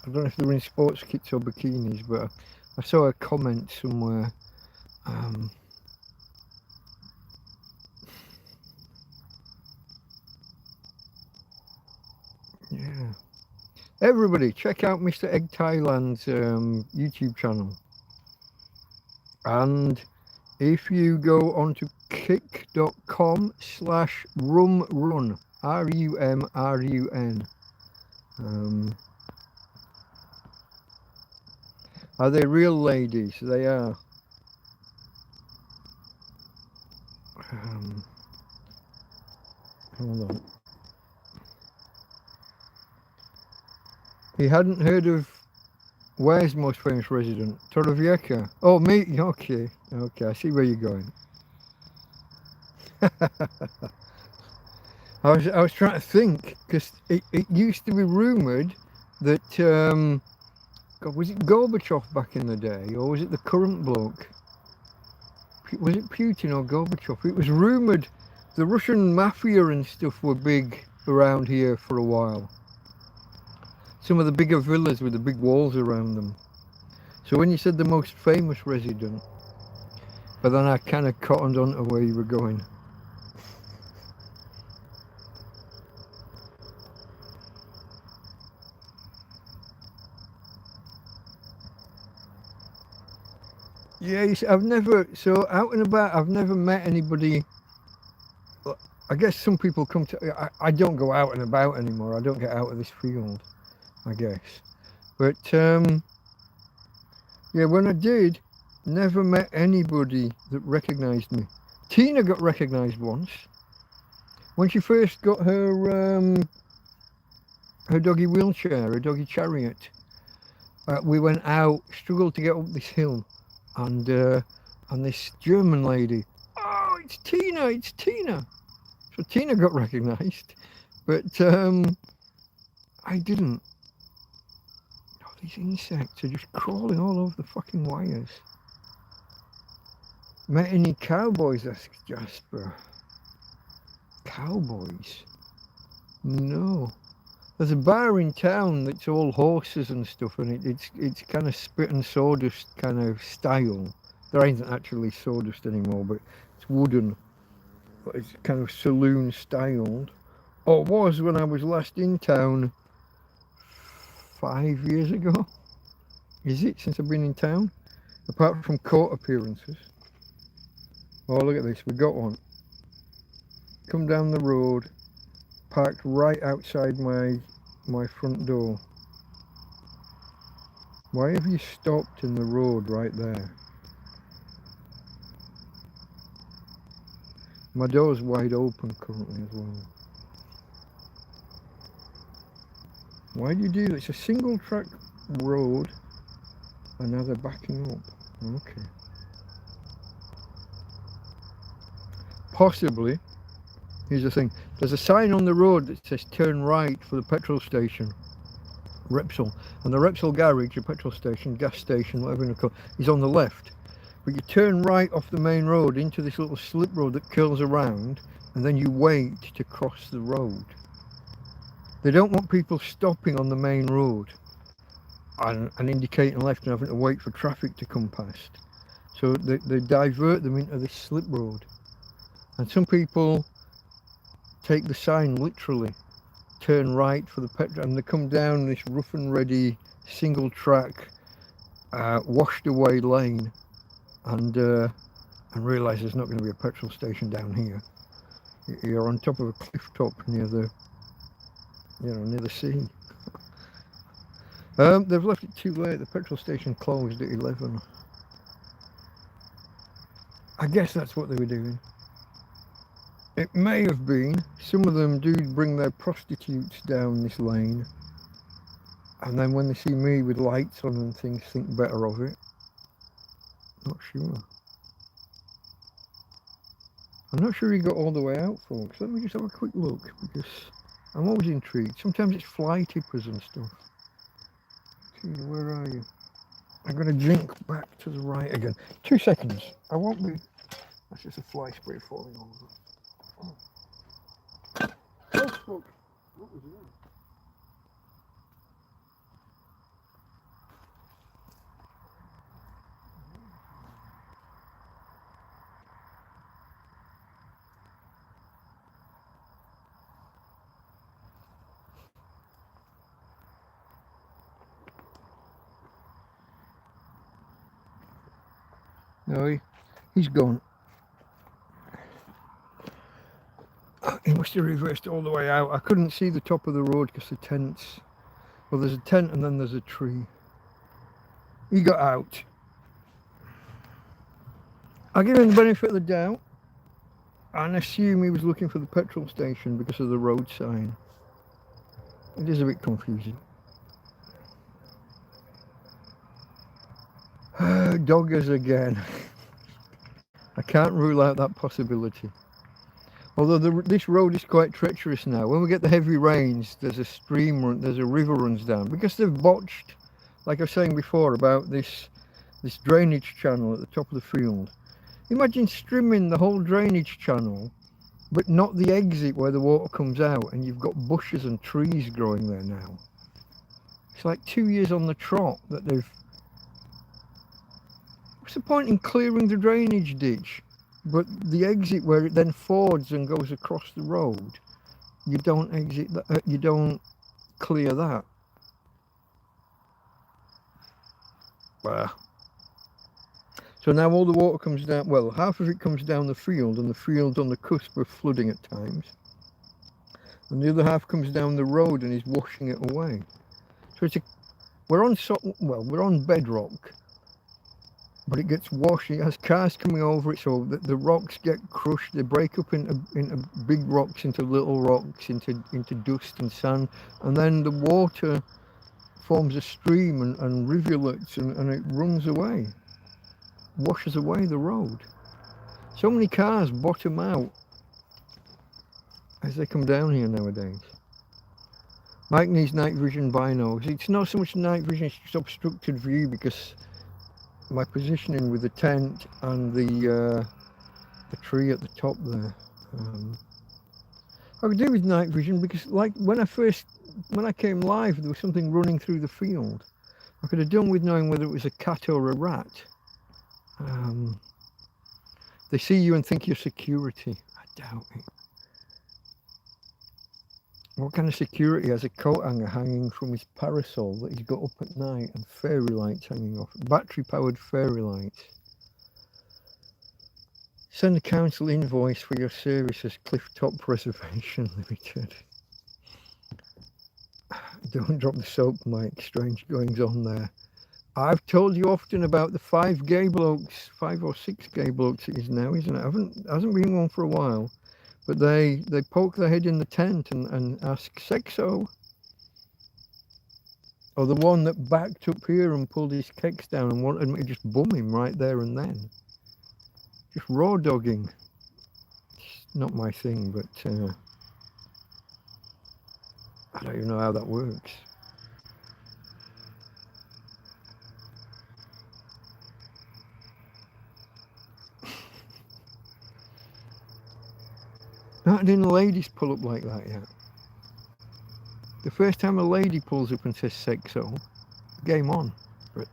don't know if they were in sports kits or bikinis, but I saw a comment somewhere. Yeah. Everybody, check out Mr. Egg Thailand's YouTube channel. And if you go onto kick.com/rumrun, RUMRUN. Are they real ladies? They are. Hold on. He hadn't heard of where's most famous resident? Torrevieja. Oh, me? Okay, I see where you're going. I was trying to think, because it used to be rumoured that, God, was it Gorbachev back in the day, or was it the current bloke? Was it Putin or Gorbachev? It was rumoured the Russian mafia and stuff were big around here for a while. Some of the bigger villas with the big walls around them. So when you said the most famous resident, but then I kind of cottoned on to where you were going. Yeah, I've never, so out and about, I've never met anybody. I guess some people come to, I don't go out and about anymore. I don't get out of this field, I guess. But, yeah, when I did, never met anybody that recognised me. Tina got recognised once. When she first got her doggy wheelchair, her doggy chariot, we went out, struggled to get up this hill, and this German lady, oh, it's Tina. So Tina got recognised, but I didn't. Oh, these insects are just crawling all over the fucking wires. Met any cowboys? Asks Jasper. Cowboys? No. There's a bar in town that's all horses and stuff, and it's kind of spit and sawdust kind of style. There ain't actually sawdust anymore, but it's wooden. But it's kind of saloon styled. Or it was when I was last in town 5 years ago. Is it since I've been in town? Apart from court appearances. Oh, look at this, we got one. Come down the road, parked right outside my front door. Why have you stopped in the road right there? My door's wide open currently as well. Why do you do that? It's a single track road and now they're backing up. Okay. Possibly. Here's the thing. There's a sign on the road that says turn right for the petrol station. Repsol. And the Repsol garage, a petrol station, gas station, whatever you call it, is on the left. But you turn right off the main road into this little slip road that curls around, and then you wait to cross the road. They don't want people stopping on the main road and indicating left and having to wait for traffic to come past. So they divert them into this slip road. And some people take the sign literally, turn right for the petrol, and they come down this rough and ready single track washed away lane and realise there's not going to be a petrol station down here. You're on top of a cliff top near the near the sea. They've left it too late. The petrol station closed at 11. I guess that's what they were doing. It may have been. Some of them do bring their prostitutes down this lane, and then when they see me with lights on and things, think better of it. Not sure. I'm not sure he got all the way out, folks. Let me just have a quick look, because I'm always intrigued. Sometimes it's fly tippers and stuff. Gee, where are you? I'm going to jink back to the right again. 2 seconds. I won't be... That's just a fly spray falling over. Oh, fuck. What was that? No, he's gone. He must have reversed all the way out. I couldn't see the top of the road because the tents... Well, there's a tent and then there's a tree. He got out. I'll give him the benefit of the doubt and assume he was looking for the petrol station because of the road sign. It is a bit confusing. Doggers again. I can't rule out that possibility. Although this road is quite treacherous now. When we get the heavy rains, there's a stream, there's a river runs down. Because they've botched, like I was saying before, about this drainage channel at the top of the field. Imagine strimming the whole drainage channel, but not the exit where the water comes out, and you've got bushes and trees growing there now. It's like 2 years on the trot that they've... What's the point in clearing the drainage ditch? But the exit where it then fords and goes across the road, you don't exit that, you don't clear that. So now all the water comes down, well, half of it comes down the field, and the field's on the cusp of flooding at times. And the other half comes down the road and is washing it away. So we're on bedrock. But it gets washed, it has cars coming over it, so the rocks get crushed, they break up into big rocks, into little rocks, into dust and sand, and then the water forms a stream and rivulets, and it runs away, washes away the road. So many cars bottom out as they come down here nowadays. Mike needs night vision binos. It's not so much night vision, it's just obstructed view because my positioning with the tent and the tree at the top there. I could do with night vision because, like, when I came live, there was something running through the field. I could have done with knowing whether it was a cat or a rat. They see you and think you're security. I doubt it. What kind of security has a coat hanger hanging from his parasol that he's got up at night and fairy lights hanging off? Battery-powered fairy lights. Send a council invoice for your services, Clifftop Reservation Limited. Don't drop the soap, Mike. Strange goings on there. I've told you often about the 5 or 6 gay blokes it is now, isn't it? Hasn't been one for a while. But they poke their head in the tent and ask, sexo? Or the one that backed up here and pulled his keks down and wanted me to just bum him right there and then. Just raw dogging. It's not my thing, but I don't even know how that works. Not didn't ladies pull up like that yet. The first time a lady pulls up and says sexo, game on. But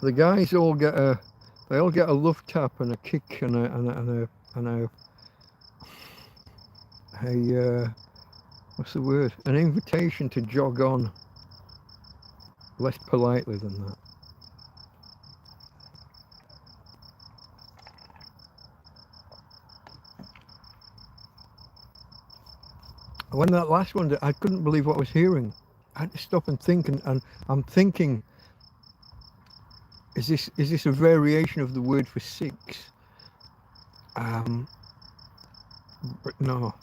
the guys all get a love tap and a kick and a what's the word? An invitation to jog on. Less politely than that. When that last one, I couldn't believe what I was hearing. I had to stop and think, and I'm thinking, is this a variation of the word for 6? But no.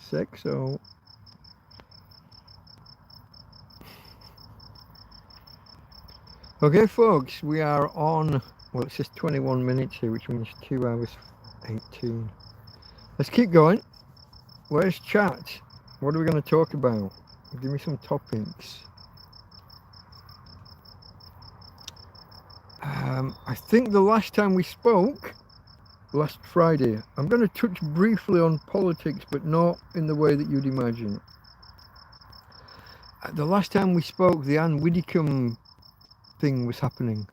Sexo. Okay, folks, we are on. Well, it says 21 minutes here, which means 2 hours 18. Let's keep going. Where's chat? What are we going to talk about? Give me some topics. I think the last time we spoke, last Friday, I'm going to touch briefly on politics, but not in the way that you'd imagine. The last time we spoke, the Anne Widdecombe thing was happening.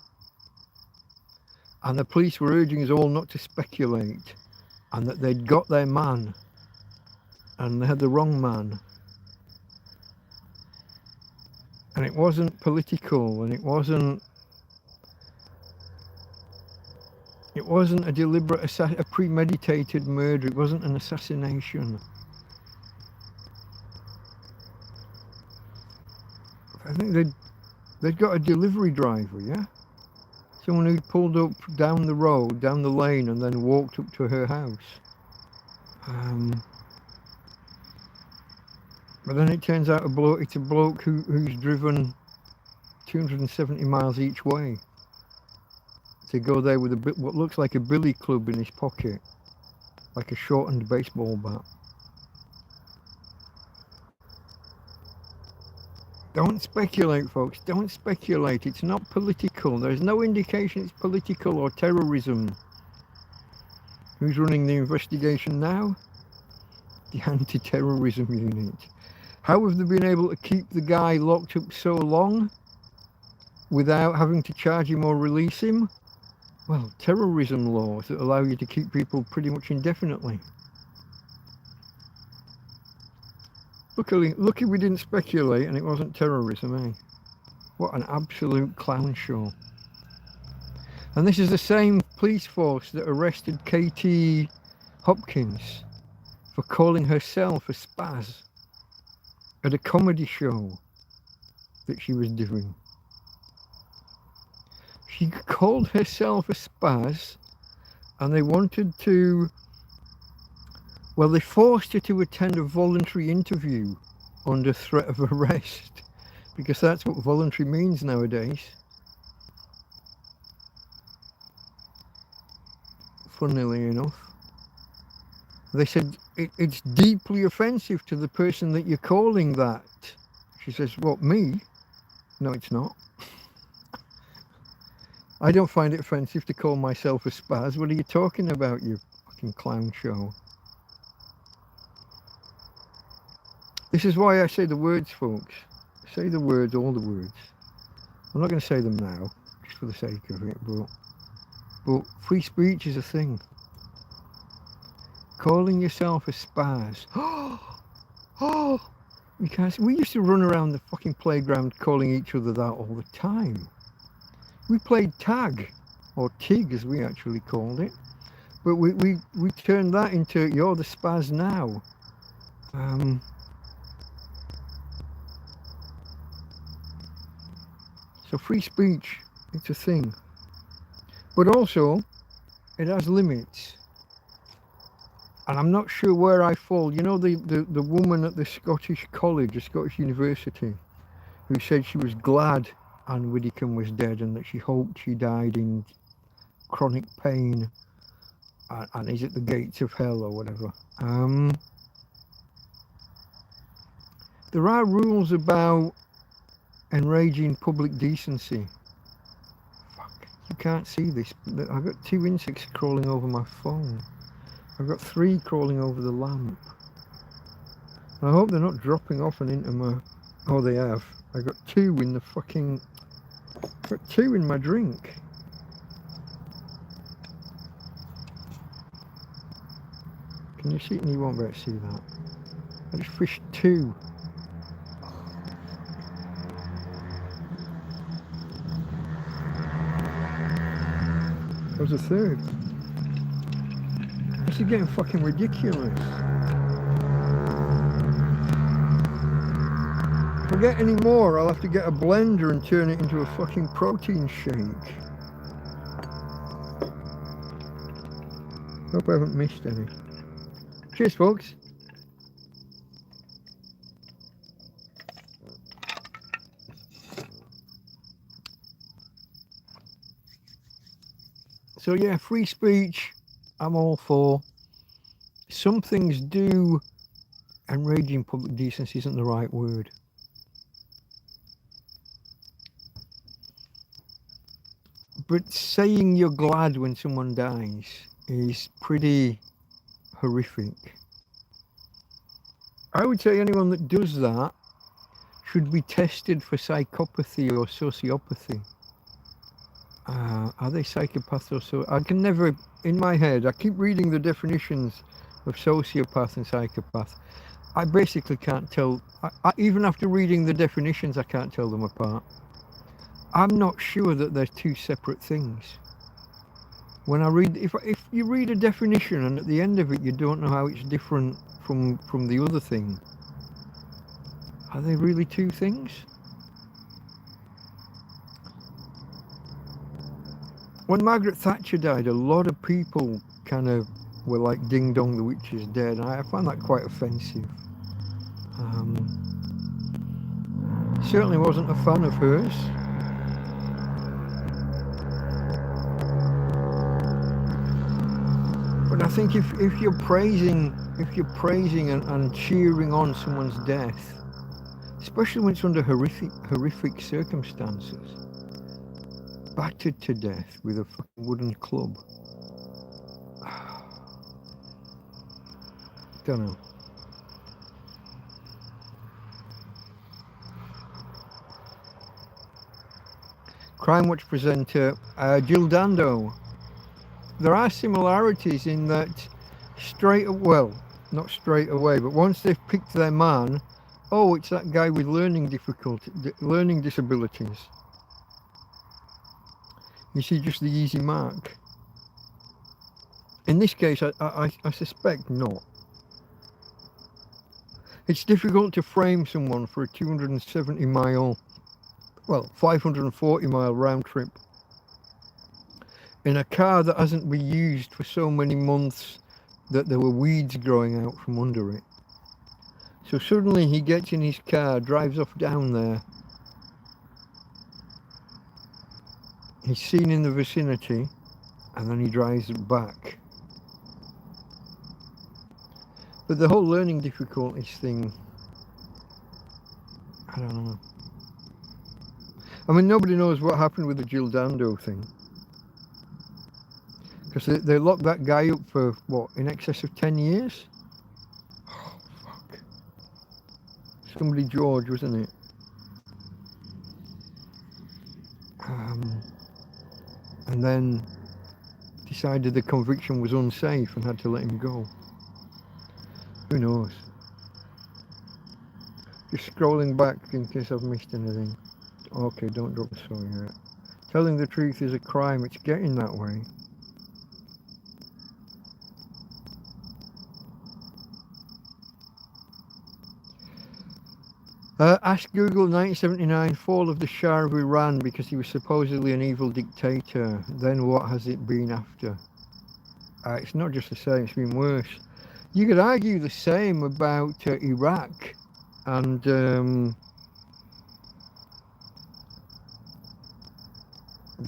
And the police were urging us all not to speculate. And that they'd got their man, and they had the wrong man. And it wasn't political, and it wasn't a deliberate, a premeditated murder. It wasn't an assassination. I think they'd got a delivery driver, yeah? Someone who pulled up down the road, down the lane, and then walked up to her house. But then it turns out it's a bloke who's driven 270 miles each way to go there with what looks like a billy club in his pocket, like a shortened baseball bat. Don't speculate, folks. Don't speculate. It's not political. There's no indication it's political or terrorism. Who's running the investigation now? The anti-terrorism unit. How have they been able to keep the guy locked up so long without having to charge him or release him? Well, terrorism laws that allow you to keep people pretty much indefinitely. Lucky we didn't speculate and it wasn't terrorism, eh? What an absolute clown show. And this is the same police force that arrested Katie Hopkins for calling herself a spaz at a comedy show that she was doing. She called herself a spaz, and they wanted to, well, they forced her to attend a voluntary interview under threat of arrest, because that's what voluntary means nowadays. Funnily enough. They said, it's deeply offensive to the person that you're calling that. She says, what, me? No, it's not. I don't find it offensive to call myself a spaz. What are you talking about, you fucking clown show? This is why I say the words, folks. Say the words, all the words. I'm not going to say them now, just for the sake of it, but free speech is a thing. Calling yourself a spaz. Oh, you can't see. We used to run around the fucking playground calling each other that all the time. We played tag, or tig as we actually called it, but we turned that into you're the spaz now. So free speech, it's a thing, but also it has limits. And I'm not sure where I fall. You know, the woman at the Scottish College, the Scottish University, who said she was glad Anne Widdecombe was dead and that she hoped she died in chronic pain and is at the gates of hell or whatever. There are rules about enraging public decency. Fuck, you can't see this. I've got 2 insects crawling over my phone. I've got 3 crawling over the lamp. I hope they're not dropping off and into my... Oh, they have. I got 2 in the fucking... I've got 2 in my drink. Can you see it? You won't be able to see that. I just fished 2. There's a 3rd. This is getting fucking ridiculous. If I get any more, I'll have to get a blender and turn it into a fucking protein shake. Hope I haven't missed any. Cheers, folks. So yeah, free speech, I'm all for. Some things do, enraging public decency isn't the right word. But saying you're glad when someone dies is pretty horrific. I would say anyone that does that should be tested for psychopathy or sociopathy. Are they psychopaths or so? I can never, in my head, I keep reading the definitions of sociopath and psychopath. I basically can't tell, even after reading the definitions, I can't tell them apart. I'm not sure that they're 2 separate things. When I read, if you read a definition and at the end of it you don't know how it's different from the other thing, are they really 2 things? When Margaret Thatcher died, a lot of people kind of were like, ding dong, the witch is dead. I find that quite offensive. Certainly wasn't a fan of hers. But I think if you're praising and cheering on someone's death, especially when it's under horrific circumstances, battered to death with a fucking wooden club. Don't know. Crime Watch presenter Jill Dando. There are similarities in that not straight away, but once they've picked their man, oh, it's that guy with learning disabilities. You see just the easy mark. In this case, I suspect not. It's difficult to frame someone for a 540-mile round trip in a car that hasn't been used for so many months that there were weeds growing out from under it. So suddenly he gets in his car, drives off down there. He's seen in the vicinity, and then he drives back. But the whole learning difficulties thing, I don't know. I mean, nobody knows what happened with the Jill Dando thing. Because they locked that guy up for, what, in excess of 10 years? Oh, fuck. Somebody George, wasn't it? And then decided the conviction was unsafe and had to let him go. Who knows? Just scrolling back in case I've missed anything. Okay, don't drop the story yet. Telling the truth is a crime. It's getting that way. Ask Google 1979 fall of the Shah of Iran because he was supposedly an evil dictator. Then what has it been after? It's not just the same, it's been worse. You could argue the same about Iraq and the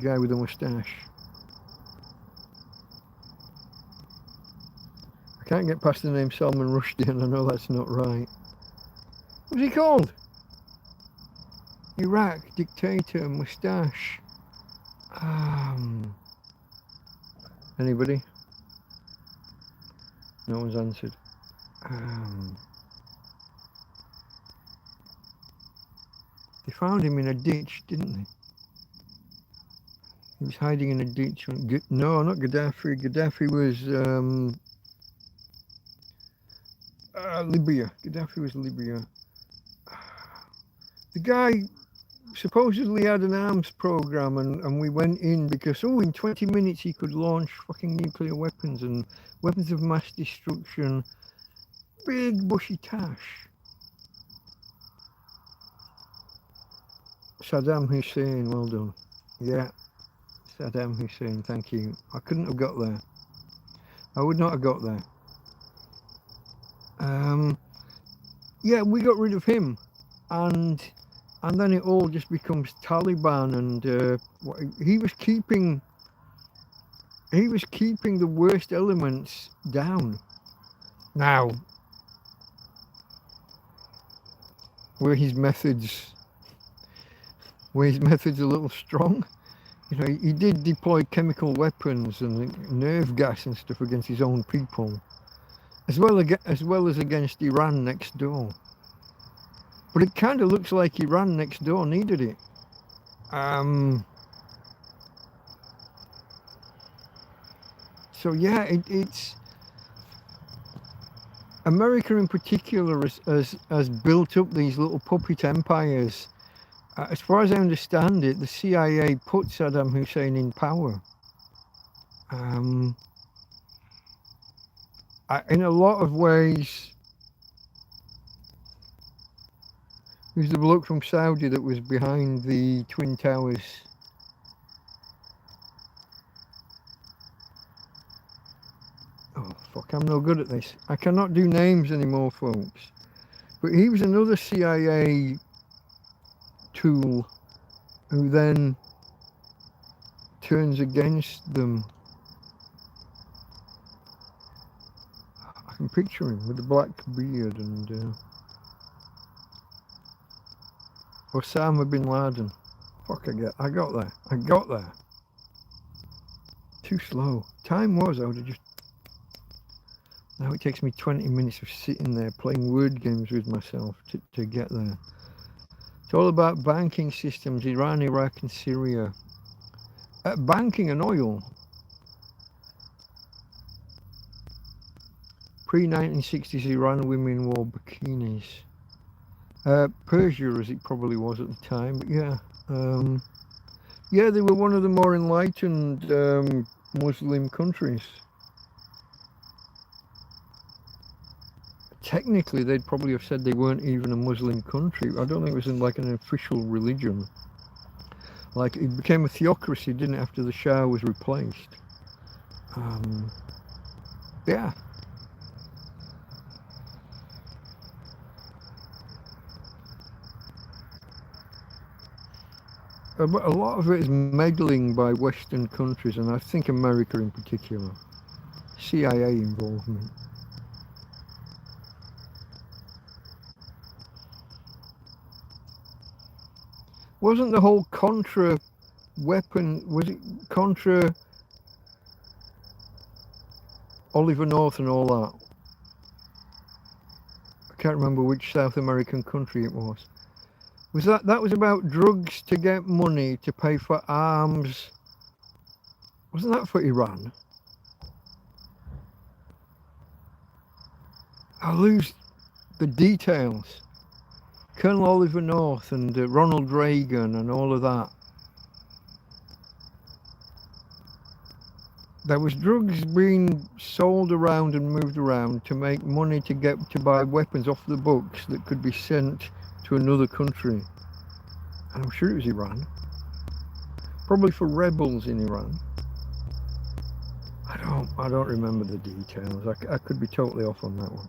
guy with the moustache. I can't get past the name Salman Rushdie, and I know that's not right. What's he called? Iraq, dictator, moustache. Anybody? No one's answered. They found him in a ditch, didn't they? He was hiding in a ditch. No, not Gaddafi. Gaddafi was Libya. Gaddafi was Libya. The guy supposedly had an arms program, and we went in because, in 20 minutes he could launch fucking nuclear weapons and weapons of mass destruction. Big bushy tash. Saddam Hussein, well done. Yeah, Saddam Hussein, thank you. I couldn't have got there. I would not have got there. Yeah, we got rid of him, and then it all just becomes Taliban, and he was keeping the worst elements down. Now, were his methods a little strong? You know, he did deploy chemical weapons and nerve gas and stuff against his own people, as well as against Iran next door. But it kind of looks like Iran next door needed it. So yeah, it's America in particular has built up these little puppet empires. As far as I understand it, the CIA put Saddam Hussein in power. In a lot of ways, who's the bloke from Saudi that was behind the Twin Towers? Oh, fuck, I'm no good at this. I cannot do names anymore, folks. But he was another CIA tool who then turns against them. I can picture him with the black beard and Osama bin Laden. Fuck, I got there. Too slow. Time was, I would have just... Now it takes me 20 minutes of sitting there playing word games with myself to get there. It's all about banking systems, Iran, Iraq and Syria. Banking and oil. Pre-1960s Iran women wore bikinis. Persia, as it probably was at the time, but yeah. Yeah, they were one of the more enlightened Muslim countries. Technically, they'd probably have said they weren't even a Muslim country. I don't think it was in like an official religion. Like, it became a theocracy, didn't it, after the Shah was replaced. Yeah. But a lot of it is meddling by Western countries, and I think America in particular. CIA involvement. Wasn't the whole Contra weapon, was it Contra Oliver North and all that? I can't remember which South American country it was. Was that was about drugs to get money to pay for arms? Wasn't that for Iran? I lose the details. Colonel Oliver North and Ronald Reagan and all of that. There was drugs being sold around and moved around to make money to buy weapons off the books that could be sent to another country. And I'm sure it was Iran. Probably for rebels in Iran. I don't remember the details. I could be totally off on that one.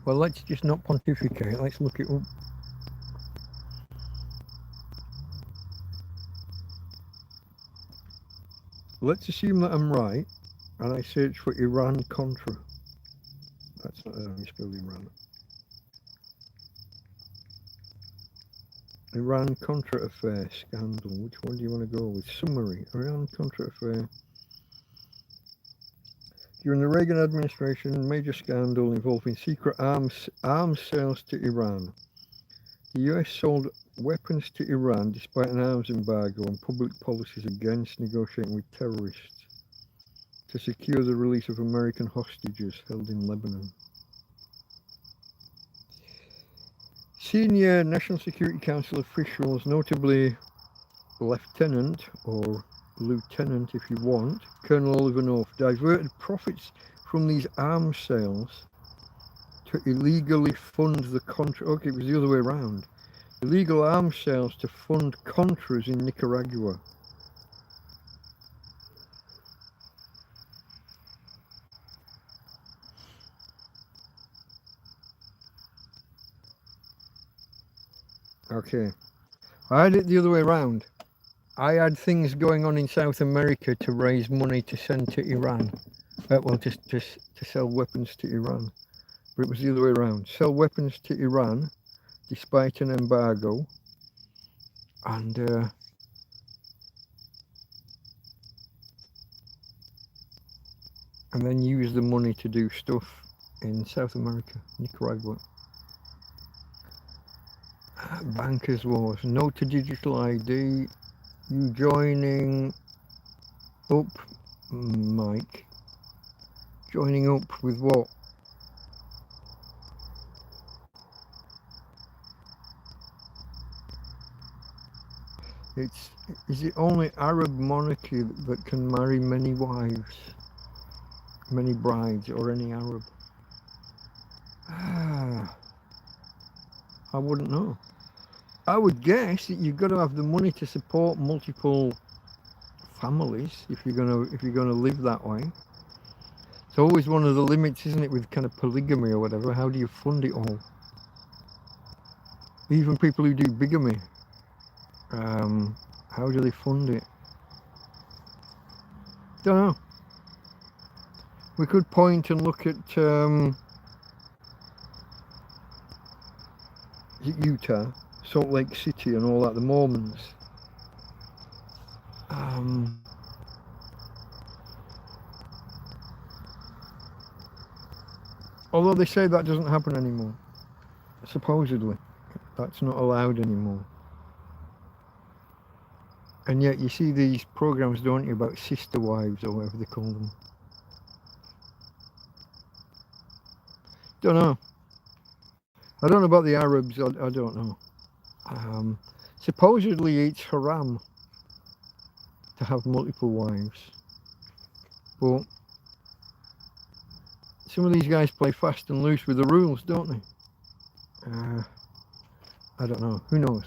Well, let's just not pontificate. Let's look it up. Let's assume that I'm right, and I search for Iran Contra. That's not how you spell Iran. Iran Contra affair scandal. Which one do you want to go with? Summary. Iran Contra affair. During the Reagan administration, major scandal involving secret arms sales to Iran. The US sold weapons to Iran despite an arms embargo and public policies against negotiating with terrorists to secure the release of American hostages held in Lebanon. Senior National Security Council officials, notably Lieutenant or Lieutenant if you want, Colonel Oliver North, diverted profits from these arms sales to illegally fund the Contra. Okay, it was the other way around. Illegal arms sales to fund Contras in Nicaragua. Okay, I had it the other way around. I had things going on in South America to raise money to send to Iran. Well, just to sell weapons to Iran. But it was the other way around. Sell weapons to Iran despite an embargo. And then use the money to do stuff in South America, Nicaragua. Bankers wars. No to digital ID. You joining up, Mike? Joining up with what? Is it only Arab monarchy that can marry many wives, many brides, or any Arab? I wouldn't know. I would guess that you've got to have the money to support multiple families if you're gonna live that way. It's always one of the limits, isn't it, with kind of polygamy or whatever? How do you fund it all? Even people who do bigamy, how do they fund it? Don't know. We could point and look at Utah, Salt Lake City and all that, the Mormons. Although they say that doesn't happen anymore. Supposedly, that's not allowed anymore. And yet you see these programs, don't you, about sister wives or whatever they call them. Don't know. I don't know about the Arabs, I don't know. Supposedly it's haram to have multiple wives. But some of these guys play fast and loose with the rules, don't they? I don't know. Who knows?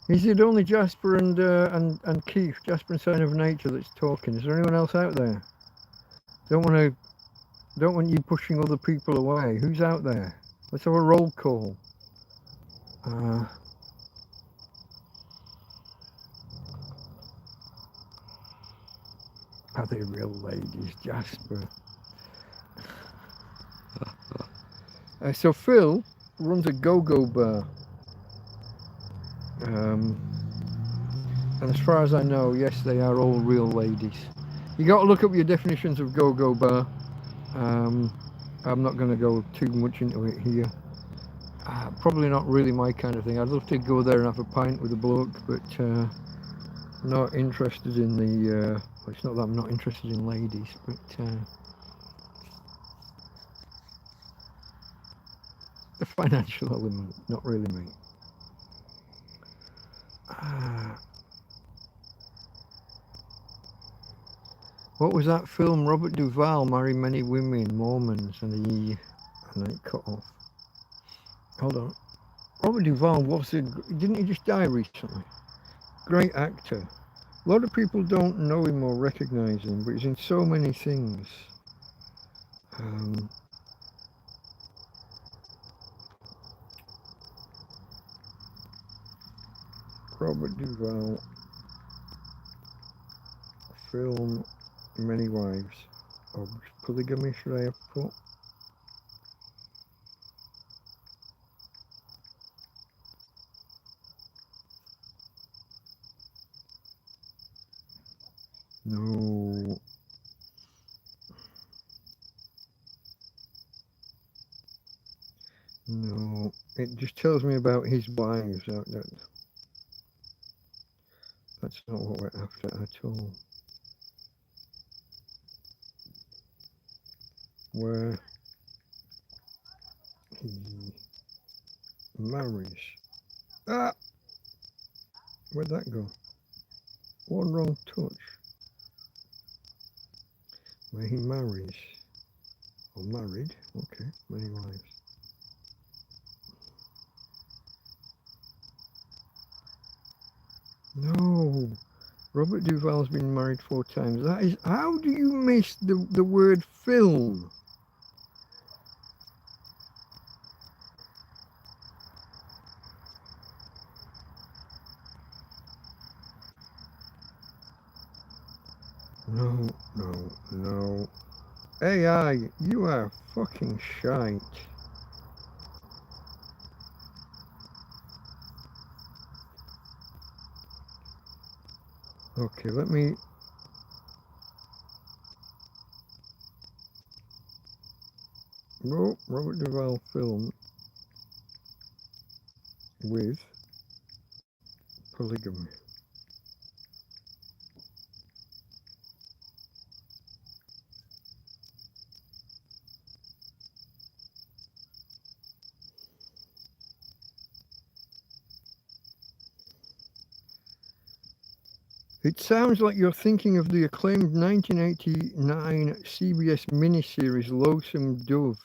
Is it only Jasper and Keith, Jasper and Sign of Nature, that's talking? Is there anyone else out there? Don't want you pushing other people away. Who's out there? Let's have a roll call. Are they real ladies, Jasper? So Phil runs a go-go bar. And as far as I know, yes, they are all real ladies. You got to look up your definitions of go-go bar. I'm not going to go too much into it here. Probably not really my kind of thing. I'd love to go there and have a pint with a bloke, but not interested in the... well, it's not that I'm not interested in ladies, but... the financial element, not really me. What was that film? Robert Duvall married many women, Mormons, and then it cut off. Hold on. Robert Duvall didn't he just die recently? Great actor. A lot of people don't know him or recognize him, but he's in so many things. Robert Duvall film Many Wives. Or polygamy, should I have put? No. No. It just tells me about his wives. That's not what we're after at all. Where he marries. Where'd that go? One wrong touch. Where he marries. Or married. Okay, many wives. No. Robert Duvall's been married 4 times. That is, how do you miss the word film? No. AI, you are fucking shite. Okay, let me... Robert Duvall film with polygamy. It sounds like you're thinking of the acclaimed 1989 CBS miniseries Lonesome Dove,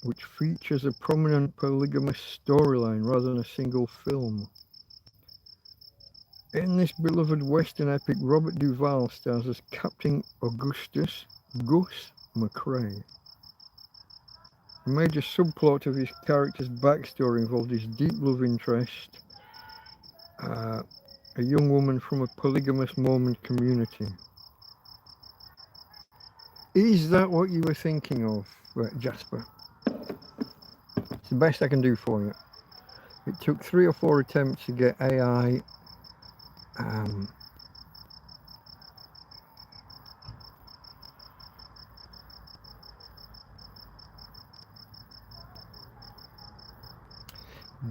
which features a prominent polygamous storyline rather than a single film. In this beloved Western epic, Robert Duvall stars as Captain Augustus Gus McCrae. A major subplot of his character's backstory involved his deep love interest, a young woman from a polygamous Mormon community. Is that what you were thinking of, Jasper? It's the best I can do for you. It took 3 or 4 attempts to get AI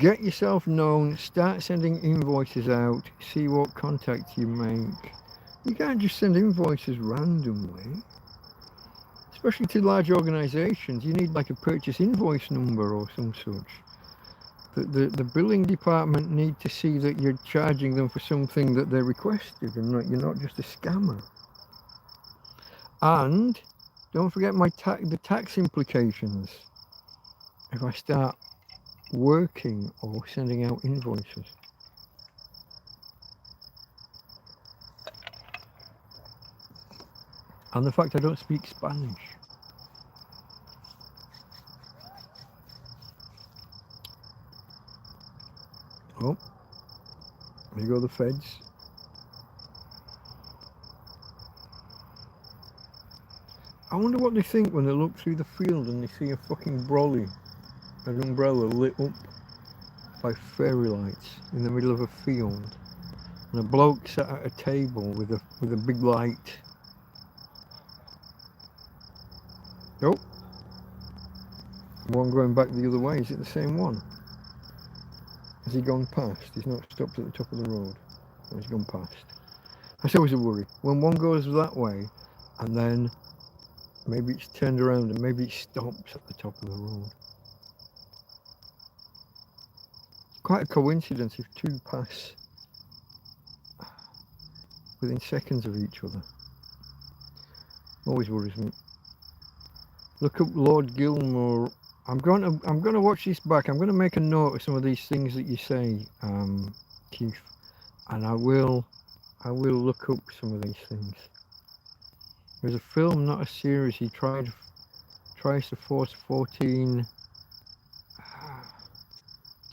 get yourself known, start sending invoices out, see what contacts you make. You can't just send invoices randomly, especially to large organizations. You need like a purchase invoice number or some such. The billing department need to see that you're charging them for something that they requested and that you're not just a scammer. And don't forget the tax implications if I start working or sending out invoices. And the fact I don't speak Spanish. Oh, there you go, the feds. I wonder what they think when they look through the field and they see a fucking brolly, an umbrella lit up by fairy lights in the middle of a field, and a bloke sat at a table with a big light. Oh, one going back the other way. Is it the same one? Has he gone past? He's not stopped at the top of the road. No, he's gone past. That's always a worry. When one goes that way, and then maybe it's turned around and maybe it stops at the top of the road. It's quite a coincidence if two pass within seconds of each other. Always worries me. Look up Lord Gilmore. I'm going to watch this back. I'm going to make a note of some of these things that you say, Keith, and I will look up some of these things. There's a film, not a series. He tries to force 14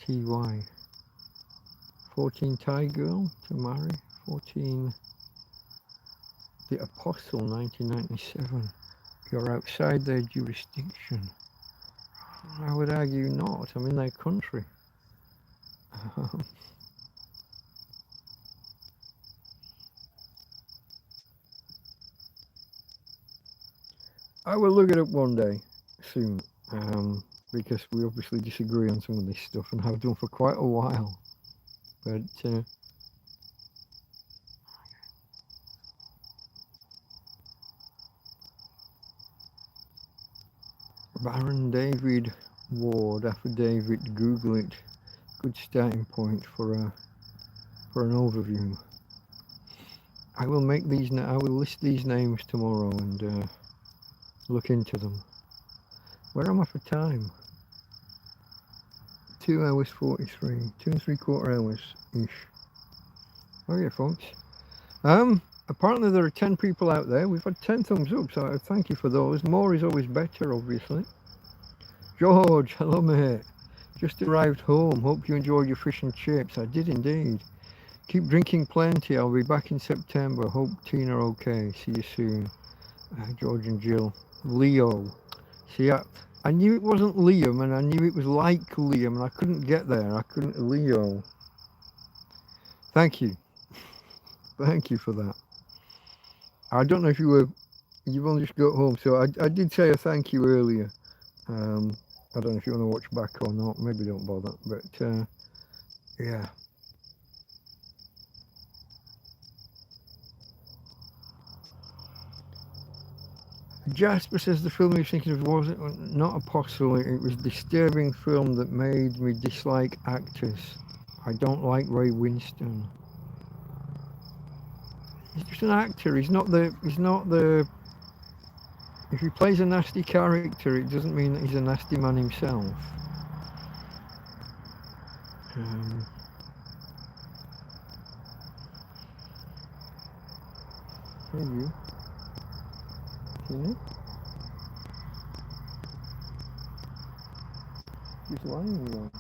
TY 14 Thai girl to marry 14. The Apostle, 1997. You're outside their jurisdiction. I would argue not. I'm in their country. I will look it up one day soon, because we obviously disagree on some of this stuff and have done for quite a while. But Baron David Ward, affidavit, Google it. Good starting point for an overview. I will make these. I will list these names tomorrow and look into them. Where am I for time? 2 hours 43, 2 3/4 hours ish. Oh yeah, folks. Apparently there are 10 people out there. We've had 10 thumbs up, so I thank you for those. More is always better, obviously. George, hello mate. Just arrived home. Hope you enjoyed your fish and chips. I did indeed. Keep drinking plenty. I'll be back in September. Hope Tina okay. See you soon. George and Jill. Leo. See, I knew it wasn't Liam, and I knew it was like Liam, and I couldn't get there. I couldn't. Leo. Thank you. Thank you for that. I don't know if you've only just got home, so I did say a thank you earlier. I don't know if you want to watch back or not. Maybe don't bother, but yeah. Jasper says the film he was thinking of wasn't not Apostle. It was a disturbing film that made me dislike actors. I don't like Ray Winston. He's just an actor. He's not the. If he plays a nasty character, it doesn't mean that he's a nasty man himself. Hey you. Tina? He's lying there.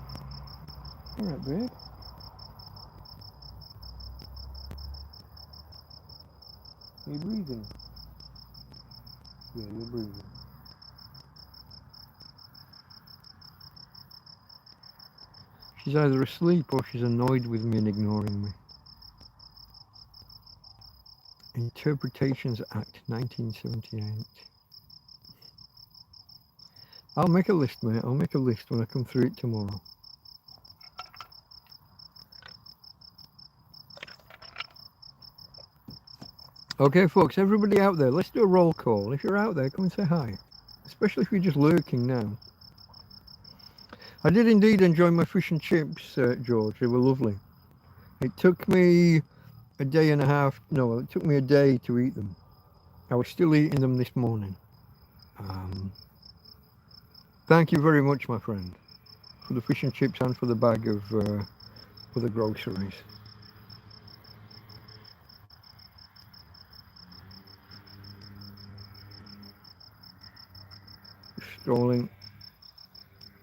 Alright, babe. Are you breathing? Yeah, you're breathing. She's either asleep or she's annoyed with me and ignoring me. Interpretations Act, 1978. I'll make a list, mate. I'll make a list when I come through it tomorrow. Okay, folks, everybody out there, let's do a roll call. If you're out there, come and say hi. Especially if you're just lurking now. I did indeed enjoy my fish and chips, George. They were lovely. It took me a day and a half. No, it took me a day to eat them. I was still eating them this morning. Thank you very much, my friend, for the fish and chips and for the bag of for the groceries. Strolling.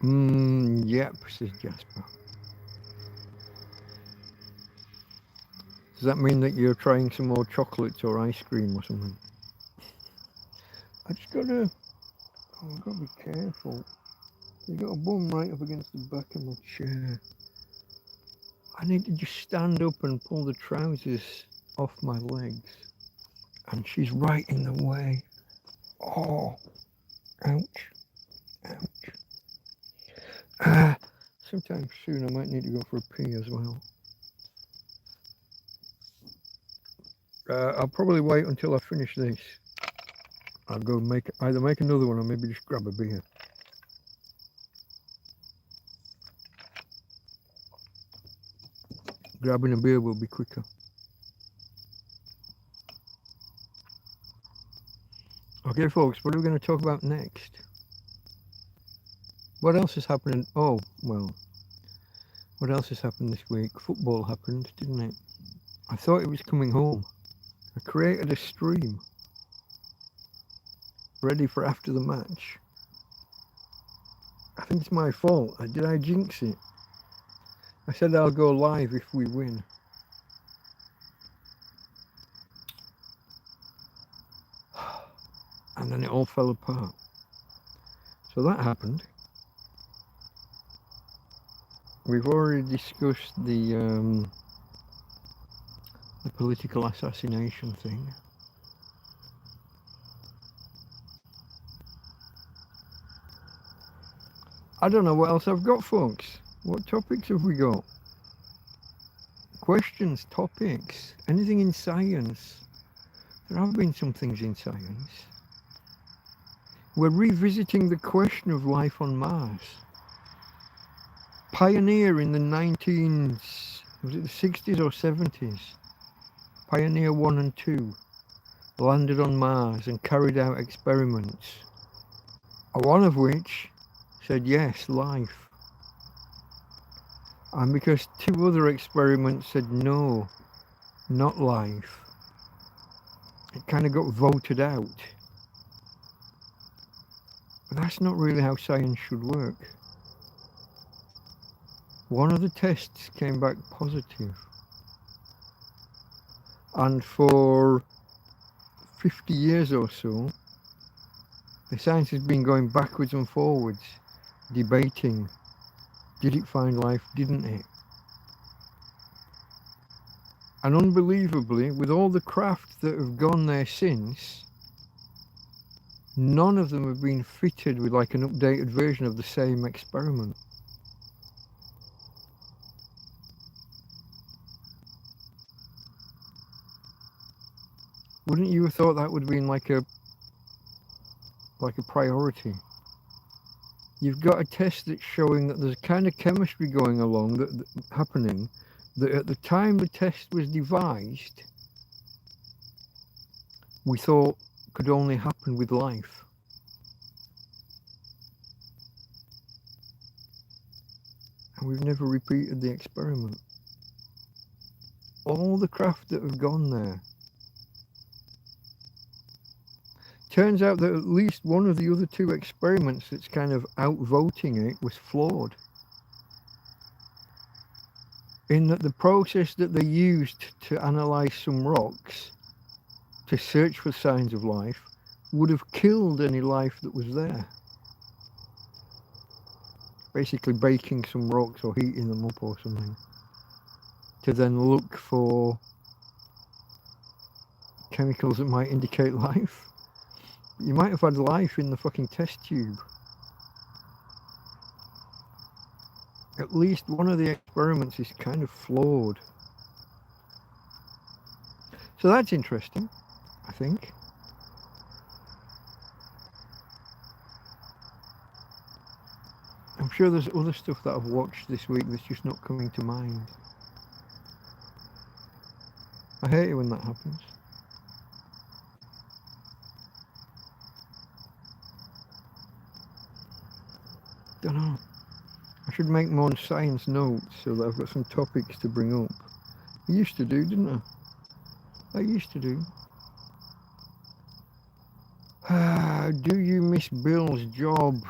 Yep, says Jasper. Does that mean that you're trying some more chocolates or ice cream or something? I just gotta, I've gotta be careful. You got a bum right up against the back of my chair. I need to just stand up and pull the trousers off my legs. And she's right in the way. Oh, ouch, ouch. Sometime soon I might need to go for a pee as well. I'll probably wait until I finish this. I'll go either make another one or maybe just grab a beer. Grabbing a beer will be quicker. Okay, folks, what are we going to talk about next? What else is happening? Oh, well, what else has happened this week? Football happened, didn't it? I thought it was coming home. I created a stream ready for after the match. I think it's my fault. Did I jinx it? I said I'll go live if we win. And then it all fell apart. So that happened. We've already discussed the political assassination thing. I don't know what else I've got, folks. What topics have we got? Questions, topics, anything in science. There have been some things in science. We're revisiting the question of life on Mars. Pioneer in the 60s or 70s. Pioneer 1 and 2 landed on Mars and carried out experiments. One of which said yes, life. And because 2 other experiments said no, not life, it kind of got voted out. But that's not really how science should work. One of the tests came back positive. And for 50 years or so, the science has been going backwards and forwards, debating, did it find life, didn't it? And unbelievably, with all the craft that have gone there since, none of them have been fitted with like an updated version of the same experiment. Wouldn't you have thought that would have been like a priority? You've got a test that's showing that there's a kind of chemistry going along happening that at the time the test was devised, we thought could only happen with life. And we've never repeated the experiment. All the craft that have gone there. Turns out that at least one of the other 2 experiments that's kind of outvoting it was flawed. In that the process that they used to analyse some rocks to search for signs of life would have killed any life that was there. Basically baking some rocks or heating them up or something to then look for chemicals that might indicate life. You might have had life in the fucking test tube. At least one of the experiments is kind of flawed. So that's interesting, I think. I'm sure there's other stuff that I've watched this week that's just not coming to mind. I hate it when that happens. Don't know. I should make more science notes so that I've got some topics to bring up. I used to do, didn't I? Do you miss Bill's job?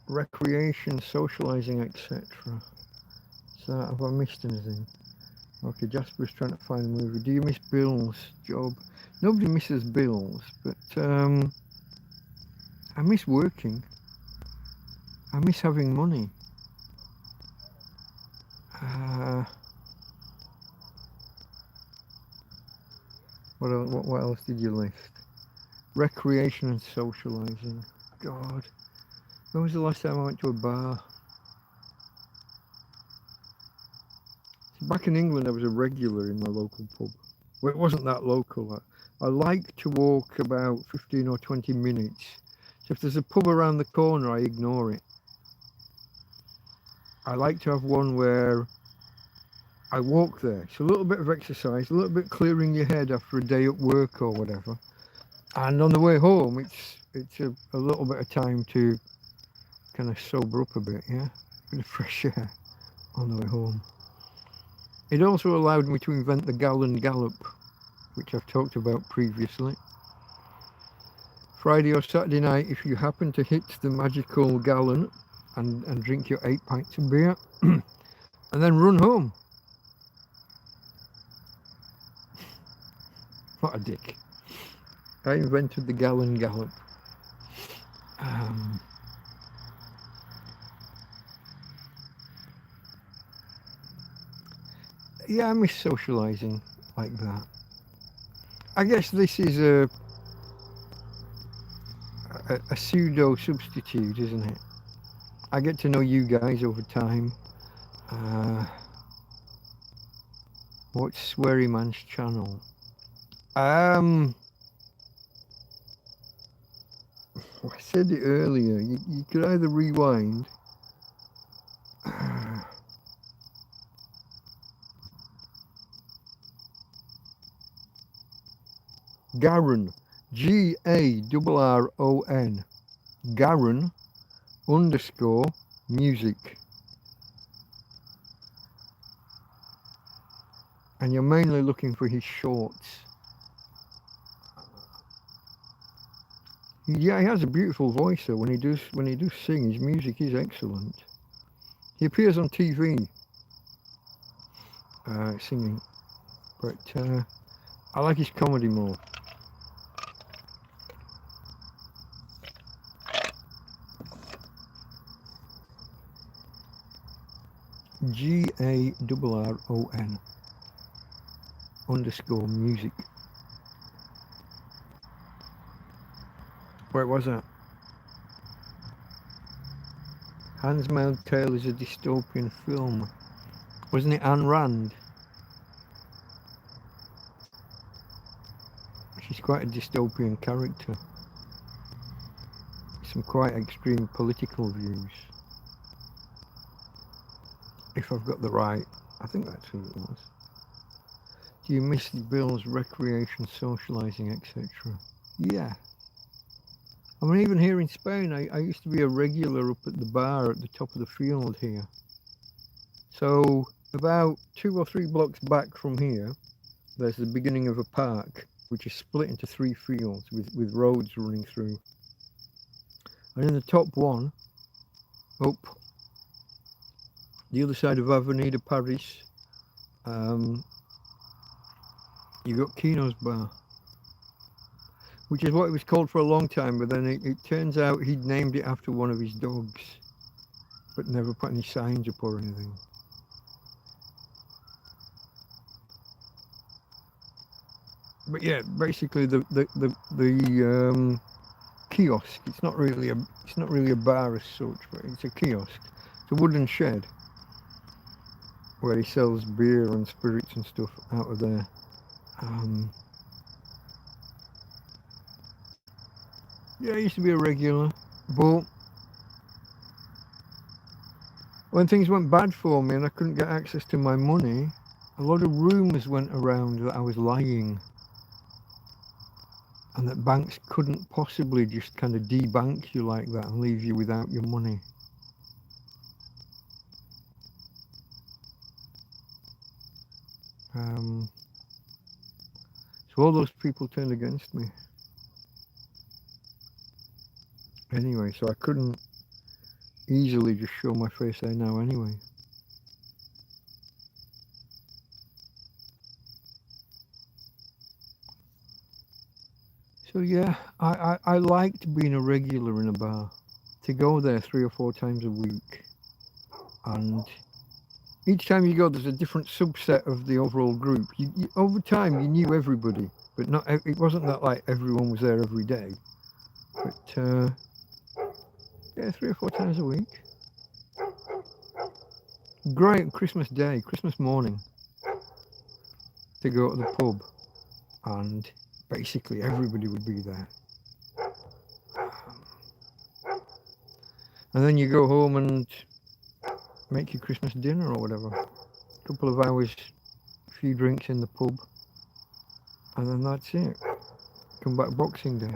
Recreation, socializing, etc. So have I missed anything? Okay, Jasper's trying to find a movie. Do you miss Bill's job? Nobody misses Bill's, but I miss working. I miss having money. What else did you list? Recreation and socialising. God, when was the last time I went to a bar? Back in England, I was a regular in my local pub. Well, it wasn't that local. I like to walk about 15 or 20 minutes. So if there's a pub around the corner, I ignore it. I like to have one where I walk there. It's a little bit of exercise, a little bit clearing your head after a day at work or whatever. And on the way home, it's a little bit of time to kind of sober up a bit, yeah? A bit of fresh air on the way home. It also allowed me to invent the gallon gallop, which I've talked about previously. Friday or Saturday night, if you happen to hit the magical gallon and drink your 8 pints of beer, and then run home. What a dick. I invented the gallon gallop. Yeah, I miss socialising like that. I guess this is a pseudo substitute, isn't it? I get to know you guys over time. Watch Sweary Man's channel. I said it earlier. You could either rewind. Garron, Garron, Garron _music. And you're mainly looking for his shorts. Yeah, he has a beautiful voice though. When he does sing, his music is excellent. He appears on TV singing, but I like his comedy more. GARRON _music. Where was that? Handmaid's Tale is a dystopian film. Wasn't it Ayn Rand? She's quite a dystopian character. Some quite extreme political views. If I've got the right, I think that's who it was. Do you miss Bill's recreation, socialising, etc.? Yeah. I mean, even here in Spain, I used to be a regular up at the bar at the top of the field here. So about 2 or 3 blocks back from here, there's the beginning of a park, which is split into 3 fields with roads running through. And in the top one, up the other side of Avenida Paris, you got Kino's Bar, which is what it was called for a long time, but then it turns out he'd named it after one of his dogs, but never put any signs up or anything. But yeah, basically the kiosk. It's not really a bar as such, but it's a kiosk. It's a wooden shed where he sells beer and spirits and stuff out of there. Yeah, I used to be a regular, but when things went bad for me and I couldn't get access to my money, a lot of rumours went around that I was lying and that banks couldn't possibly just kind of debank you like that and leave you without your money. So all those people turned against me. Anyway, so I couldn't easily just show my face there now anyway. So yeah, I liked being a regular in a bar. To go there 3 or 4 times a week, and each time you go, there's a different subset of the overall group. Over time, you knew everybody, but not. It wasn't that like everyone was there every day. But yeah, 3 or 4 times a week. Great Christmas Day, Christmas morning, to go to the pub, and basically everybody would be there. And then you go home and make your Christmas dinner or whatever. A couple of hours, a few drinks in the pub, and then that's it. Come back Boxing Day.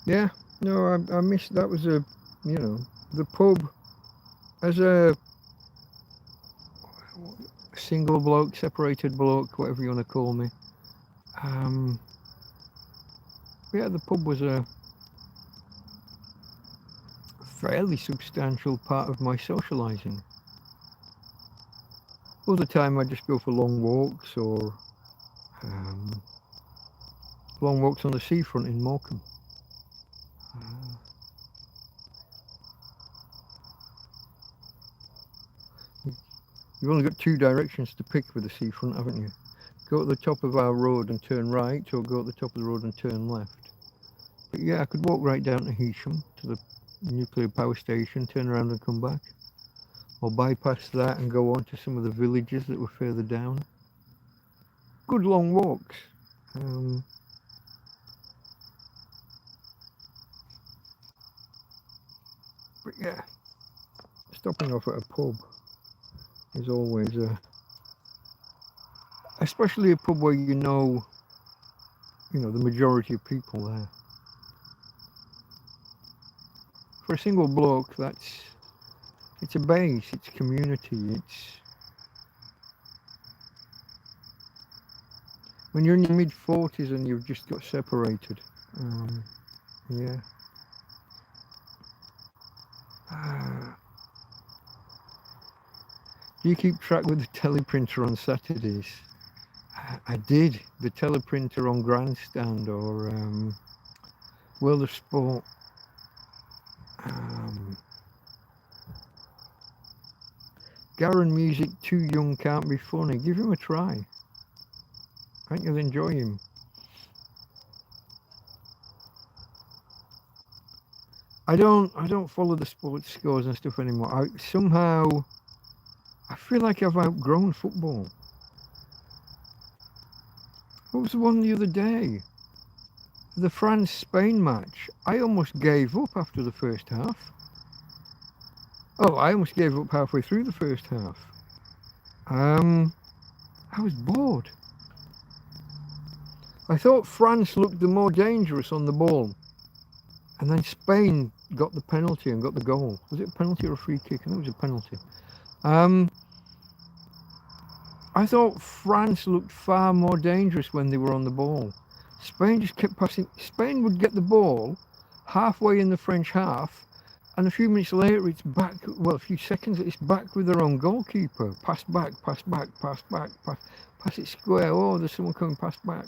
Yeah, no, I miss, that was a, you know, the pub as a single bloke, separated bloke, whatever you want to call me. Yeah, the pub was a fairly substantial part of my socialising. All the time I just go for long walks or long walks on the seafront in Morecambe. You've only got 2 directions to pick with the seafront, haven't you? Go at the top of our road and turn right, or go at the top of the road and turn left. But yeah, I could walk right down to Heysham, to the nuclear power station, turn around and come back. Or bypass that and go on to some of the villages that were further down. Good long walks. But yeah, stopping off at a pub is always especially a pub where you know the majority of people there. For a single bloke, it's a base, it's community, it's when you're in your mid-40s and you've just got separated. Yeah. Do you keep track with the teleprinter on Saturdays? I did. The teleprinter on Grandstand or World of Sport. Garen Music, Too Young Can't Be Funny. Give him a try. I think you'll enjoy him. I don't follow the sports scores and stuff anymore. I feel like I've outgrown football. What was the one the other day? The France-Spain match. I almost gave up after the first half. Oh, I almost gave up halfway through the first half. I was bored. I thought France looked the more dangerous on the ball. And then Spain got the penalty and got the goal. Was it a penalty or a free kick? I think it was a penalty. I thought France looked far more dangerous when they were on the ball. Spain just kept passing. Spain would get the ball halfway in the French half, and a few minutes later it's back, well, a few seconds, it's back with their own goalkeeper. Pass back, pass back, pass back, pass it square. Oh, there's someone coming past back.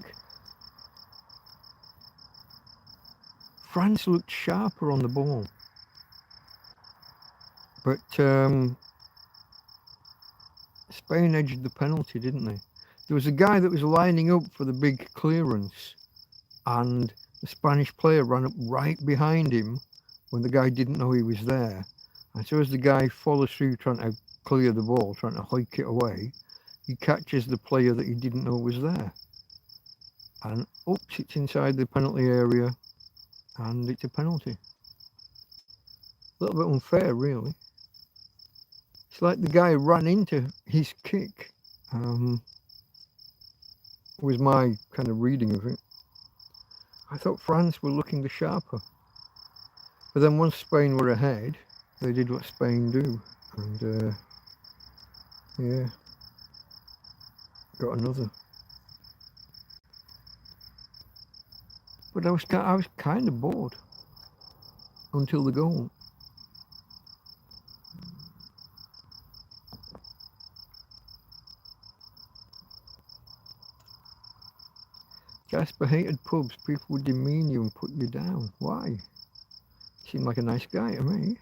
France looked sharper on the ball. But Spain edged the penalty, didn't they? There was a guy that was lining up for the big clearance, and the Spanish player ran up right behind him when the guy didn't know he was there. And so as the guy follows through trying to clear the ball, trying to hike it away, he catches the player that he didn't know was there. And oops, it's inside the penalty area, and it's a penalty. A little bit unfair, really. It's like the guy ran into his kick, was my kind of reading of it. I thought France were looking the sharper. But then once Spain were ahead, they did what Spain do. And yeah, got another. But I was kind of bored until the goal. Jasper hated pubs. People would demean you and put you down. Why? Seemed like a nice guy to me.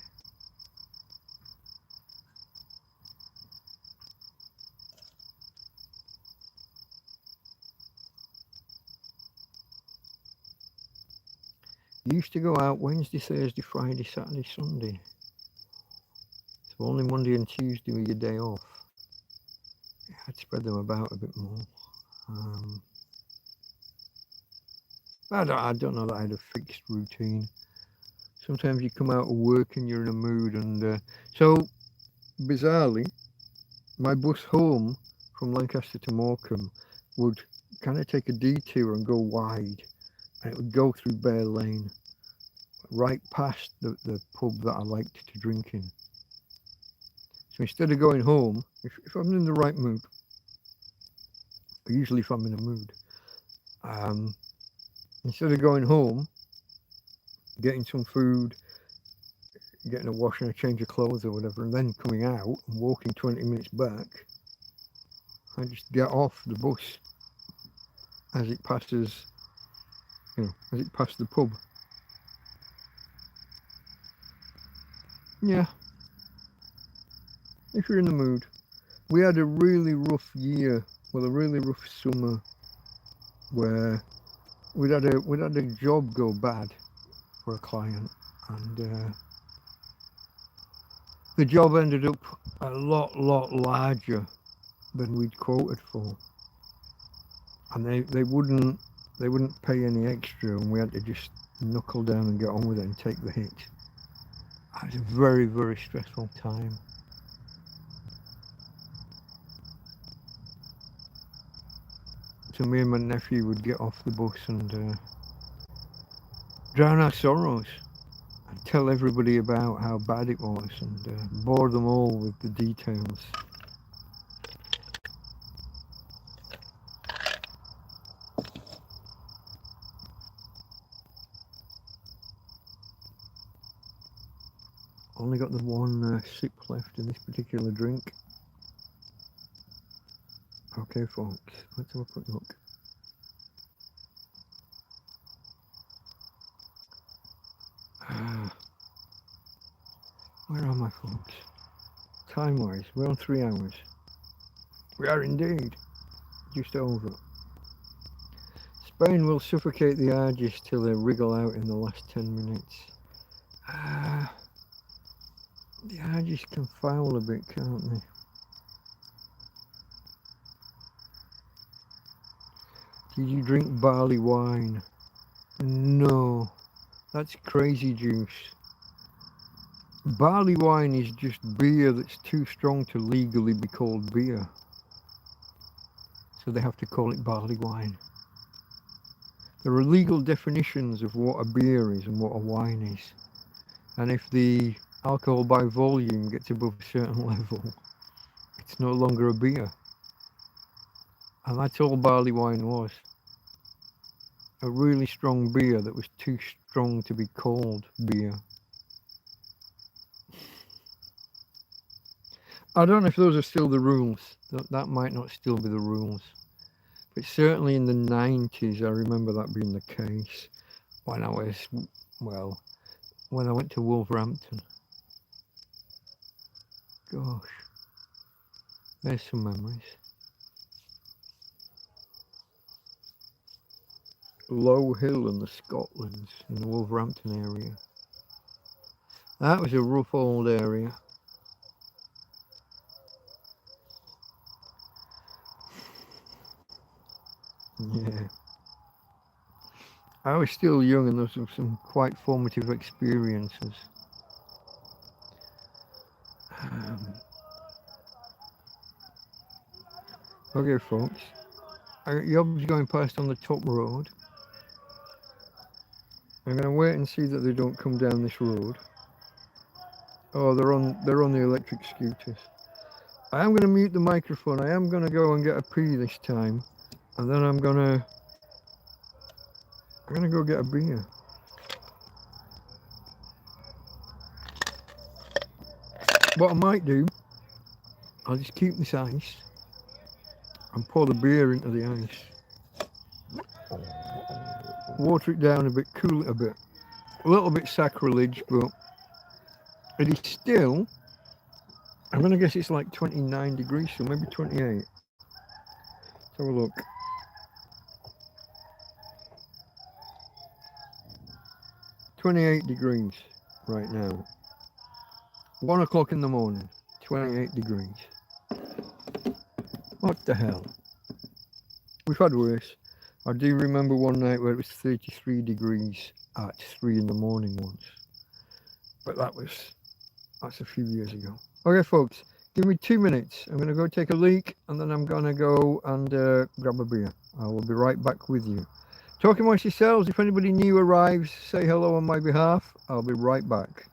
You used to go out Wednesday, Thursday, Friday, Saturday, Sunday. So only Monday and Tuesday were your day off. I'd spread them about a bit more. I don't know that I had a fixed routine. Sometimes you come out of work and you're in a mood, and so bizarrely, my bus home from Lancaster to Morecambe would kind of take a detour and go wide, and it would go through Bear Lane, right past the pub that I liked to drink in. So instead of going home, if I'm in the right mood, usually if I'm in a mood, instead of going home, getting some food, getting a wash and a change of clothes or whatever, and then coming out and walking 20 minutes back, I just get off the bus as it passes, as it passed the pub. Yeah, if you're in the mood. We had a really rough year, a really rough summer, where we'd had a job go bad for a client, and the job ended up a lot larger than we'd quoted for, and they wouldn't pay any extra, and we had to just knuckle down and get on with it and take the hit. It was a very stressful time. So me and my nephew would get off the bus and drown our sorrows and tell everybody about how bad it was, and bore them all with the details. Only got the one sip left in this particular drink. Okay, folks, let's have a quick look. Where are my folks? Time-wise, we're on 3 hours. We are indeed. Just over. Spain will suffocate the Argis till they wriggle out in the last 10 minutes. The Argis can foul a bit, can't they? Did you drink barley wine? No, that's crazy juice. Barley wine is just beer that's too strong to legally be called beer. So they have to call it barley wine. There are legal definitions of what a beer is and what a wine is. And if the alcohol by volume gets above a certain level, it's no longer a beer. And that's all barley wine was. A really strong beer that was too strong to be called beer. I don't know if those are still the rules. That might not still be the rules. But certainly in the 90s, I remember that being the case when I was, when I went to Wolverhampton. Gosh, there's some memories. Low Hill and the Scotlands in the Wolverhampton area. That was a rough old area. Yeah. I was still young and those were some quite formative experiences. Okay, folks. I got yobs going past on the top road. I'm going to wait and see that they don't come down this road. Oh, they're on the electric scooters. I am going to mute the microphone. I am going to go and get a pee this time, and then I'm going to go get a beer. What I might do, I'll just keep this ice and pour the beer into the ice. water it down a bit, cool it a bit. A little bit sacrilege, but it is still, I'm going to guess it's like 29 degrees, so maybe 28. Let's have a look. $28 right now. 1 o'clock in the morning, 28 degrees. What the hell? We've had worse. I do remember one night where it was 33 degrees at 3 in the morning once. But that's a few years ago. Okay, folks, give me 2 minutes. I'm going to go take a leak, and then I'm going to go and grab a beer. I will be right back with you. Talk amongst yourselves. If anybody new arrives, say hello on my behalf. I'll be right back.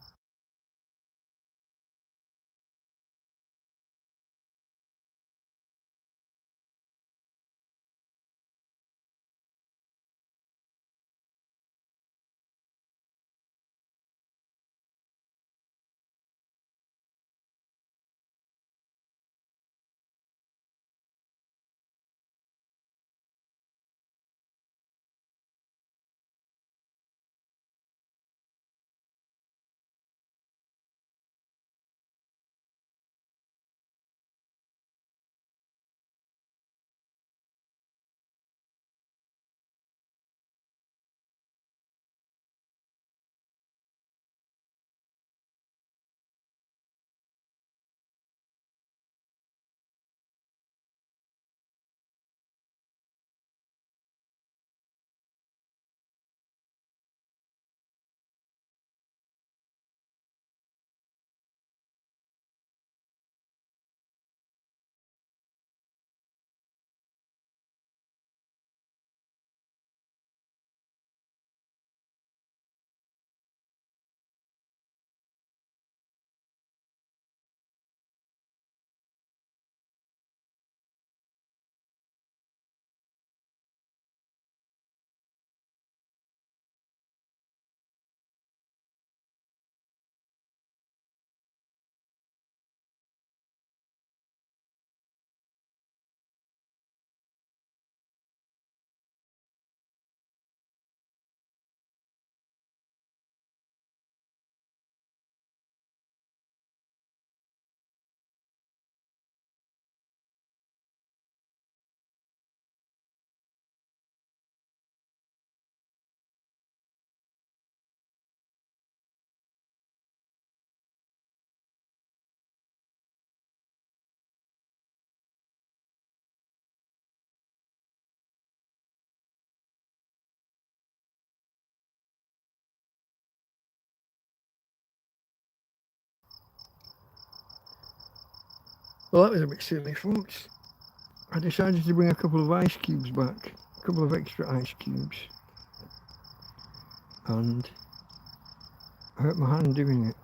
Well, that was a bit silly, folks. I decided to bring a couple of ice cubes back, a couple of extra ice cubes, and I hurt my hand doing it.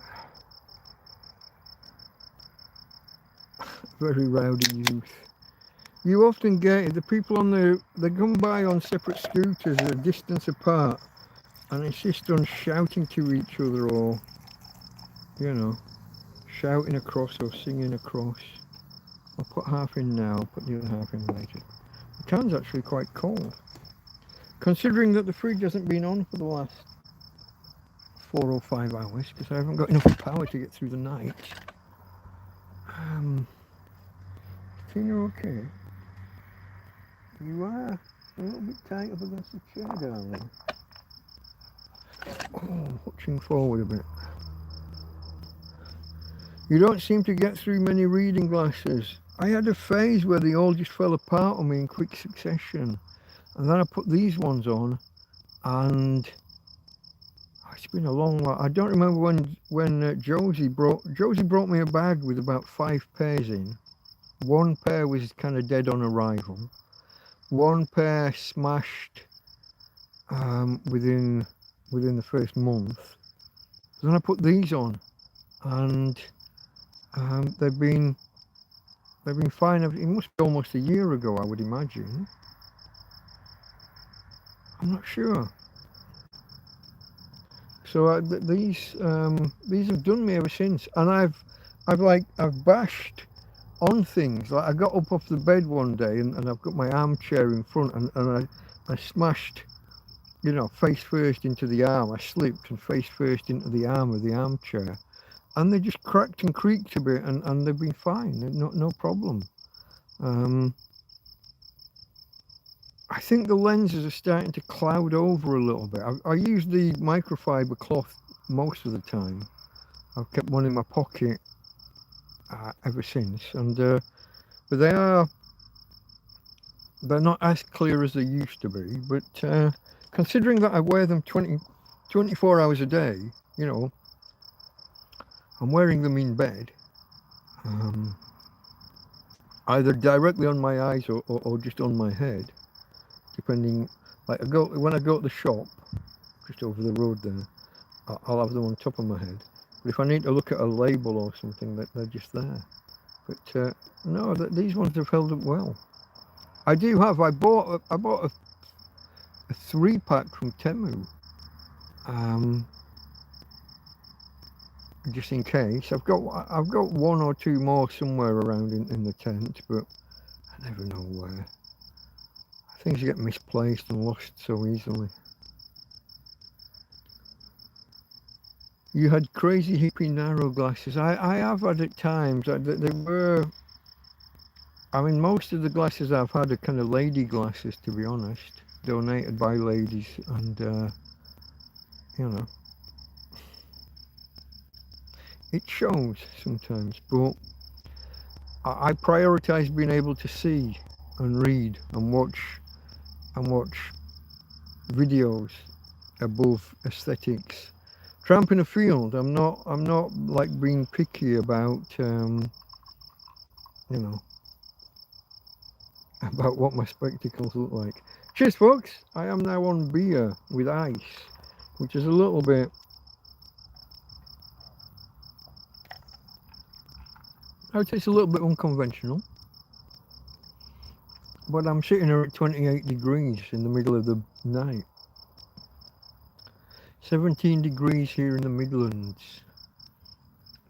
Very rowdy youth. You often get it, the people on they come by on separate scooters a distance apart and insist on shouting to each other, or, you know, shouting across or singing across. I'll put half in now, put the other half in later. The can's actually quite cold, considering that the fridge hasn't been on for the last 4 or 5 hours because I haven't got enough power to get through the night. Tina, okay? You are a little bit tight up against the chair, darling. Oh, watching forward a bit. You don't seem to get through many reading glasses. I had a phase where they all just fell apart on me in quick succession. And then I put these ones on, and it's been a long while. I don't remember when Josie brought me a bag with about 5 pairs in. 1 pair was kind of dead on arrival. 1 pair smashed within the first month. Then I put these on, and they've been fine. It must be almost a year ago, I would imagine. I'm not sure. So these have done me ever since, and I've bashed on things. Like I got up off the bed one day, and I've got my armchair in front, and I smashed you know, face first into the arm. I slipped and face first into the arm of the armchair, and they just cracked and creaked a bit, and they've been fine. No problem. I think the lenses are starting to cloud over a little bit. I use the microfiber cloth most of the time. I've kept one in my pocket ever since, and but they're not as clear as they used to be. But considering that I wear them 24 hours a day, you know, I'm wearing them in bed, either directly on my eyes or just on my head, depending. Like when I go to the shop, just over the road there, I'll have them on top of my head. But if I need to look at a label or something, they're just there. But no, these ones have held up well. I bought a 3-pack from Temu, just in case. I've got 1 or 2 more somewhere around in the tent, but I never know where. Things get misplaced and lost so easily. You had crazy hippie narrow glasses. I have had at times. They were. I mean, most of the glasses I've had are kind of lady glasses, to be honest, donated by ladies, and you know, it shows sometimes. But I prioritize being able to see and read and watch videos above aesthetics. Tramp in a field. I'm not like being picky about you know, about what my spectacles look like. Cheers, folks. I am now on beer with ice, which is a little bit. I would say it's a little bit unconventional, but I'm sitting here at 28 degrees in the middle of the night. 17 degrees here in the Midlands,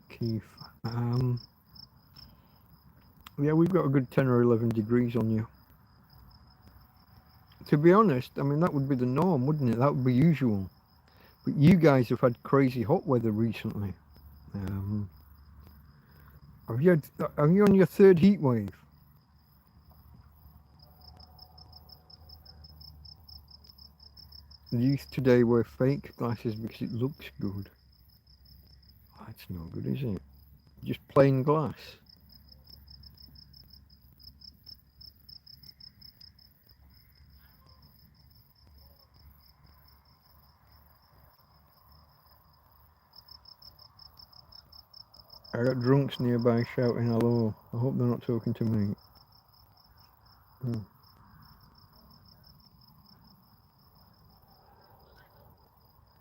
Keith. Yeah, we've got a good 10 or 11 degrees on you. To be honest, I mean, that would be the norm, wouldn't it? That would be usual. But you guys have had crazy hot weather recently. Are you on your 3rd heat wave? The youth today wear fake glasses because it looks good. That's no good, is it? Just plain glass. I got drunks nearby shouting hello. I hope they're not talking to me.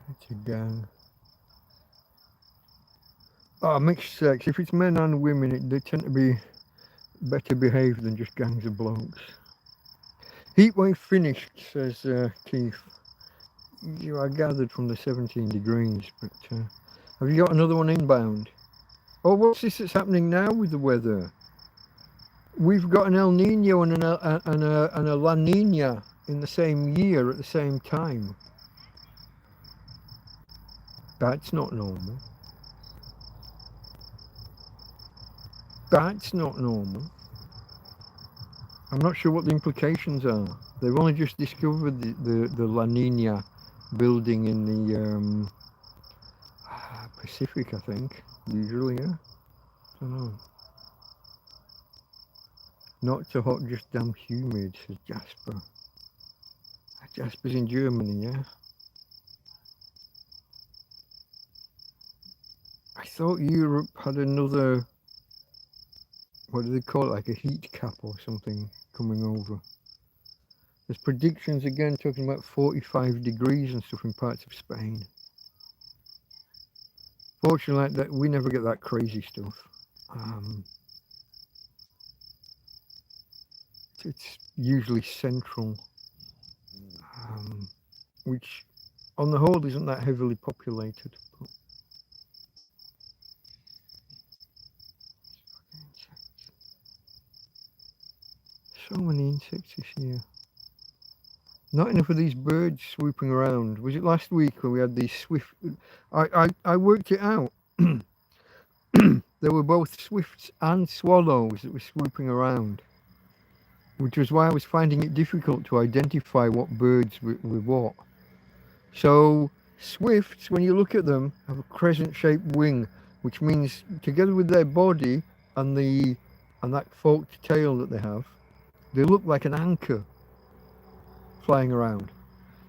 It's a gang. Oh, mixed sex. If it's men and women, they tend to be better behaved than just gangs of blokes. Heatwave finished, says Keith. You are gathered from the 17 degrees, but have you got another one inbound? Oh, what's this that's happening now with the weather? We've got an El Nino and a La Nina in the same year at the same time. That's not normal. That's not normal. I'm not sure what the implications are. They've only just discovered the La Nina building in the Pacific, I think. Usually, yeah. I don't know. Not so hot, just damn humid, says Jasper. Jasper's in Germany, yeah? I thought Europe had another, what do they call it, like a heat cap or something coming over. There's predictions again talking about 45 degrees and stuff in parts of Spain. Fortunately, that we never get that crazy stuff. It's usually central, which on the whole isn't that heavily populated. But so many insects this year. Not enough of these birds swooping around. Was it last week when we had these swift... I worked it out. There were both swifts and swallows that were swooping around, which was why I was finding it difficult to identify what birds were what. So swifts, when you look at them, have a crescent-shaped wing, which means together with their body and that forked tail that they have, they look like an anchor flying around.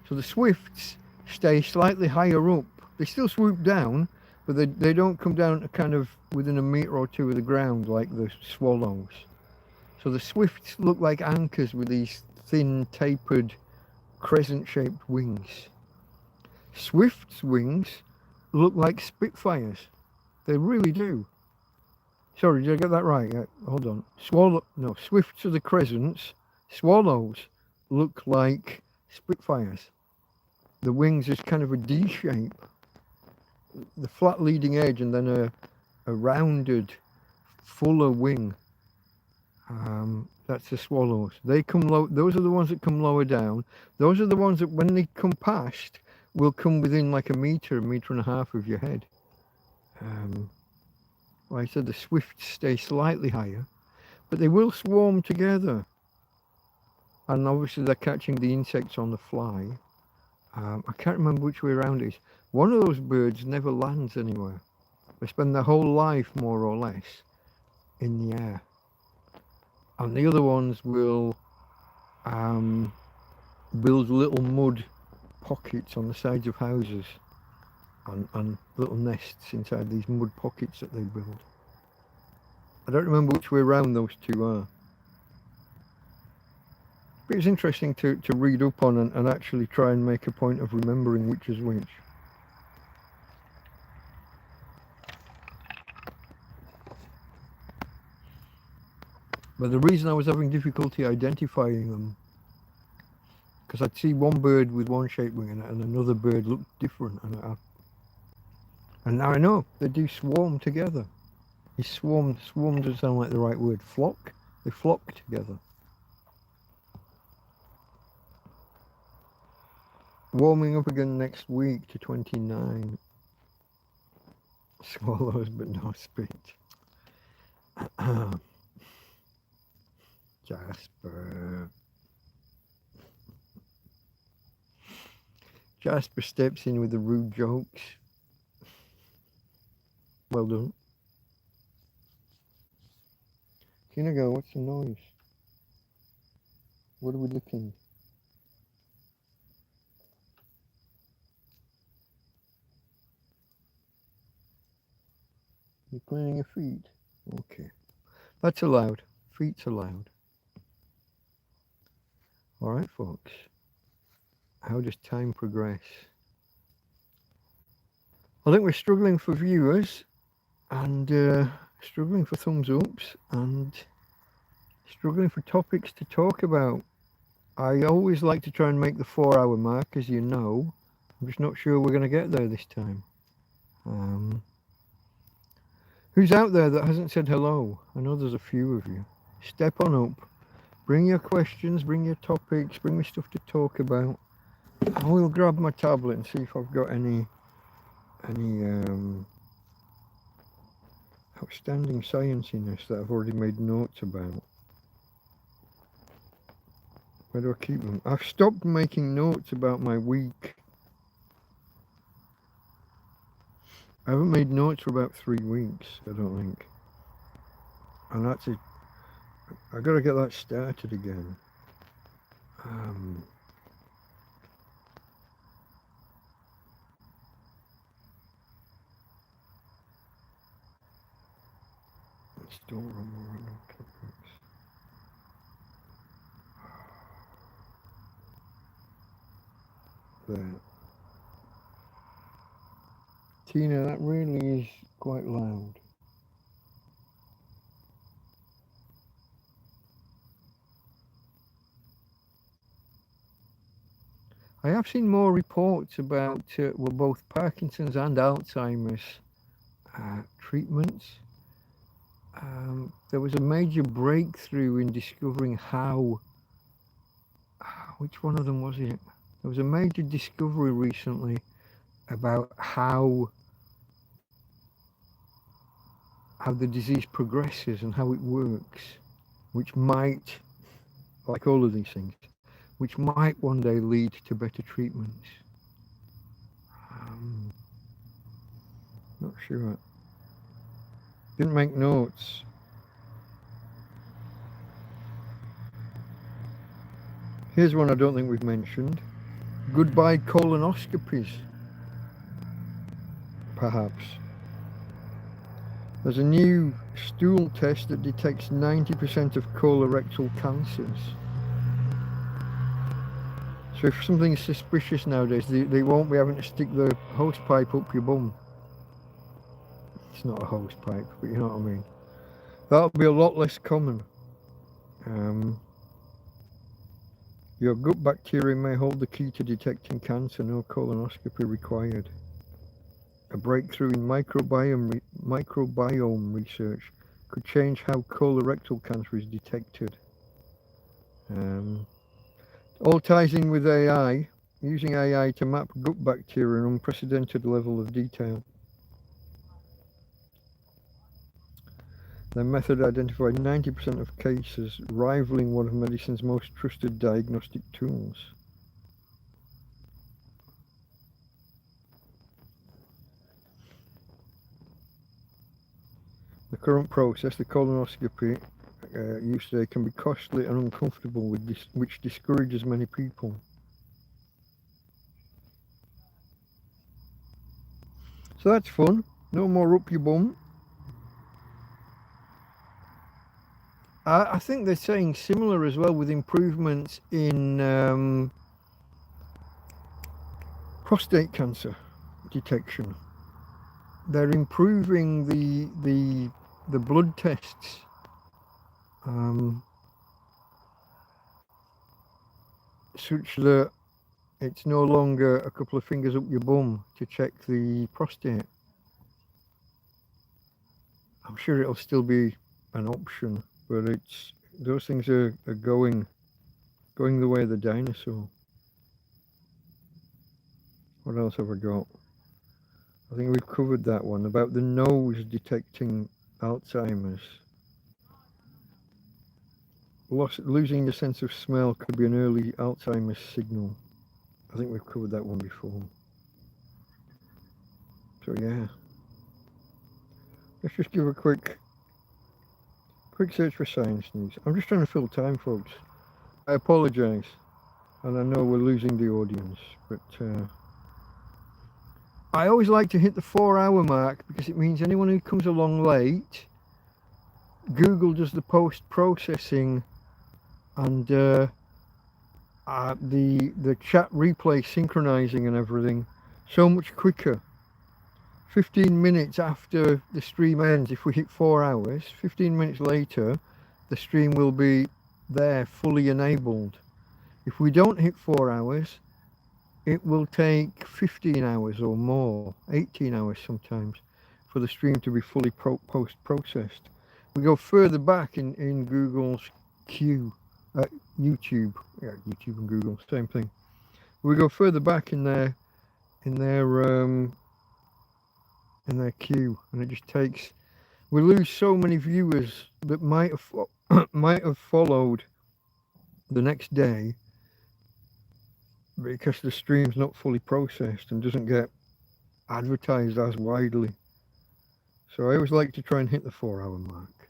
So the swifts stay slightly higher up. They still swoop down, but they don't come down to kind of within a metre or two of the ground like the swallows. So the swifts look like anchors with these thin, tapered, crescent-shaped wings. Swifts' wings look like Spitfires. They really do. Sorry, did I get that right? Hold on. Swifts are the crescents. Swallows look like Spitfires. The wings is kind of a D shape. The flat leading edge and then a rounded, fuller wing. That's the swallows. They come low. Those are the ones that come lower down. Those are the ones that when they come past will come within like a metre and a half of your head. Like I said, the swifts stay slightly higher, but they will swarm together. And obviously they're catching the insects on the fly. I can't remember which way around it is. One of those birds never lands anywhere. They spend their whole life, more or less, in the air. And the other ones will build little mud pockets on the sides of houses and little nests inside these mud pockets that they build. I don't remember which way around those two are. But it's interesting to read up on and actually try and make a point of remembering which is which. But the reason I was having difficulty identifying them, because I'd see one bird with one shaped wing and another bird looked different, and now I know they do swarm together. They swarm doesn't sound like the right word. Flock. They flock together. Warming up again next week to 29. Swallows but no speech. Jasper. Jasper steps in with the rude jokes. Well done. Kinago, what's the noise? What are we looking? You're cleaning your feet? Okay. That's allowed. Feet's allowed. Alright, folks. How does time progress? I think we're struggling for viewers and struggling for thumbs ups and struggling for topics to talk about. I always like to try and make the 4-hour mark, as you know. I'm just not sure we're going to get there this time. Who's out there that hasn't said hello? I know there's a few of you. Step on up. Bring your questions, bring your topics, bring me stuff to talk about. I will grab my tablet and see if I've got any outstanding science in this that I've already made notes about. Where do I keep them? I've stopped making notes about my week. I haven't made notes for about 3 weeks, I don't think. And that's it. I gotta get that started again. Still random topics. There. Tina, that really is quite loud. I have seen more reports about both Parkinson's and Alzheimer's treatments. There was a major breakthrough in discovering how which one of them was it? There was a major discovery recently about how the disease progresses and how it works, which might, like all of these things, which might one day lead to better treatments. Not sure. Didn't make notes. Here's one I don't think we've mentioned. Goodbye colonoscopies. Perhaps. There's a new stool test that detects 90% of colorectal cancers. So if something's suspicious nowadays, they won't be having to stick the hose pipe up your bum. It's not a hose pipe, but you know what I mean. That'll be a lot less common. Your gut bacteria may hold the key to detecting cancer, no colonoscopy required. A breakthrough in microbiome research could change how colorectal cancer is detected. All ties in with AI, using AI to map gut bacteria an unprecedented level of detail. Their method identified 90% of cases, rivaling one of medicine's most trusted diagnostic tools. The current process, the colonoscopy used today, can be costly and uncomfortable, which discourages many people. So that's fun. No more up your bum. I think they're saying similar as well with improvements in prostate cancer detection. They're improving the blood tests. Such that it's no longer a couple of fingers up your bum to check the prostate. I'm sure it'll still be an option, but those things are going the way of the dinosaur. What else have I got? I think we've covered that one about the nose detecting Alzheimer's. Losing your sense of smell could be an early Alzheimer's signal. I think we've covered that one before. So yeah, let's just give a quick search for science news. I'm just trying to fill time, folks. I apologise, and I know we're losing the audience, but I always like to hit the 4-hour mark because it means anyone who comes along late, Google does the post-processing and the chat replay synchronizing and everything so much quicker. 15 minutes after the stream ends, if we hit 4 hours, 15 minutes later, the stream will be there fully enabled. If we don't hit 4 hours, it will take 15 hours or more, 18 hours sometimes, for the stream to be fully post-processed. We go further back in Google's queue, YouTube, yeah, YouTube and Google, same thing. We go further back in their queue, and it just takes. We lose so many viewers that might have followed the next day because the stream's not fully processed and doesn't get advertised as widely. So I always like to try and hit the 4-hour mark,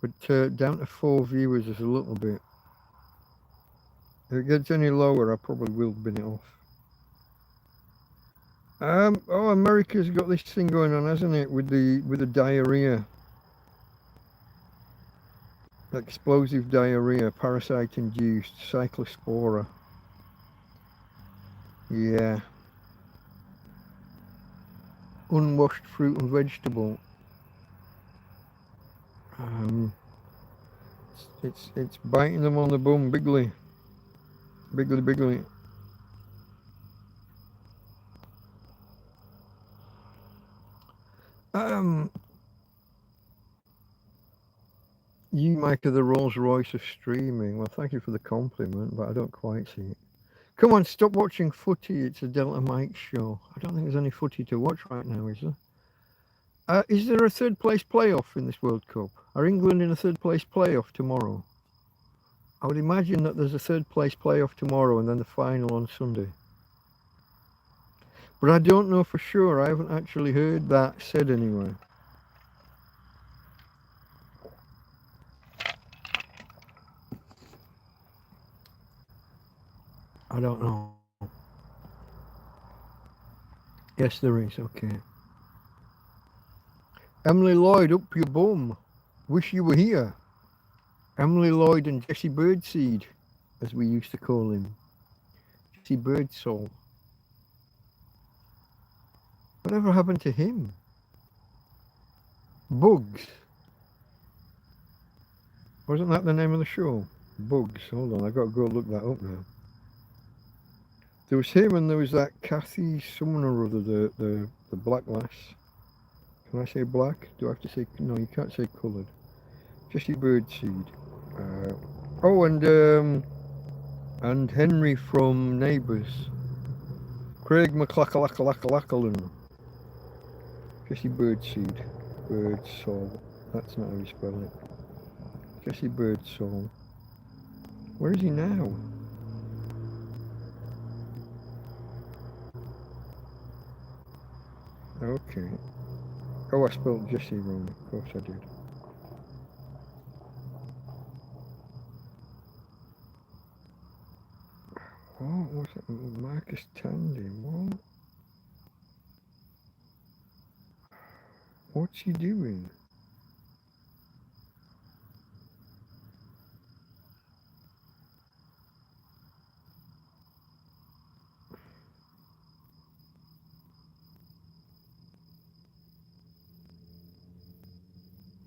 but down to 4 viewers is a little bit. If it gets any lower, I probably will bin it off. Oh, America's got this thing going on, hasn't it, with the diarrhea, explosive diarrhea, parasite-induced cyclospora. Yeah. Unwashed fruit and vegetable. It's biting them on the bum, bigly. You, Mike, are the Rolls Royce of streaming. Well, thank you for the compliment, but I don't quite see it. Come on, stop watching footy. It's a Delta Mike show. I don't think there's any footy to watch right now, is there? Is there a third place playoff in this World Cup? Are England in a third place playoff tomorrow? I would imagine that there's a third place playoff tomorrow and then the final on Sunday. But I don't know for sure. I haven't actually heard that said anywhere. I don't know. Yes, there is. Okay. Emily Lloyd, up your bum. Wish you were here. Emily Lloyd and Jesse Birdseed, as we used to call him. Jesse Birdsall. Whatever happened to him? Bugs. Wasn't that the name of the show? Bugs. Hold on, I've got to go look that up now. There was him and there was that Kathy someone or other, the black lass. Can I say black? Do I have to say... No, you can't say coloured. Jesse Birdseed. Oh, and Henry from Neighbours. Craig McLachlan. Jesse Birdseed. Birdsall. That's not how you spell it. Jesse Birdsall. Where is he now? Okay. Oh, I spelled Jesse wrong. Of course I did. What was it? Marcus Tandy. What? What's he doing?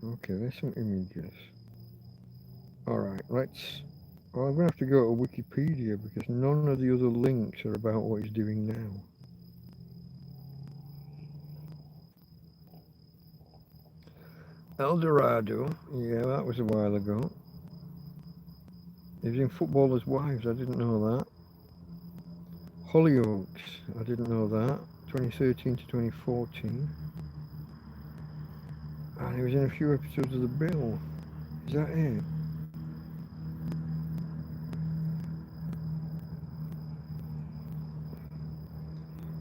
Okay, there's some images. Alright, let's... Well, I'm going to have to go to Wikipedia because none of the other links are about what he's doing now. El Dorado, yeah, that was a while ago. He was in Footballers' Wives, I didn't know that. Hollyoaks, I didn't know that. 2013 to 2014. And he was in a few episodes of The Bill. Is that it?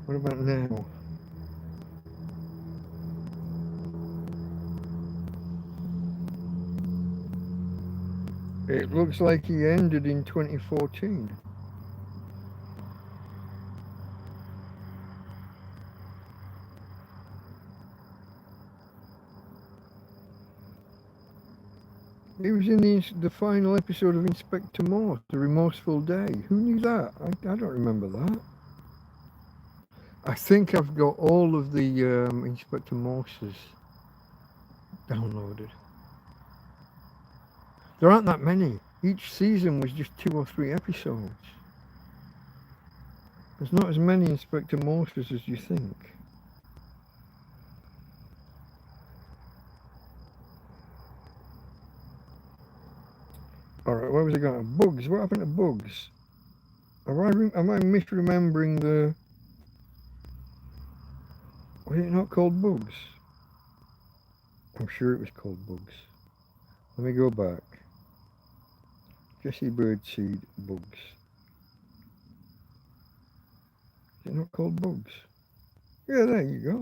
What about now? It looks like he ended in 2014. He was in the final episode of Inspector Morse, The Remorseful Day. Who knew that? I don't remember that. I think I've got all of the Inspector Morses downloaded. There aren't that many. Each season was just 2 or 3 episodes. There's not as many Inspector Morses as you think. Alright, where was I going? Bugs. What happened to Bugs? Am I misremembering the... Was it not called Bugs? I'm sure it was called Bugs. Let me go back. Jesse Birdseed Bugs. Is it not called Bugs? Yeah, there you go.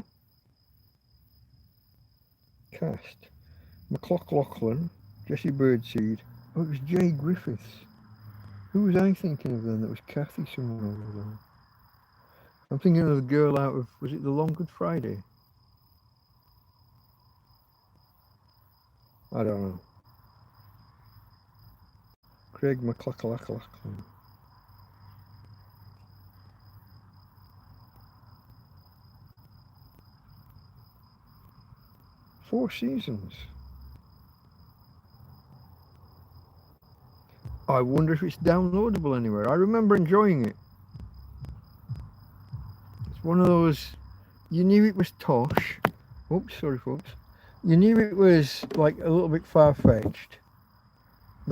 Cast. McLachlan, Jesse Birdseed. Oh, it was Jay Griffiths. Who was I thinking of then? That was Kathy somewhere over there. I'm thinking of the girl out of, was it The Long Good Friday? I don't know. Craig McLachlan. 4 seasons. I wonder if it's downloadable anywhere. I remember enjoying it. It's one of those, you knew it was tosh. Oops, sorry folks. You knew it was like a little bit far-fetched,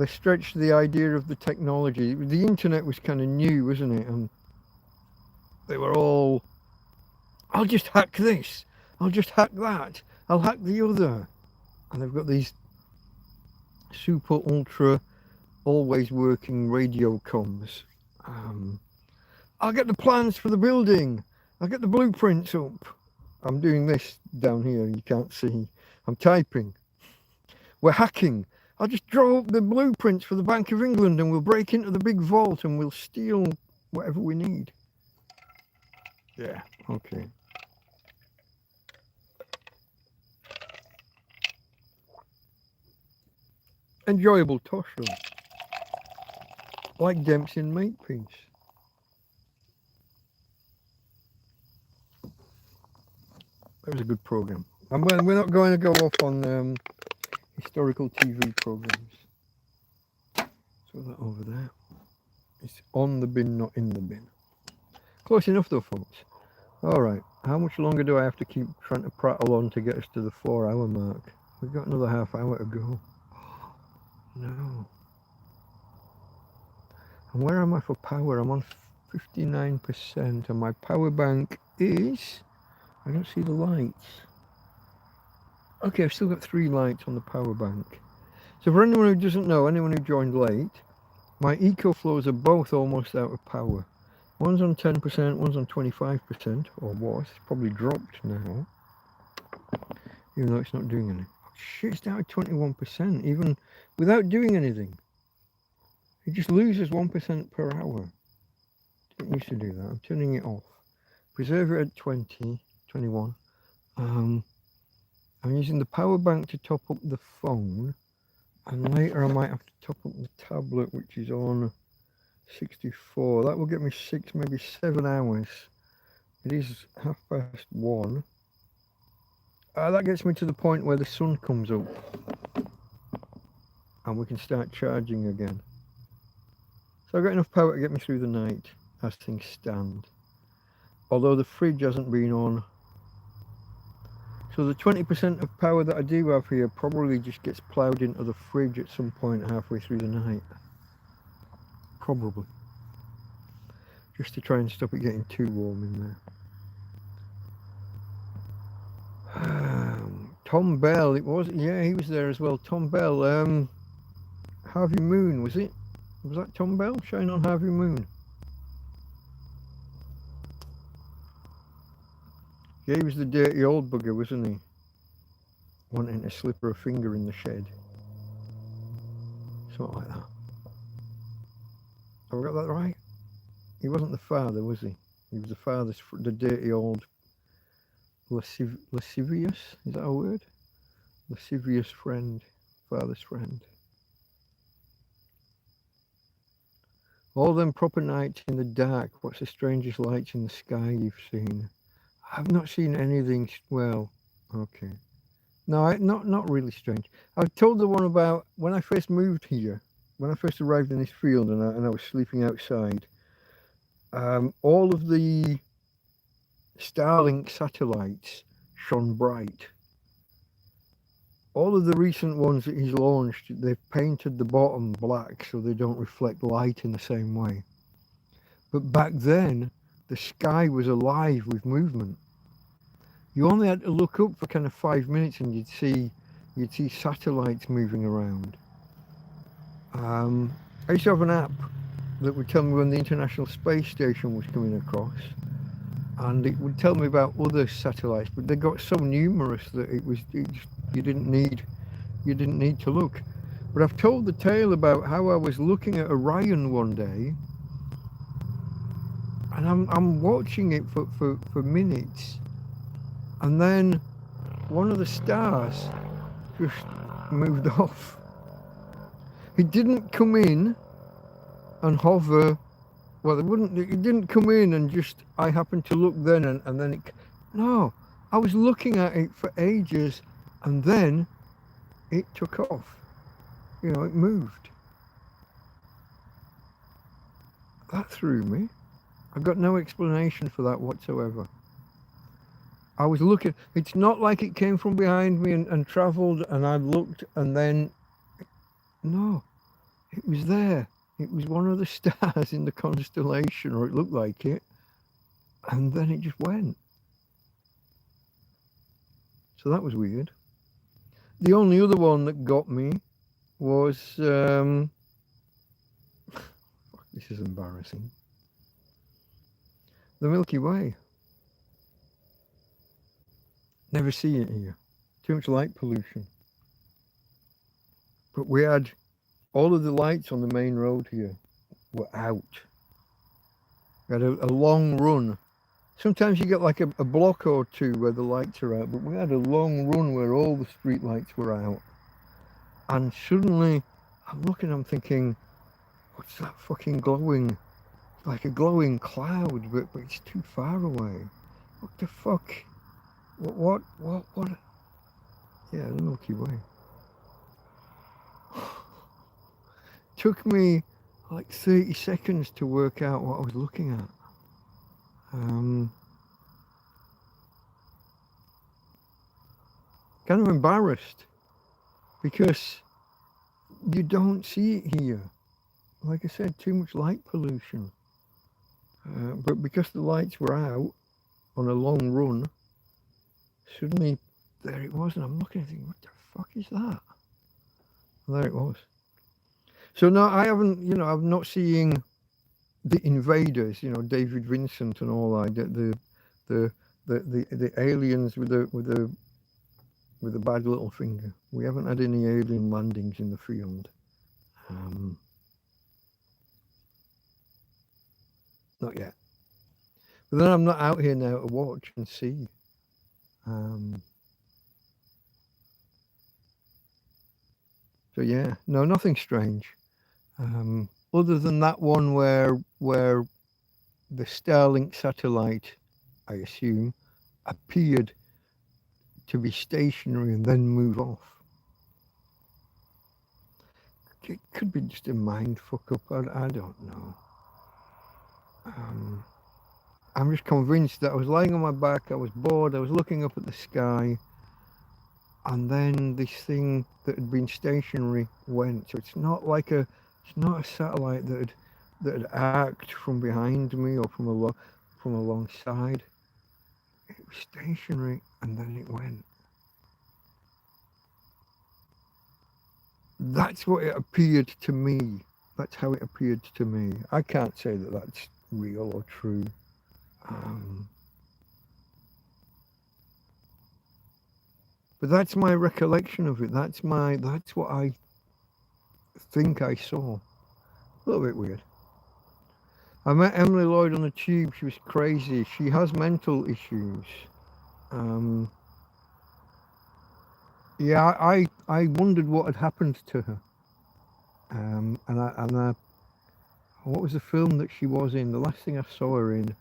they stretched the idea of the technology. The internet was kind of new, wasn't it? And they were all, I'll just hack this, I'll just hack that, I'll hack the other. And they've got these super ultra always working radio comms. I'll get the plans for the building, I'll get the blueprints up. I'm doing this down here, you can't see. I'm typing. We're hacking. I'll just draw up the blueprints for the Bank of England and we'll break into the big vault and we'll steal whatever we need. Yeah, okay. Enjoyable tosh though. Like Dempsey and Makepeace. That was a good program. And we're not going to go off on historical TV programs. So that over there. It's on the bin, not in the bin. Close enough though, folks. Alright, how much longer do I have to keep trying to prattle on to get us to the 4-hour mark? We've got another half hour to go. No. And where am I for power? I'm on 59% and my power bank is... I don't see the lights. Okay, I've still got 3 lights on the power bank. So for anyone who doesn't know, anyone who joined late, my EcoFlows are both almost out of power. One's on 10%, one's on 25%, or was. It's probably dropped now. Even though it's not doing anything. Oh, shit, it's down to 21%, even without doing anything. It just loses 1% per hour. Didn't used to do that. I'm turning it off. Preserve it at 20, 21. I'm using the power bank to top up the phone. And later I might have to top up the tablet, which is on 64. That will get me 6, maybe 7 hours. It is 1:30. That gets me to the point where the sun comes up. And we can start charging again. So I've got enough power to get me through the night, as things stand. Although the fridge hasn't been on. So the 20% of power that I do have here probably just gets ploughed into the fridge at some point halfway through the night. Probably. Just to try and stop it getting too warm in there. Tom Bell, it was, yeah, he was there as well. Tom Bell, Harvey Moon, was it? Was that Tom Bell? Shine on Harvey Moon. Yeah, he was the dirty old bugger, wasn't he? Wanting to slip her a finger in the shed. Something like that. Have I got that right? He wasn't the father, was he? He was the father's, the dirty old lascivious, is that a word? Lascivious friend, father's friend. All them proper nights in the dark, what's the strangest lights in the sky you've seen? I've not seen anything, well, okay. No, not really strange. I've told the one about when I first moved here, when I first arrived in this field and I was sleeping outside, all of the Starlink satellites shone bright. All of the recent ones that he's launched, they've painted the bottom black so they don't reflect light in the same way. But back then, the sky was alive with movement. You only had to look up for kind of 5 minutes and you'd see satellites moving around. I used to have an app that would tell me when the International Space Station was coming across, and it would tell me about other satellites, but they got so numerous that you didn't need to look. But I've told the tale about how I was looking at Orion one day, and I'm watching it for minutes, and then one of the stars just moved off. It didn't come in and hover. Well, it didn't come in and just, I happened to look then and then it, no, I was looking at it for ages and then it took off. You know, it moved. That threw me. I've got no explanation for that whatsoever. I was looking, it's not like it came from behind me and travelled and I looked and then, no. It was there. It was one of the stars in the constellation, or it looked like it. And then it just went. So that was weird. The only other one that got me was, this is embarrassing, the Milky Way. Never see it here. Too much light pollution. But we had all of the lights on the main road here were out. We had a long run. Sometimes you get like a block or two where the lights are out, but we had a long run where all the street lights were out. And suddenly I'm looking, I'm thinking, what's that fucking glowing? Like a glowing cloud, but it's too far away. What the fuck? What? Yeah, the Milky Way. Took me like 30 seconds to work out what I was looking at. Kind of embarrassed because you don't see it here. Like I said, too much light pollution. But because the lights were out on a long run, suddenly there it was, and I'm looking and thinking, what the fuck is that? And there it was. So no, I haven't, I'm not seeing the invaders, David Vincent and all that, the aliens with the bad little finger. We haven't had any alien landings in the field. Not yet. But then I'm not out here now to watch and see. So yeah, no, nothing strange. Other than that one where the Starlink satellite, I assume, appeared to be stationary and then move off. It could be just a mind fuck up. I don't know. I'm just convinced that I was lying on my back, I was bored, I was looking up at the sky, and then this thing that had been stationary went. So it's not a satellite that had arced from behind me or from alongside. It was stationary and then it went. That's what it appeared to me. That's how it appeared to me. I can't say that that's real or true. But that's my recollection of it. That's what I think I saw. A little bit weird. I met Emily Lloyd on the tube. She was crazy. She has mental issues. Yeah, I wondered what had happened to her. What was the film that she was in? The last thing I saw her in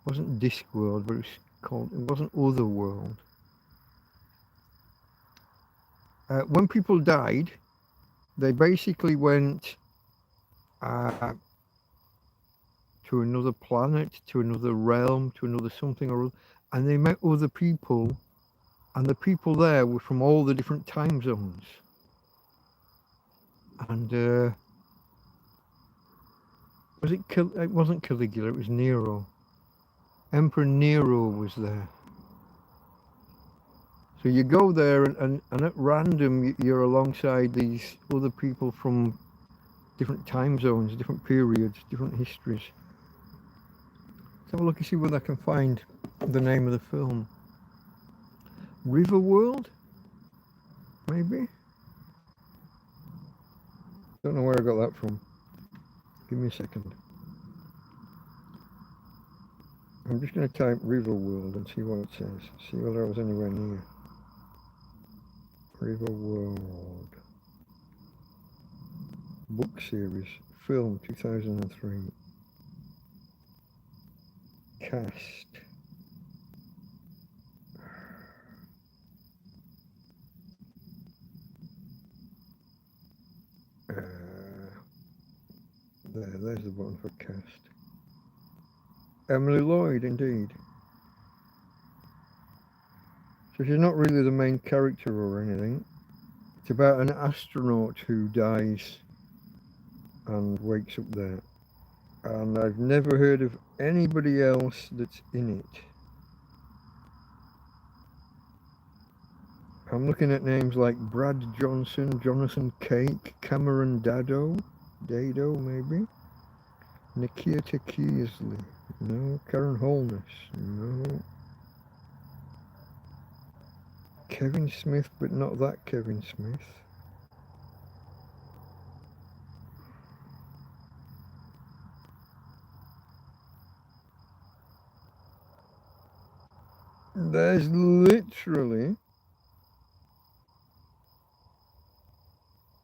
wasn't Discworld, but it wasn't Otherworld. When people died, they basically went to another planet, to another realm, to another something or other, and they met other people, and the people there were from all the different time zones. And it wasn't Caligula, it was Nero. Emperor Nero was there. So you go there and at random you're alongside these other people from different time zones, different periods, different histories. Let's have a look and see whether I can find the name of the film. Riverworld? Maybe? Don't know where I got that from. Give me a second. I'm just going to type Riverworld and see what it says. See whether I was anywhere near. Riverworld. Book series. Film 2003. Cast. There's the button for cast. Emily Lloyd, indeed. So she's not really the main character or anything. It's about an astronaut who dies and wakes up there. And I've never heard of anybody else that's in it. I'm looking at names like Brad Johnson, Jonathan Cake, Cameron Dado maybe, Nikita Kearsley, no, Karen Holness, no, Kevin Smith, but not that Kevin Smith. There's literally,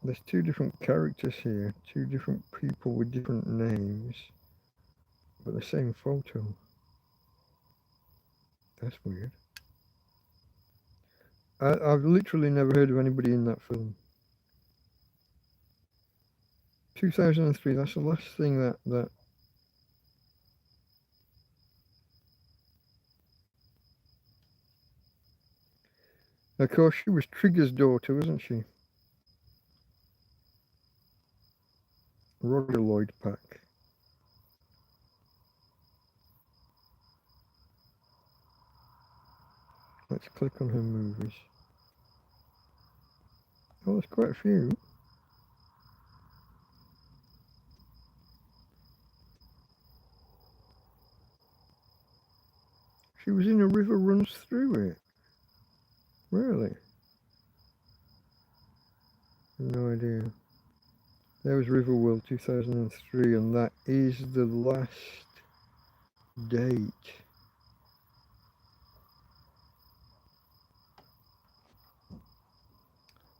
there's two different characters here, two different people with different names, but the same photo. That's weird. I've literally never heard of anybody in that film. 2003, that's the last thing that of course she was Trigger's daughter, wasn't she? Roger Lloyd Pack. Let's click on her movies. Oh, there's quite a few. She was in A River Runs Through It. Really? No idea. There was Riverworld 2003, and that is the last date.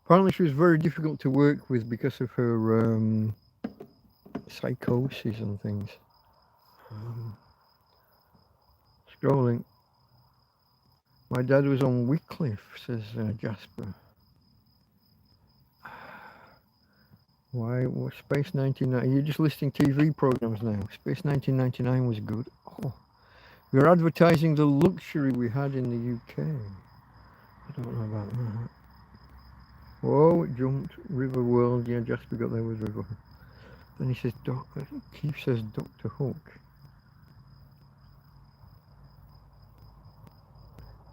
Apparently she was very difficult to work with because of her psychosis and things. Scrolling. My dad was on Wycliffe, says Jasper. Why? What, Space 1990? You're just listing TV programs now. Space 1999 was good. Oh, we're advertising the luxury we had in the UK. I don't know about that. Whoa, it jumped. River World. Yeah, Jasper got there with River. Then he says, Keith says Dr. Hook.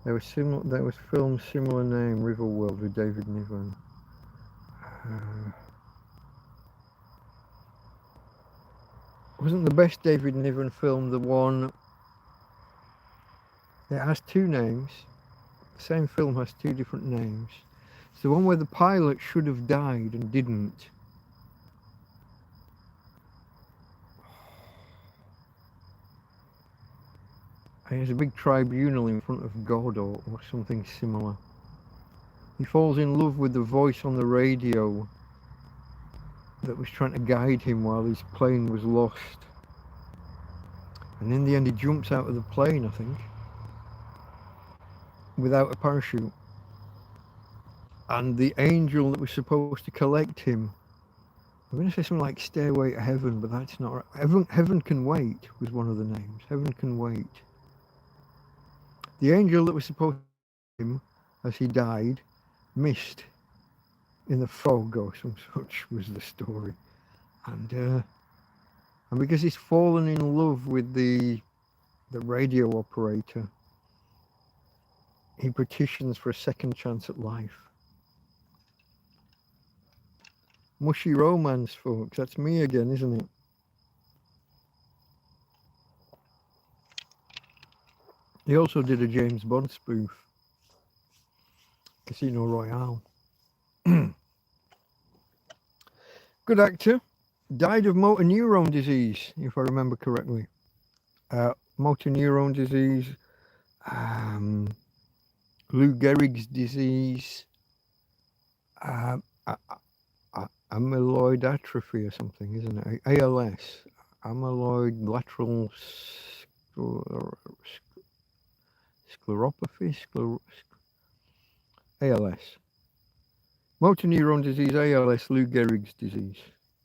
There was film similar name, Riverworld, with David Niven. Wasn't the best David Niven film the one that has two names? The same film has two different names. It's the one where the pilot should have died and didn't. And there's a big tribunal in front of God or something similar. He falls in love with the voice on the radio that was trying to guide him while his plane was lost. And in the end he jumps out of the plane, I think, without a parachute. And the angel that was supposed to collect him, I'm going to say something like Stairway to Heaven, but that's not right. Heaven Can Wait was one of the names. Heaven Can Wait. The angel that was supposed to collect him as he died missed in the fog or some such was the story. And because he's fallen in love with the radio operator, he petitions for a second chance at life. Mushy romance, folks. That's me again, isn't it? He also did a James Bond spoof, Casino Royale. Good actor. Died of motor neuron disease, if I remember correctly. Motor neuron disease, Lou Gehrig's disease, amyloid atrophy or something, isn't it? ALS, amyloid lateral scleropathy, ALS. Motor neuron disease, ALS, Lou Gehrig's disease.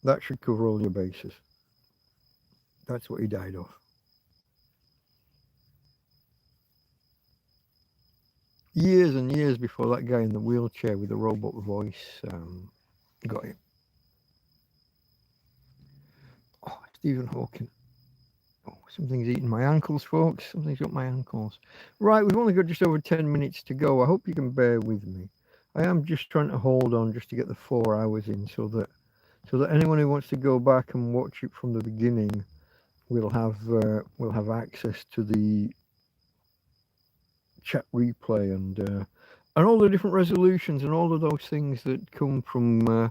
That should cover all your bases. That's what he died of. Years and years before that guy in the wheelchair with the robot voice got him. Stephen Hawking. Oh, something's eating my ankles, folks. Something's got my ankles. Right, we've only got just over 10 minutes to go. I hope you can bear with me. I am just trying to hold on just to get the 4 hours in so that anyone who wants to go back and watch it from the beginning will have access to the chat replay and all the different resolutions and all of those things that come from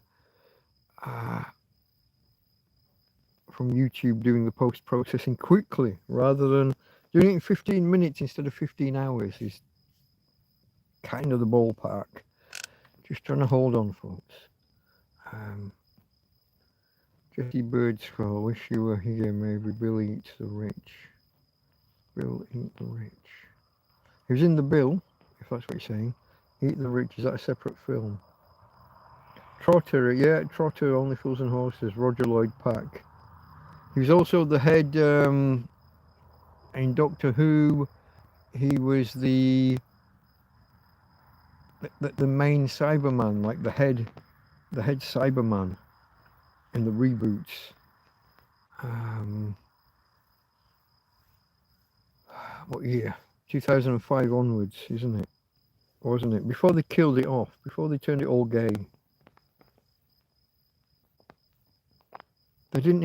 YouTube doing the post-processing quickly rather than doing it in 15 minutes instead of 15 hours is kind of the ballpark. Just trying to hold on, folks. Jesse Birdskull, wish you were here, maybe. Bill Eats the Rich. Bill Eat the Rich. He was in The Bill, if that's what you're saying. Eat the Rich, is that a separate film? Trotter, yeah, Trotter, Only Fools and Horses, Roger Lloyd Pack. He was also the head in Doctor Who. He was the main Cyberman, like the head Cyberman in the reboots. What year? 2005 onwards, isn't it? Wasn't it? Before they killed it off, before they turned it all gay. They didn't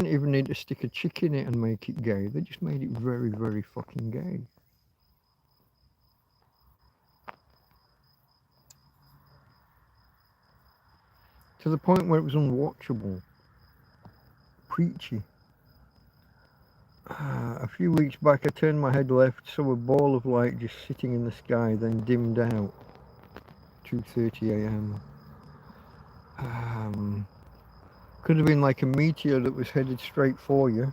even need to stick a chick in it and make it gay. They just made it very, very fucking gay. To the point where it was unwatchable. Preachy. A few weeks back I turned my head left, saw a ball of light just sitting in the sky, then dimmed out. 2:30 AM. Could have been like a meteor that was headed straight for you.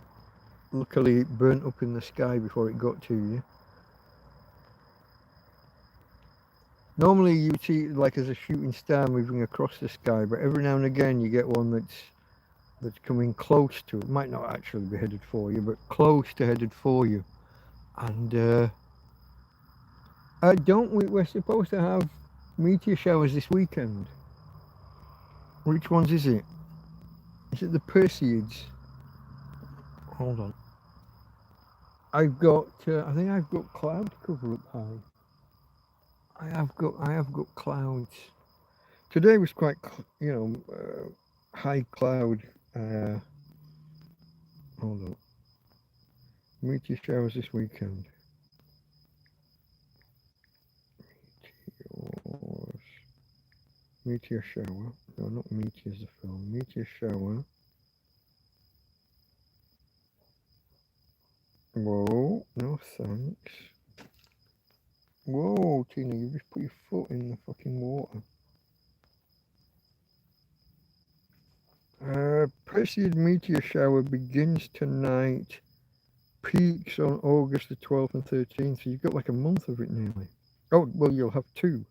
Luckily it burnt up in the sky before it got to you. Normally you would see it like as a shooting star moving across the sky, but every now and again you get one that's coming close to it. Might not actually be headed for you, but close to headed for you. And we're supposed to have meteor showers this weekend. Which ones is it? Is it the Perseids? Hold on. I've got I think I've got cloud cover up high. I have got clouds. Today was quite, high cloud. Hold on. Meteor showers this weekend. Meteor shower. No, not Meteor's the film. Meteor shower. Whoa, no thanks. Whoa, Tina, you just put your foot in the fucking water. Perseid meteor shower begins tonight. Peaks on August the 12th and 13th. So you've got like a month of it nearly. Oh, well, you'll have 2.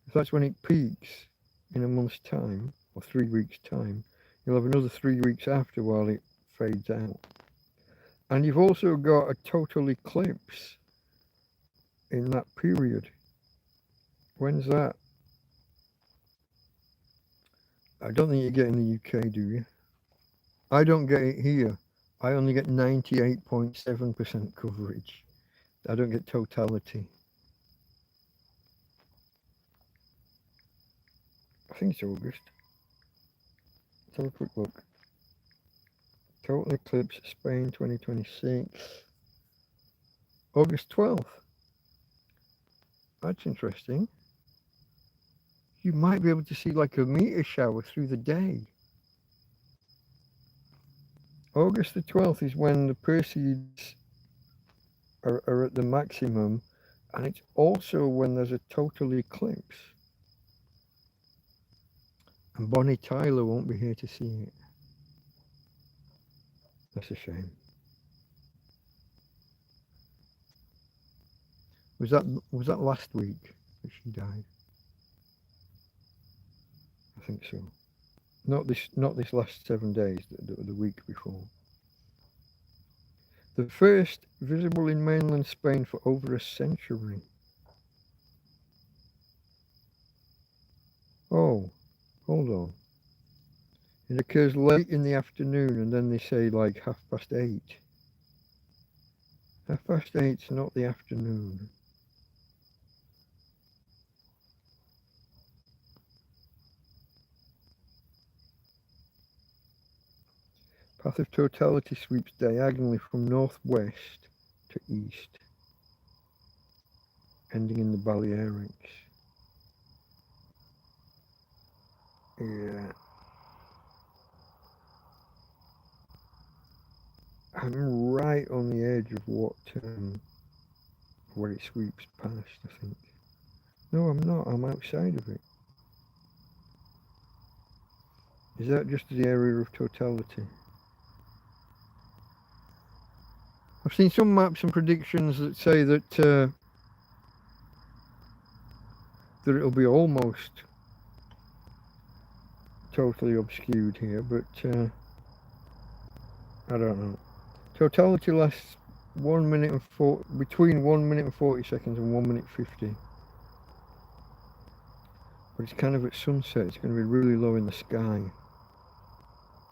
If that's when it peaks in a month's time, or 3 weeks' time, you'll have another 3 weeks after while it fades out. And you've also got a total eclipse in that period. When's that? I don't think you get it in the UK, do you? I don't get it here. I only get 98.7% coverage. I don't get totality. I think it's August. Let's have a quick look. Total eclipse, Spain 2026. August 12th. That's interesting. You might be able to see like a meteor shower through the day. August the 12th is when the Perseids are at the maximum, and it's also when there's a total eclipse. And Bonnie Tyler won't be here to see it. That's a shame. Was that last week that she died? I think so. Not this last 7 days, the week before. The first visible in mainland Spain for over a century. Oh, hold on. It occurs late in the afternoon, and then they say like 8:30. 8:30's not the afternoon. Path of totality sweeps diagonally from northwest to east, ending in the Balearics. Yeah. I'm right on the edge of where it sweeps past, I think. No, I'm not. I'm outside of it. Is that just the area of totality? I've seen some maps and predictions that say that that it'll be almost totally obscured here, but I don't know. Totality lasts 1 minute and between 1 minute and 40 seconds and 1 minute 50. But it's kind of at sunset. It's going to be really low in the sky.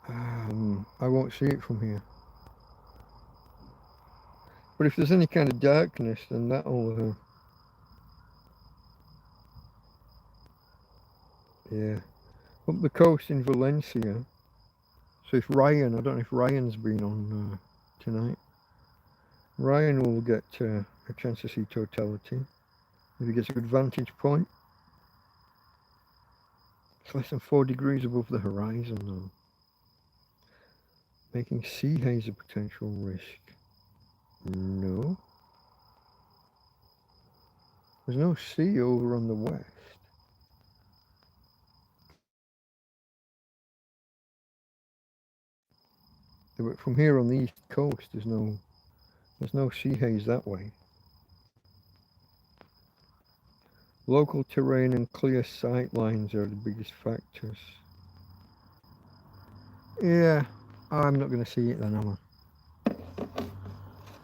I won't see it from here. But if there's any kind of darkness, then that'll yeah. Up the coast in Valencia. So if Ryan, I don't know if Ryan's been on tonight. Ryan will get a chance to see totality if he gets a good vantage point. It's less than 4 degrees above the horizon though, making sea haze a potential risk. No. There's no sea over on the west. But from here on the east coast, there's no sea haze that way. Local terrain and clear sight lines are the biggest factors. Yeah, I'm not going to see it then, am I?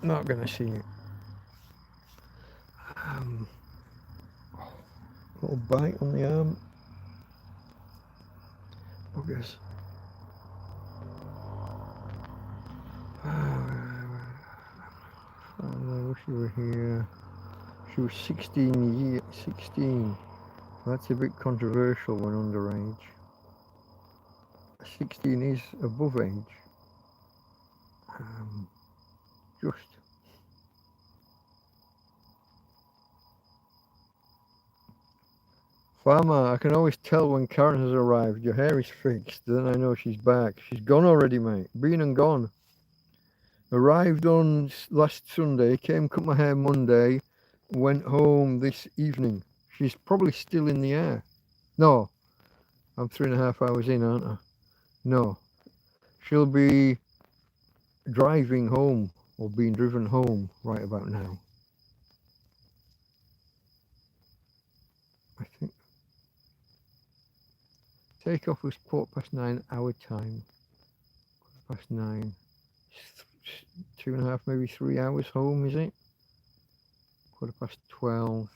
Not going to see it. Little bite on the arm. Buggers. I wish you were here. She was 16. That's a bit controversial when underage. 16 is above age. Just. Farmer, I can always tell when Karen has arrived. Your hair is fixed. Then I know she's back. She's gone already, mate. Been and gone. Arrived on last Sunday. Came cut my hair Monday. Went home this evening. She's probably still in the air. No. I'm 3.5 hours in, aren't I? No. She'll be driving home or being driven home right about now. I think. Takeoff was 9:15 our time. 9:15. 2.5, maybe 3 hours home, is it? 12:15.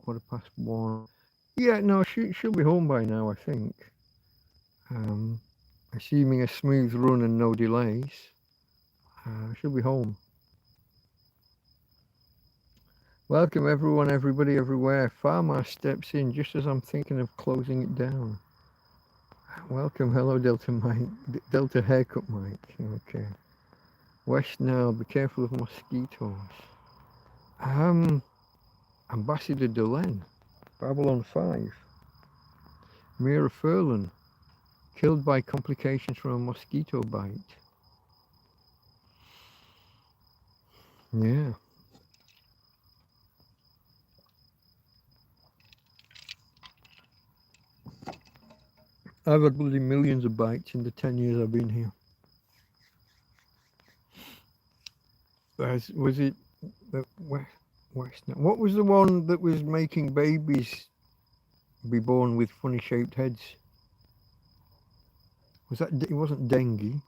1:15. Yeah, no, she'll be home by now, I think. Assuming a smooth run and no delays, she'll be home. Welcome everyone, everybody, everywhere. Farmer steps in just as I'm thinking of closing it down. Welcome, hello Delta Mike, Delta Haircut Mike. Okay. West now, be careful of mosquitoes. Ambassador Delenn, Babylon 5. Mira Furlan, killed by complications from a mosquito bite. Yeah. I've had bloody millions of bites in the 10 years I've been here. Was it the West? What was the one that was making babies be born with funny shaped heads? Was that, it wasn't dengue?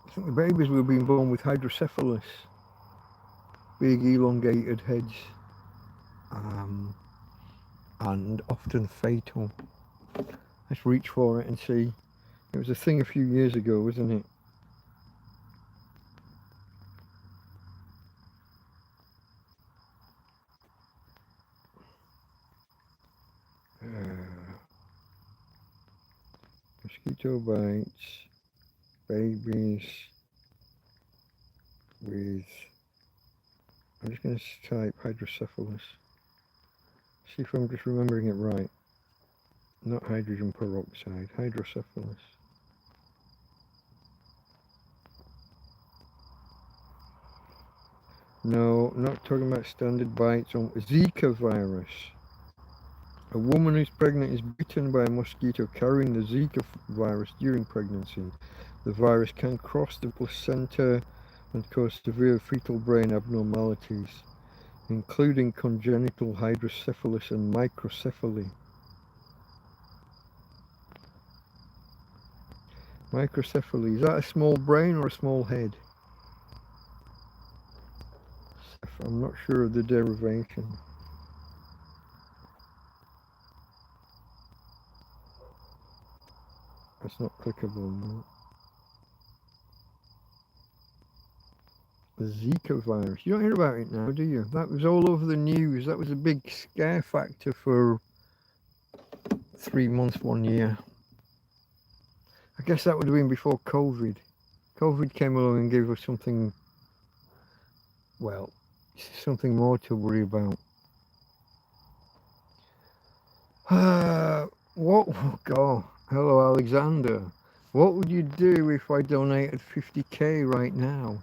I think the babies were being born with hydrocephalus. big elongated heads, and often fatal. Let's reach for it and see. It was a thing a few years ago, wasn't it? Mosquito bites, babies with, I'm just going to type hydrocephalus. See if I'm just remembering it right. Not hydrogen peroxide, hydrocephalus. No, not talking about standard bites on Zika virus. A woman who's pregnant is bitten by a mosquito carrying the Zika virus during pregnancy. The virus can cross the placenta and cause severe fetal brain abnormalities, including congenital hydrocephalus and microcephaly. Microcephaly, is that a small brain or a small head? I'm not sure of the derivation. That's not clickable, no. The Zika virus. You don't hear about it now, do you? That was all over the news. That was a big scare factor for 3 months, 1 year. I guess that would have been before COVID. COVID came along and gave us something, well, something more to worry about. Oh God. Hello, Alexander. What would you do if I donated 50k right now?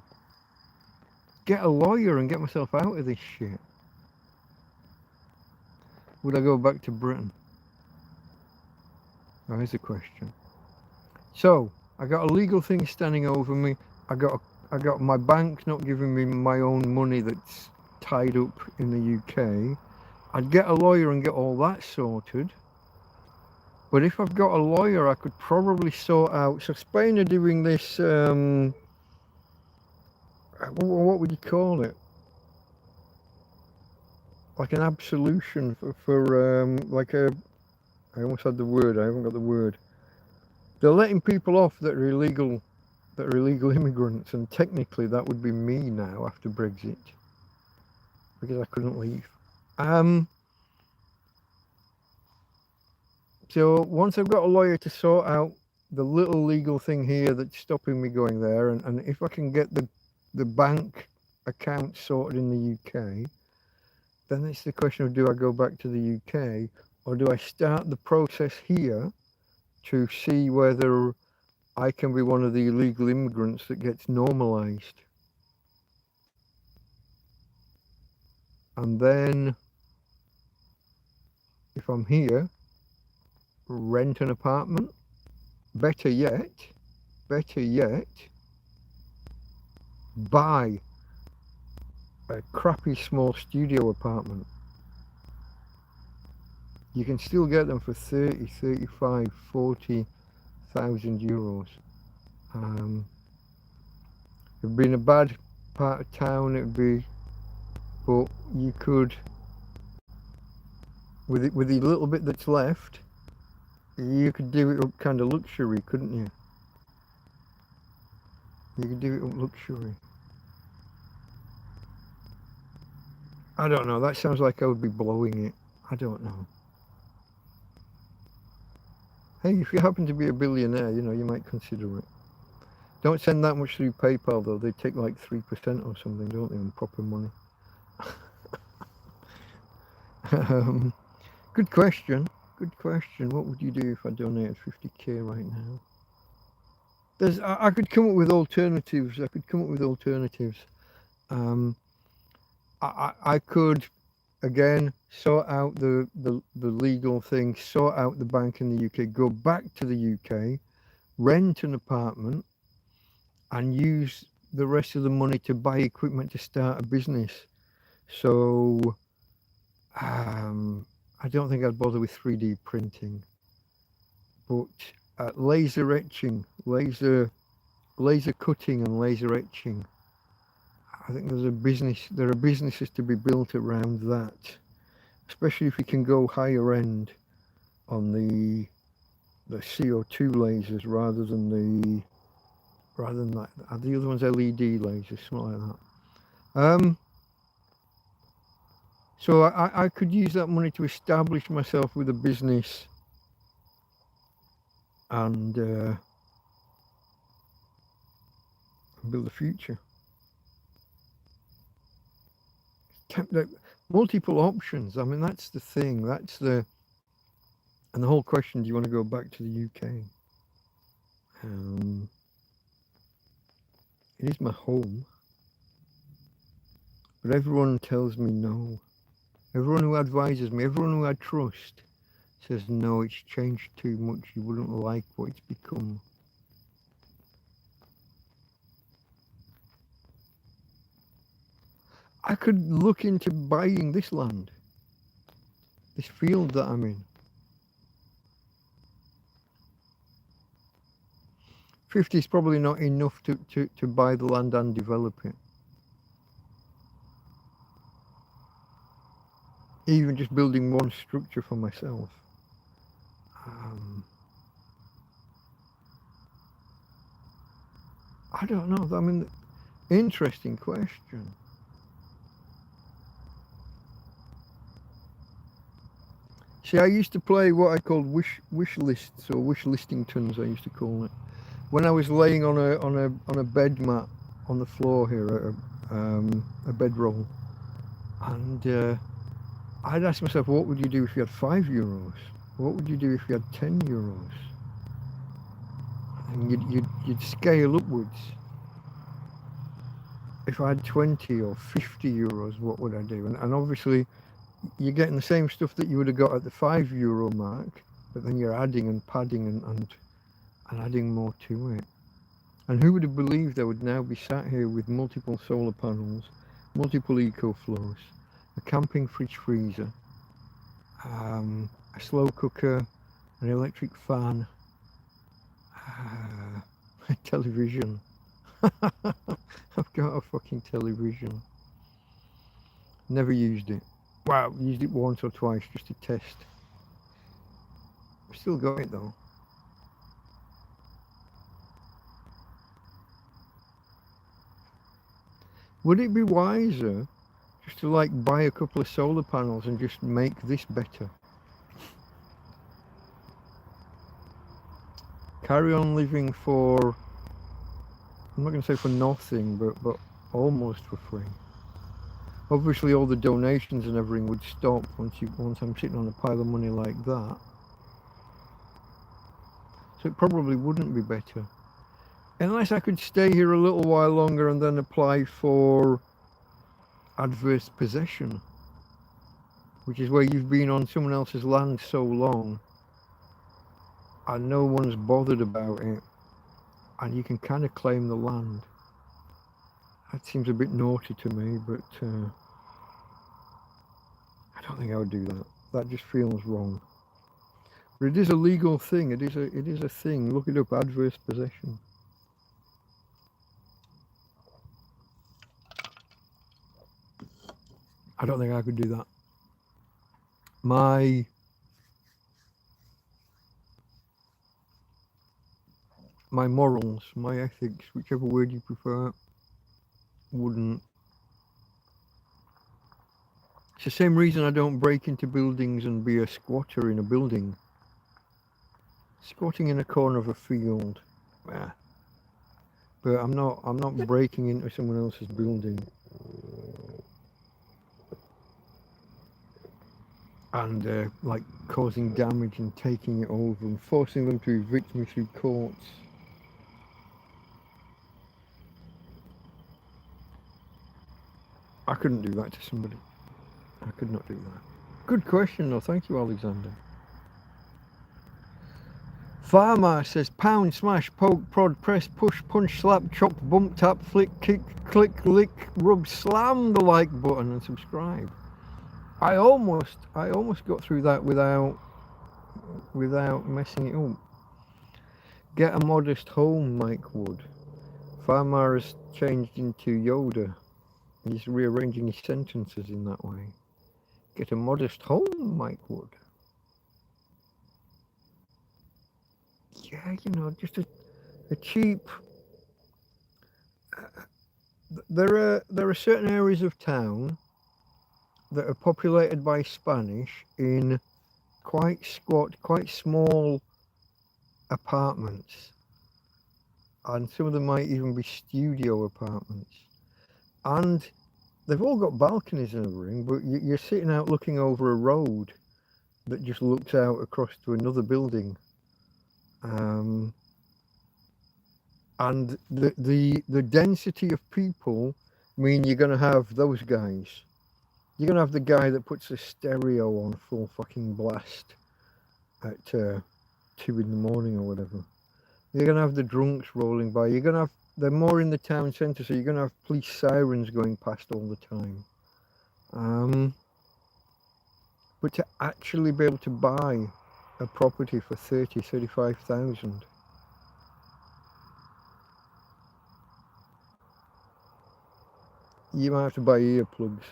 Get a lawyer and get myself out of this shit. Would I go back to Britain? Oh, here's a question. So, I got a legal thing standing over me. I got my bank not giving me my own money that's tied up in the UK. I'd get a lawyer and get all that sorted. But if I've got a lawyer, I could probably sort out. So Spain are doing this. What would you call it? Like an absolution for like a. I almost had the word. I haven't got the word. They're letting people off that are illegal immigrants, and technically that would be me now after Brexit, because I couldn't leave. So once I've got a lawyer to sort out the little legal thing here that's stopping me going there, and if I can get the bank account sorted in the UK, then it's the question of, do I go back to the UK or do I start the process here to see whether I can be one of the illegal immigrants that gets normalized? And then, if I'm here, rent an apartment. Better yet, buy a crappy small studio apartment. You can still get them for 30, 35, 40,000 euros. It'd be in a bad part of town, it'd be, but you could, with the little bit that's left, you could do it up kind of luxury, couldn't you? You could do it up luxury. I don't know, that sounds like I would be blowing it. I don't know. Hey, if you happen to be a billionaire, you know, you might consider it. Don't send that much through PayPal though, they take like 3% or something, don't they, on proper money. Good question. What would you do if I donated 50k right now? I could come up with alternatives. I could, again, sort out the legal thing, sort out the bank in the UK, go back to the UK, rent an apartment, and use the rest of the money to buy equipment to start a business. So, I don't think I'd bother with 3D printing, but laser etching, laser cutting and laser etching, I think there are businesses to be built around that, especially if you can go higher end on the CO2 lasers rather than that. Are the other ones LED lasers, something like that? So I could use that money to establish myself with a business and build a future. Multiple options. I mean, that's the thing. And the whole question, do you want to go back to the UK? It is my home. But everyone tells me no. Everyone who advises me, everyone who I trust, says no, it's changed too much. You wouldn't like what it's become. I could look into buying this land, this field that I'm in. 50 is probably not enough to buy the land and develop it. Even just building one structure for myself. I don't know. I mean, interesting question. See, I used to play what I called wish lists, or wish listingtons, I used to call it. When I was laying on a bed mat on the floor here, a bedroll, and I'd ask myself, what would you do if you had €5? What would you do if you had €10? And you'd scale upwards. If I had 20 or 50 euros, what would I do? And obviously, you're getting the same stuff that you would have got at the €5 mark, but then you're adding and padding and adding more to it. And who would have believed I would now be sat here with multiple solar panels, multiple EcoFlows, a camping fridge freezer, a slow cooker, an electric fan, a television. I've got a fucking television. Never used it. Well, used it once or twice just to test. I've still got it though. Would it be wiser just to like buy a couple of solar panels and just make this better? Carry on living for, I'm not going to say for nothing, but almost for free. Obviously all the donations and everything would stop once I'm sitting on a pile of money like that. So it probably wouldn't be better. Unless I could stay here a little while longer and then apply for adverse possession, which is where you've been on someone else's land so long and no one's bothered about it, and you can kind of claim the land. That seems a bit naughty to me, but I don't think I would do that. That just feels wrong. But it is a legal thing. It is a thing. Look it up, adverse possession. I don't think I could do that. My morals, my ethics, whichever word you prefer, wouldn't. It's the same reason I don't break into buildings and be a squatter in a building. Squatting in a corner of a field, yeah. But I'm not breaking into someone else's building and like causing damage and taking it over and forcing them to evict me through courts. I couldn't do that to somebody. I could not do that. Good question though, thank you, Alexander. Farmer says pound, smash, poke, prod, press, push, punch, slap, chop, bump, tap, flick, kick, click, lick, rub, slam the like button and subscribe. I almost got through that without messing it up. Get a modest home, Mike Wood. Farmer has changed into Yoda. He's rearranging his sentences in that way. Get a modest home, Mike would. Yeah, you know, just a cheap. There are certain areas of town that are populated by Spanish in quite squat, quite small apartments, and some of them might even be studio apartments, and they've all got balconies in a room, but you're sitting out looking over a road that just looks out across to another building. And the density of people mean you're going to have those guys. You're going to have the guy that puts the stereo on full fucking blast at 2 in the morning or whatever. You're going to have the drunks rolling by. You're going to have, they're more in the town centre, so you're going to have police sirens going past all the time. But to actually be able to buy a property for 35,000, you might have to buy earplugs.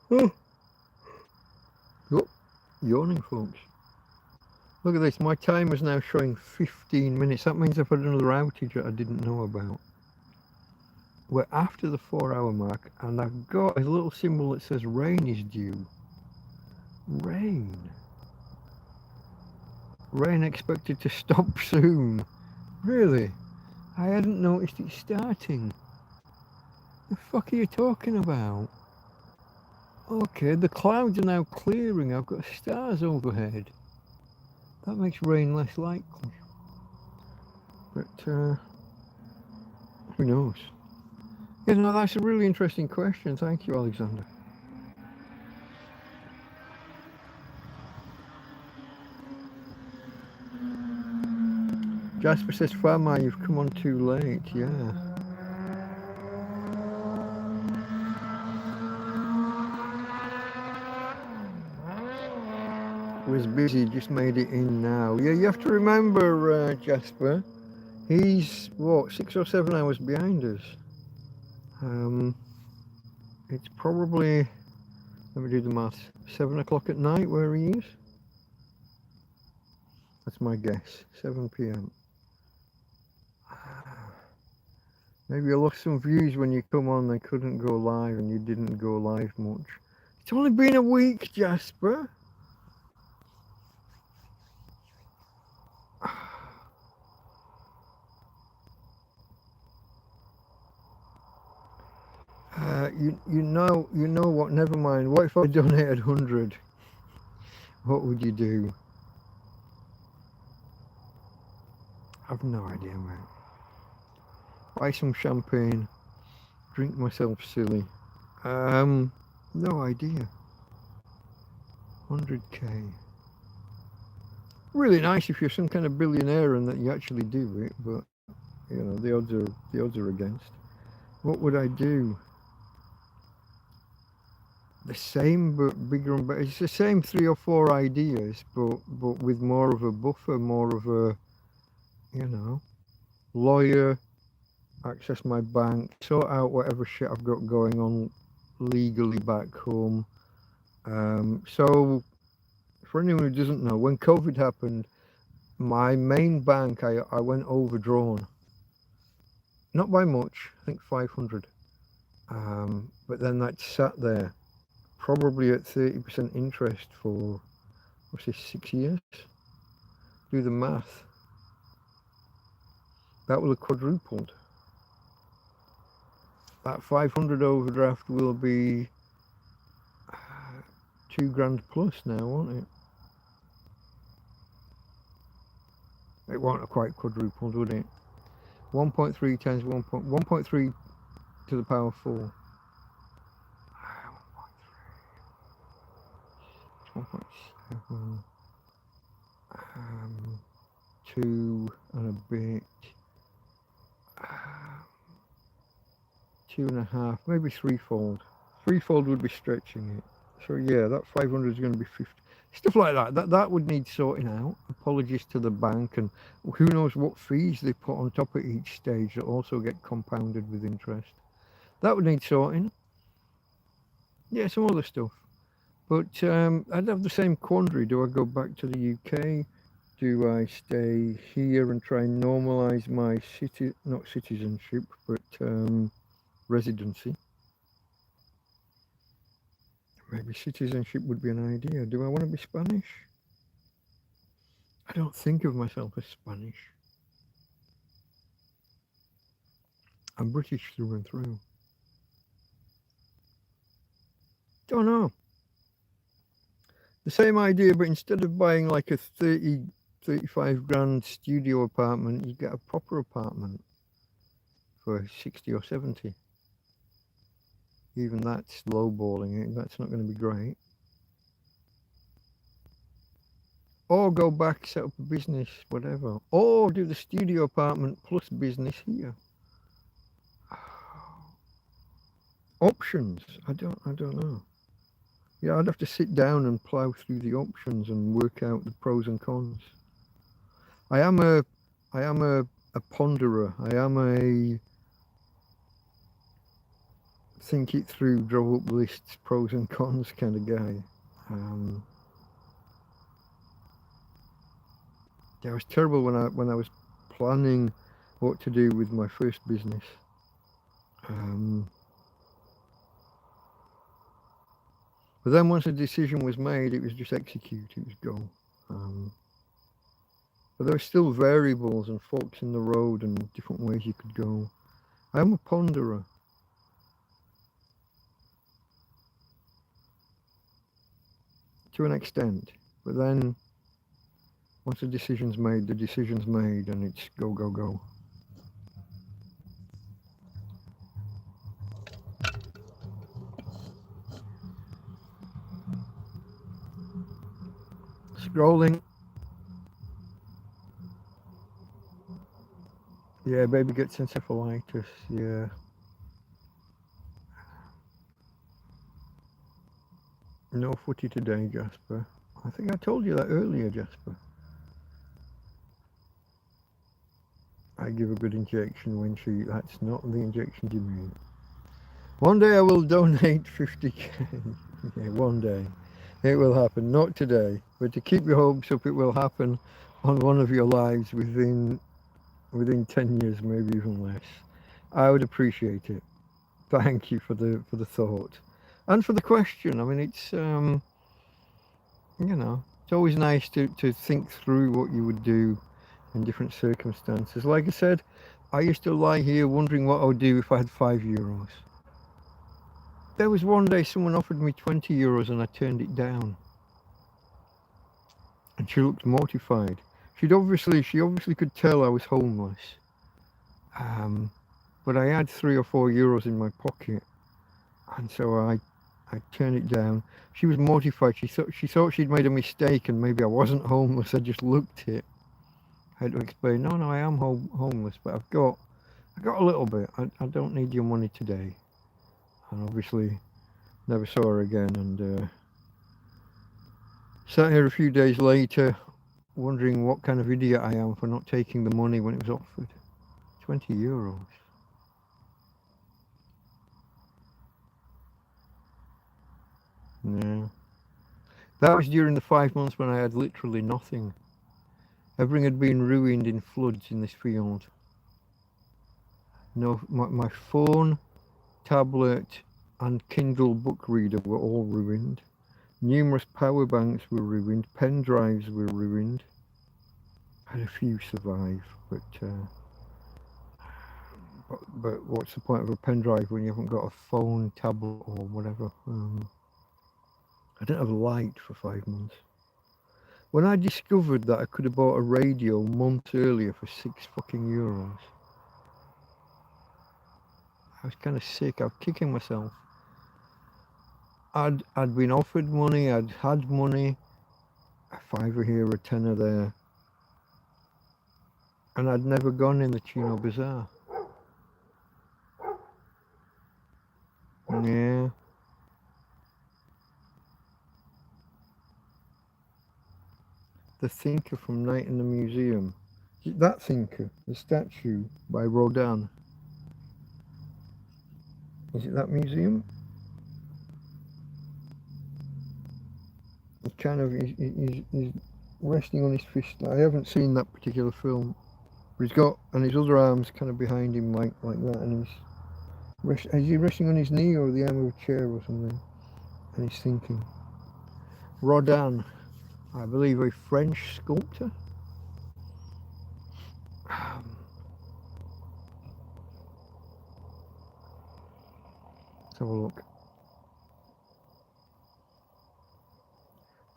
Oh, yawning, folks. Look at this, my timer's now showing 15 minutes. That means I've had another outage that I didn't know about. We're after the 4-hour mark, and I've got a little symbol that says rain is due. Rain. Rain expected to stop soon. Really? I hadn't noticed it starting. The fuck are you talking about? Okay, the clouds are now clearing. I've got stars overhead. That makes rain less likely. But, who knows? Yeah, no, that's a really interesting question. Thank you, Alexander. Jasper says, Farmer, you've come on too late. Yeah. Was busy, just made it in now. Yeah, you have to remember, Jasper, he's, what, 6 or 7 hours behind us. It's probably, let me do the maths, 7 o'clock at night where he is. That's my guess, 7 p.m. Maybe you lost some views when you come on, they couldn't go live and you didn't go live much. It's only been a week, Jasper. You know what, never mind. What if I donated 100? What would you do? I've no idea, mate. Buy some champagne, drink myself silly. No idea. 100k. Really nice if you're some kind of billionaire and that you actually do it, but you know the odds are against. What would I do? The same but bigger and better. It's the same 3 or 4 ideas, but with more of a buffer, more of a, you know, lawyer, access my bank, sort out whatever shit I've got going on legally back home. So for anyone who doesn't know, when COVID happened, my main bank, I went overdrawn. Not by much, I think 500. But then that sat there, probably at 30% interest for, what's this, 6 years? Do the math. That will have quadrupled. That 500 overdraft will be 2 grand plus now, won't it? It won't have quite quadrupled, would it? 1.3 times 1.3 to the power 4. 1.7. 2 and a bit. 2.5, maybe threefold. Threefold would be stretching it. So yeah, that 500 is going to be Stuff like that would need sorting out. Apologies to the bank, and who knows what fees they put on top of each stage that also get compounded with interest. That would need sorting. Yeah, some other stuff. But I'd have the same quandary. Do I go back to the UK? Do I stay here and try and normalise my not citizenship, but residency? Maybe citizenship would be an idea. Do I want to be Spanish? I don't think of myself as Spanish. I'm British through and through. Don't know. The same idea, but instead of buying like a 35 grand studio apartment, you get a proper apartment for 60 or 70. Even that's lowballing it. That's not going to be great. Or go back, set up a business, whatever. Or do the studio apartment plus business here. Options. I don't know. Yeah, I'd have to sit down and plough through the options and work out the pros and cons. I am a ponderer. I am a think it through, draw up lists, pros and cons kind of guy. Yeah, it was terrible when I was planning what to do with my first business. But then once a decision was made, it was just execute, it was go. But there were still variables and forks in the road and different ways you could go. I am a ponderer. To an extent. But then once the decision's made, and it's go, go, go. Scrolling. Yeah, baby gets encephalitis, yeah. No footy today, Jasper. I think I told you that earlier, Jasper. I give a good injection when that's not the injection you mean. One day I will donate 50k. Yeah, one day. It will happen, not today. But to keep your hopes up, it will happen on one of your lives within 10 years, maybe even less. I would appreciate it. Thank you for the thought. And for the question. I mean, it's, it's always nice to think through what you would do in different circumstances. Like I said, I used to lie here wondering what I would do if I had €5. There was one day someone offered me €20 and I turned it down. And she looked mortified. She obviously could tell I was homeless. But I had €3 or €4 in my pocket. And so I turned it down. She was mortified. She thought she'd made a mistake and maybe I wasn't homeless. I just looked it. I had to explain, no, I am homeless, but I got a little bit. I don't need your money today. And obviously never saw her again, and sat here a few days later wondering what kind of idiot I am for not taking the money when it was offered. €20. Yeah. That was during the 5 months when I had literally nothing. Everything had been ruined in floods in this field. No, my phone, tablet and Kindle book reader were all ruined. Numerous power banks were ruined. Pen drives were ruined. I had a few survive, but what's the point of a pen drive when you haven't got a phone, tablet or whatever? I didn't have a light for 5 months. When I discovered that I could have bought a radio months earlier for €6, I was kind of sick. I was kicking myself. I'd been offered money. I'd had money, a fiver here, a tenner there, and I'd never gone in the Chino Bazaar. Yeah. The Thinker from Night in the Museum. Is it that Thinker? The statue by Rodin. Is it that museum? He kind of he's resting on his fist. I haven't seen that particular film. But he's got, and his other arm's kind of behind him like that, and is he resting on his knee or the arm of a chair or something? And he's thinking. Rodin, I believe a French sculptor. Let's have a look.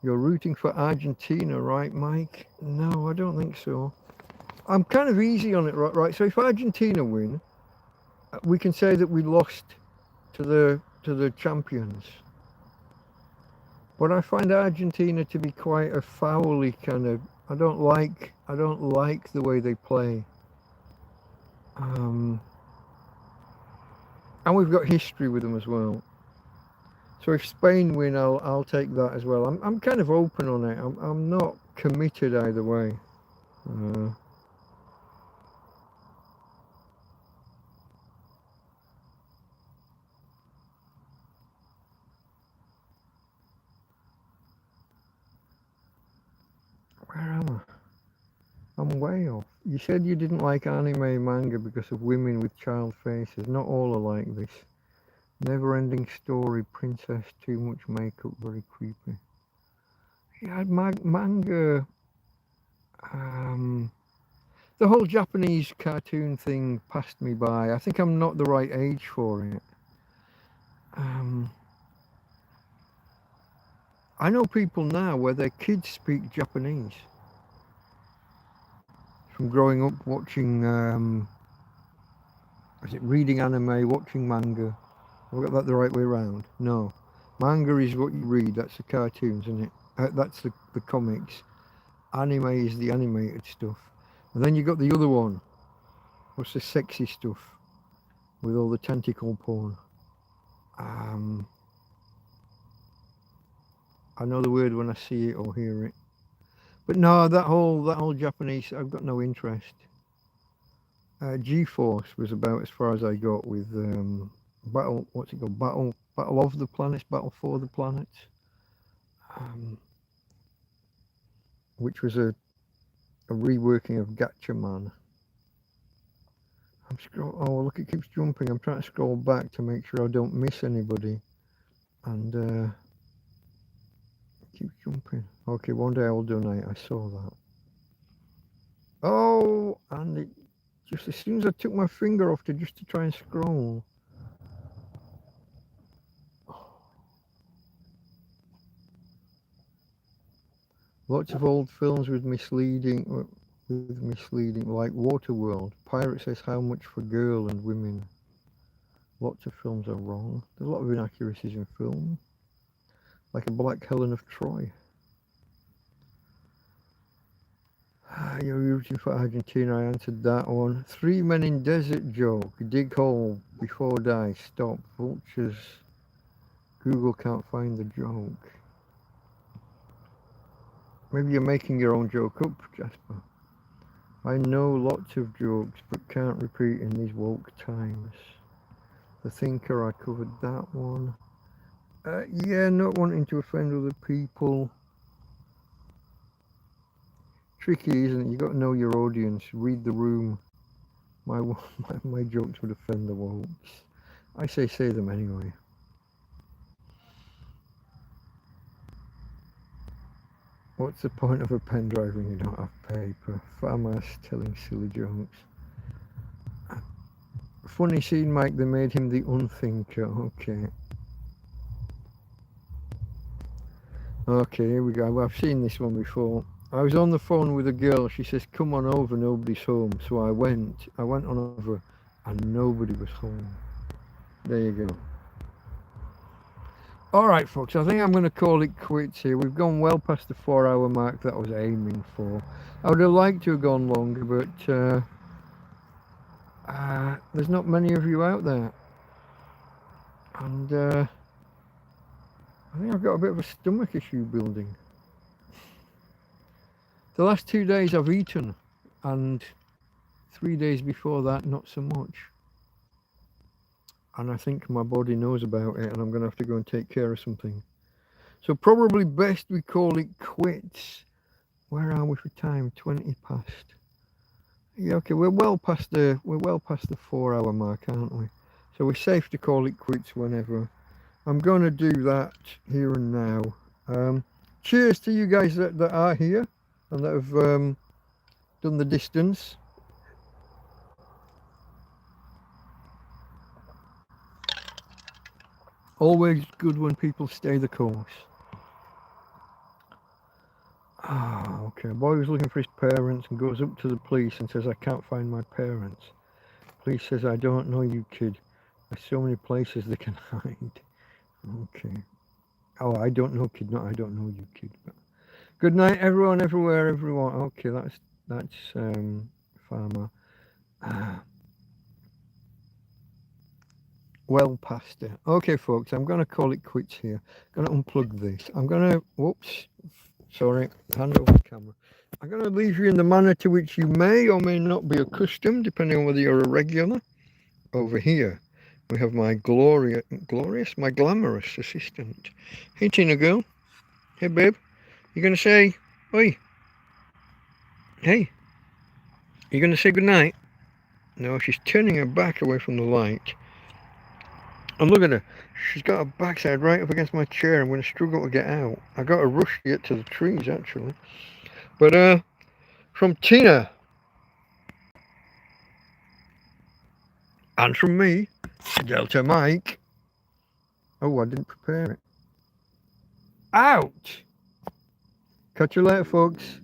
You're rooting for Argentina, right, Mike? No, I don't think so. I'm kind of easy on it, right? So if Argentina win, we can say that we lost to the champions. But I find Argentina to be quite a foully kind of. I don't like the way they play. And we've got history with them as well. So if Spain win, I'll take that as well. I'm kind of open on it. I'm not committed either way. Where am I? I'm way off. You said you didn't like anime manga because of women with child faces. Not all are like this. Never-ending story, princess, too much makeup, very creepy. Yeah, manga. The whole Japanese cartoon thing passed me by. I think I'm not the right age for it. I know people now where their kids speak Japanese. From growing up watching, reading anime, watching manga. Have I got that the right way around? No. Manga is what you read, that's the cartoons, isn't it? That's the comics. Anime is the animated stuff. And then you got the other one. What's the sexy stuff? With all the tentacle porn. I know the word when I see it or hear it. But no, that whole Japanese, I've got no interest. G-Force was about as far as I got with Battle of the Planets, Battle for the Planets, which was a reworking of Gatchaman. Oh look, it keeps jumping. I'm trying to scroll back to make sure I don't miss anybody, and it keeps jumping. Okay, one day I'll donate. I saw that. Oh, and it just as soon as I took my finger off just to try and scroll. Lots of old films with misleading, like Waterworld. Pirate says how much for girl and women. Lots of films are wrong. There's a lot of inaccuracies in film. Like a Black Helen of Troy. You're rooting for Argentina, I answered that one. 3 Men in Desert joke. Dig hole before die. Stop. Vultures. Google can't find the joke. Maybe you're making your own joke up, Jasper. I know lots of jokes, but can't repeat in these woke times. The Thinker, I covered that one. Yeah, not wanting to offend other people. Tricky, isn't it? You got to know your audience. Read the room. My jokes would offend the wokes. I say them anyway. What's the point of a pen drive when you don't have paper? Farmers telling silly jokes. Funny scene, Mike, they made him the unthinker. Okay, here we go. I've seen this one before. I was on the phone with a girl. She says, come on over, nobody's home. So I went on over and nobody was home. There you go. Alright folks, I think I'm going to call it quits here. We've gone well past the 4-hour mark that I was aiming for. I would have liked to have gone longer, but there's not many of you out there. And I think I've got a bit of a stomach issue building. The last 2 days I've eaten, and 3 days before that, not so much. And I think my body knows about it, and I'm going to have to go and take care of something. So probably best we call it quits. Where are we for time? 20 past. Yeah, okay, we're well past the 4 hour mark, aren't we? So we're safe to call it quits whenever. I'm going to do that here and now. Cheers to you guys that are here and that have done the distance. Always good when people stay the course. Ah, okay. A boy was looking for his parents and goes up to the police and says, I can't find my parents. Police says, I don't know you, kid. There's so many places they can hide. Okay. Oh, I don't know, kid. No, I don't know you, kid. But good night, everyone, everywhere, everyone. Okay, that's Farmer. Well past it. Okay, folks, I'm going to call it quits here. I'm going to unplug this. I'm going to, whoops, sorry, hand over the camera. I'm going to leave you in the manner to which you may or may not be accustomed, depending on whether you're a regular. Over here, we have my my glamorous assistant. Hey, Tina girl. Hey, babe. You going to say, oi? Hey. You going to say goodnight? No, she's turning her back away from the light. And look at her. She's got her backside right up against my chair. I'm going to struggle to get out. I got to rush to get to the trees, actually. But, from Tina. And from me, Delta Mike. Oh, I didn't prepare it. Ouch! Catch you later, folks.